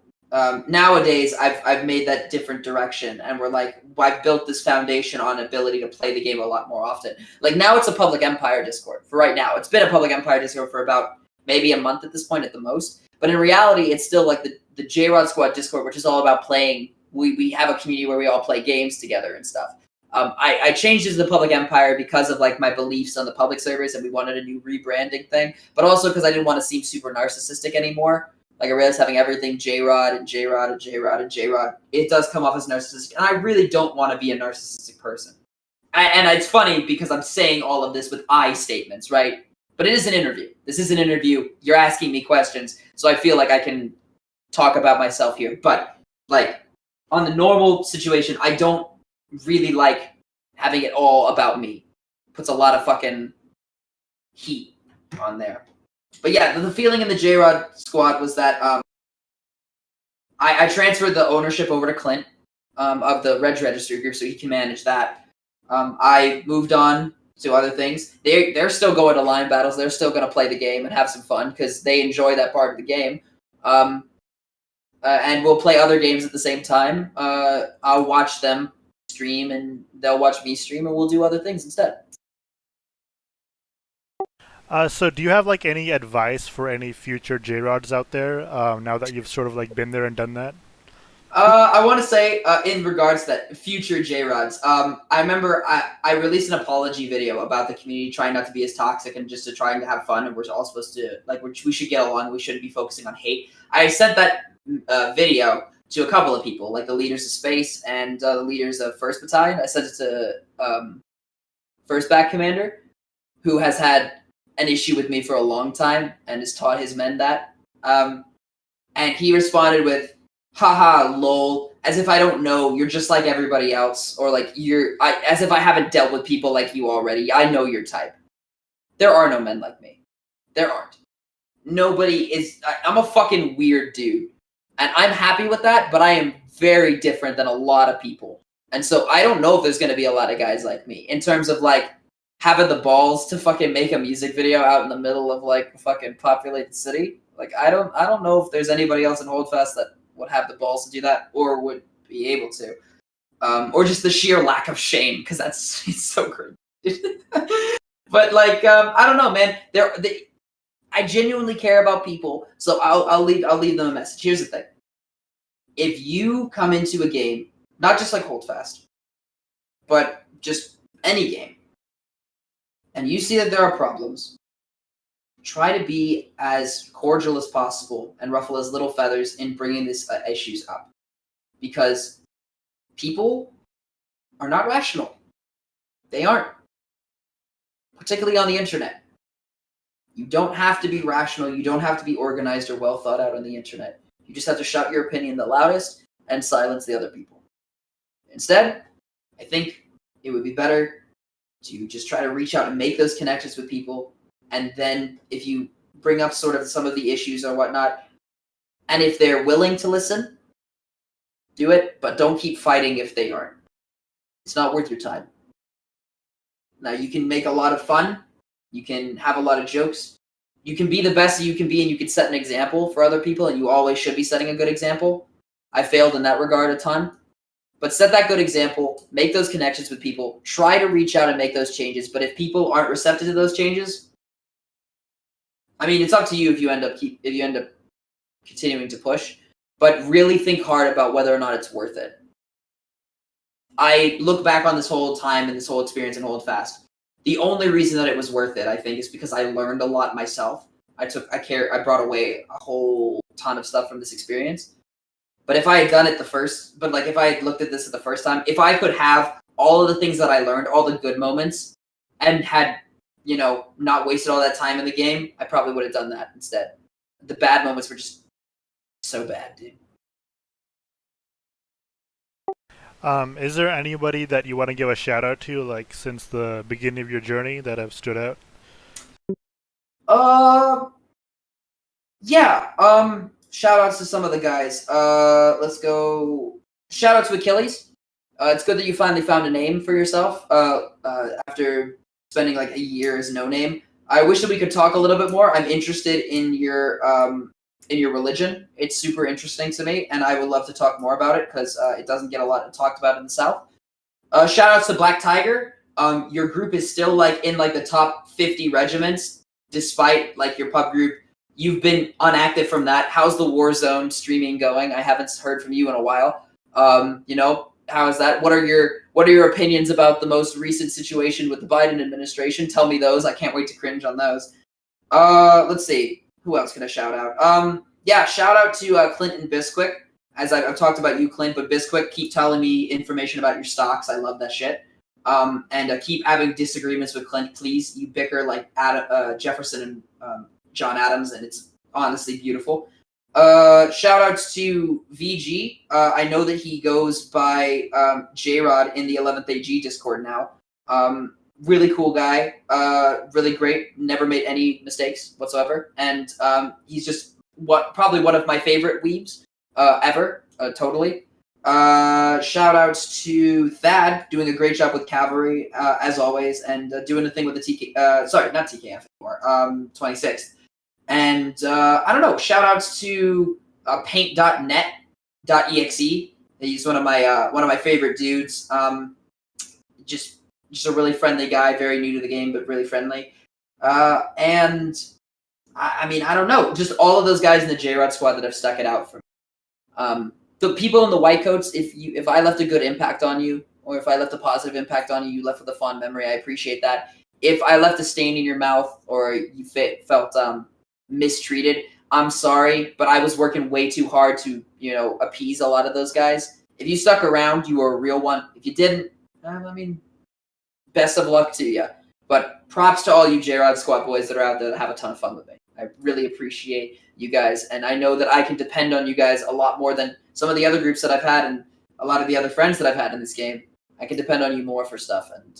nowadays, I've made that different direction, and we're like, I've built this foundation on ability to play the game a lot more often. Like, now it's a Public Empire Discord. For right now, it's been a Public Empire Discord for about maybe a month at this point at the most. But in reality, it's still like the JROD Squad Discord, which is all about playing. We have a community where we all play games together and stuff. I changed it to the Public Empire because of like my beliefs on the public servers, and we wanted a new rebranding thing, but also because I didn't want to seem super narcissistic anymore. Like, I realized having everything JROD and JROD and JROD and JROD, it does come off as narcissistic, and I really don't want to be a narcissistic person. And it's funny because I'm saying all of this with I statements, right? But it is an interview. This is an interview. You're asking me questions, so I feel like I can talk about myself here. But, like, on the normal situation, I don't really like having it all about me. It puts a lot of fucking heat on there. But yeah, the feeling in the JROD Squad was that I transferred the ownership over to Clint of the Reg Registry group so he can manage that. I moved on to other things. They're still going to line battles. They're still going to play the game and have some fun because they enjoy that part of the game. And we'll play other games at the same time. I'll watch them stream and they'll watch me stream, and we'll do other things instead. So do you have like any advice for any future JRODs out there now that you've sort of like been there and done that? I want to say in regards to that, future JRODs, I remember I released an apology video about the community trying not to be as toxic and just to trying to have fun, and we're all supposed to, like, we should get along, we shouldn't be focusing on hate. I sent that video to a couple of people, like the leaders of Space and the leaders of 1st Battalion. I sent it to First Back Commander, who has had an issue with me for a long time and has taught his men that. And he responded with, haha, lol, as if I don't know, you're just like everybody else, or like as if I haven't dealt with people like you already. I know your type. There are no men like me. There aren't. Nobody is. I'm a fucking weird dude. And I'm happy with that, but I am very different than a lot of people. And so I don't know if there's going to be a lot of guys like me in terms of like having the balls to fucking make a music video out in the middle of like a fucking populated city. Like, I don't know if there's anybody else in Holdfast that would have the balls to do that or would be able to. Or just the sheer lack of shame, because it's so crazy. But like, I don't know, man. I genuinely care about people, so I'll leave them a message. Here's the thing: if you come into a game, not just like Holdfast, but just any game, and you see that there are problems, try to be as cordial as possible and ruffle as little feathers in bringing these issues up, because people are not rational. They aren't, particularly on the internet. You don't have to be rational. You don't have to be organized or well thought out on the internet. You just have to shout your opinion the loudest and silence the other people. Instead, I think it would be better to just try to reach out and make those connections with people. And then if you bring up sort of some of the issues or whatnot, and if they're willing to listen, do it, but don't keep fighting if they aren't. It's not worth your time. Now, you can make a lot of fun. You can have a lot of jokes. You can be the best you can be, and you can set an example for other people, and you always should be setting a good example. I failed in that regard a ton. But set that good example, make those connections with people, try to reach out and make those changes. But if people aren't receptive to those changes, I mean, it's up to you if you end up continuing to push, but really think hard about whether or not it's worth it. I look back on this whole time and this whole experience in Holdfast. The only reason that it was worth it, I think, is because I learned a lot myself. I brought away a whole ton of stuff from this experience. But if I had done it if I had looked at this at the first time, if I could have all of the things that I learned, all the good moments, and had, not wasted all that time in the game, I probably would have done that instead. The bad moments were just so bad, dude. Is there anybody that you want to give a shout out to, like since the beginning of your journey, that have stood out? Uh, yeah. Shout outs to some of the guys. Let's go. Shout out to Achilles. It's good that you finally found a name for yourself. After spending like a year as no name. I wish that we could talk a little bit more. I'm interested in your religion. It's super interesting to me, and I would love to talk more about it because it doesn't get a lot talked about in the South. Shout outs to Black Tiger. Your group is still like in like the top 50 regiments, despite like your pub group. You've been unactive from that. How's the Warzone streaming going? I haven't heard from you in a while. How is that? What are your opinions about the most recent situation with the Biden administration? Tell me those. I can't wait to cringe on those. Let's see. Who else can I shout out? Yeah, shout out to Clint and Bisquick. As I've talked about you, Clint, but Bisquick, keep telling me information about your stocks. I love that shit. And keep having disagreements with Clint, please. You bicker like Jefferson and John Adams, and it's honestly beautiful. Shout outs to VG. I know that he goes by JROD in the 11th AG Discord now. Really cool guy. Really great. Never made any mistakes whatsoever. And he's just probably one of my favorite weebs ever. Totally. Shout outs to Thad, doing a great job with Cavalry, as always, and doing the thing with the TK. Sorry, not TKF anymore. 26th. And I don't know. Shout outs to paint.net.exe. He's one of my favorite dudes. Just a really friendly guy, very new to the game, but really friendly. And I mean, I don't know. Just all of those guys in the JROD squad that have stuck it out for me. The people in the white coats, if I left a good impact on you, or if I left a positive impact on you, you left with a fond memory. I appreciate that. If I left a stain in your mouth or you felt mistreated, I'm sorry, but I was working way too hard to, appease a lot of those guys. If you stuck around, you were a real one. If you didn't, I mean, best of luck to you. But props to all you JROD squad boys that are out there that have a ton of fun with me. I really appreciate you guys, and I know that I can depend on you guys a lot more than some of the other groups that I've had and a lot of the other friends that I've had in this game. I can depend on you more for stuff, and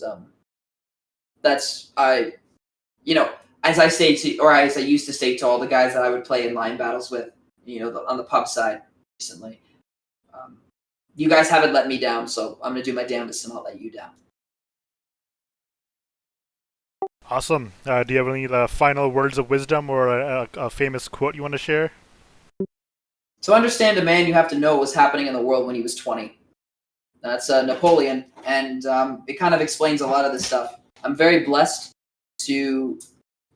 as I say to, or as I used to say to all the guys that I would play in line battles with, on the pub side recently, you guys haven't let me down, so I'm gonna do my damnedest to not let you down. Awesome. Do you have any final words of wisdom or a famous quote you want to share? To understand a man, you have to know what was happening in the world when he was 20. That's Napoleon, and it kind of explains a lot of this stuff. I'm very blessed to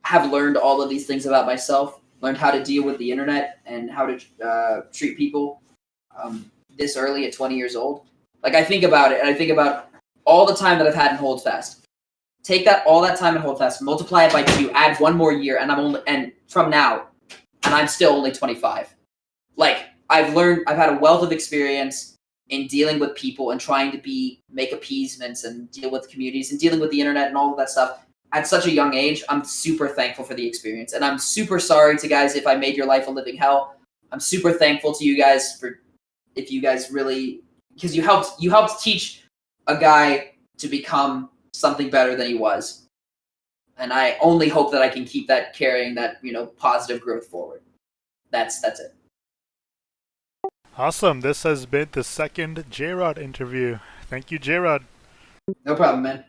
have learned all of these things about myself, learned how to deal with the internet and how to treat people this early at 20 years old. Like, I think about it, and I think about all the time that I've had in Holdfast. Take all that time in Holdfast, multiply it by 2, add 1 more year, and from now, and I'm still only 25. Like, I've had a wealth of experience in dealing with people and trying to make appeasements and deal with communities and dealing with the internet and all of that stuff at such a young age. I'm super thankful for the experience, and I'm super sorry to guys if I made your life a living hell. I'm super thankful to you guys if you guys really, because you helped teach a guy to become something better than he was. And I only hope that I can keep that carrying that, positive growth forward. That's it. Awesome. This has been the second JROD interview. Thank you, JROD. No problem, man.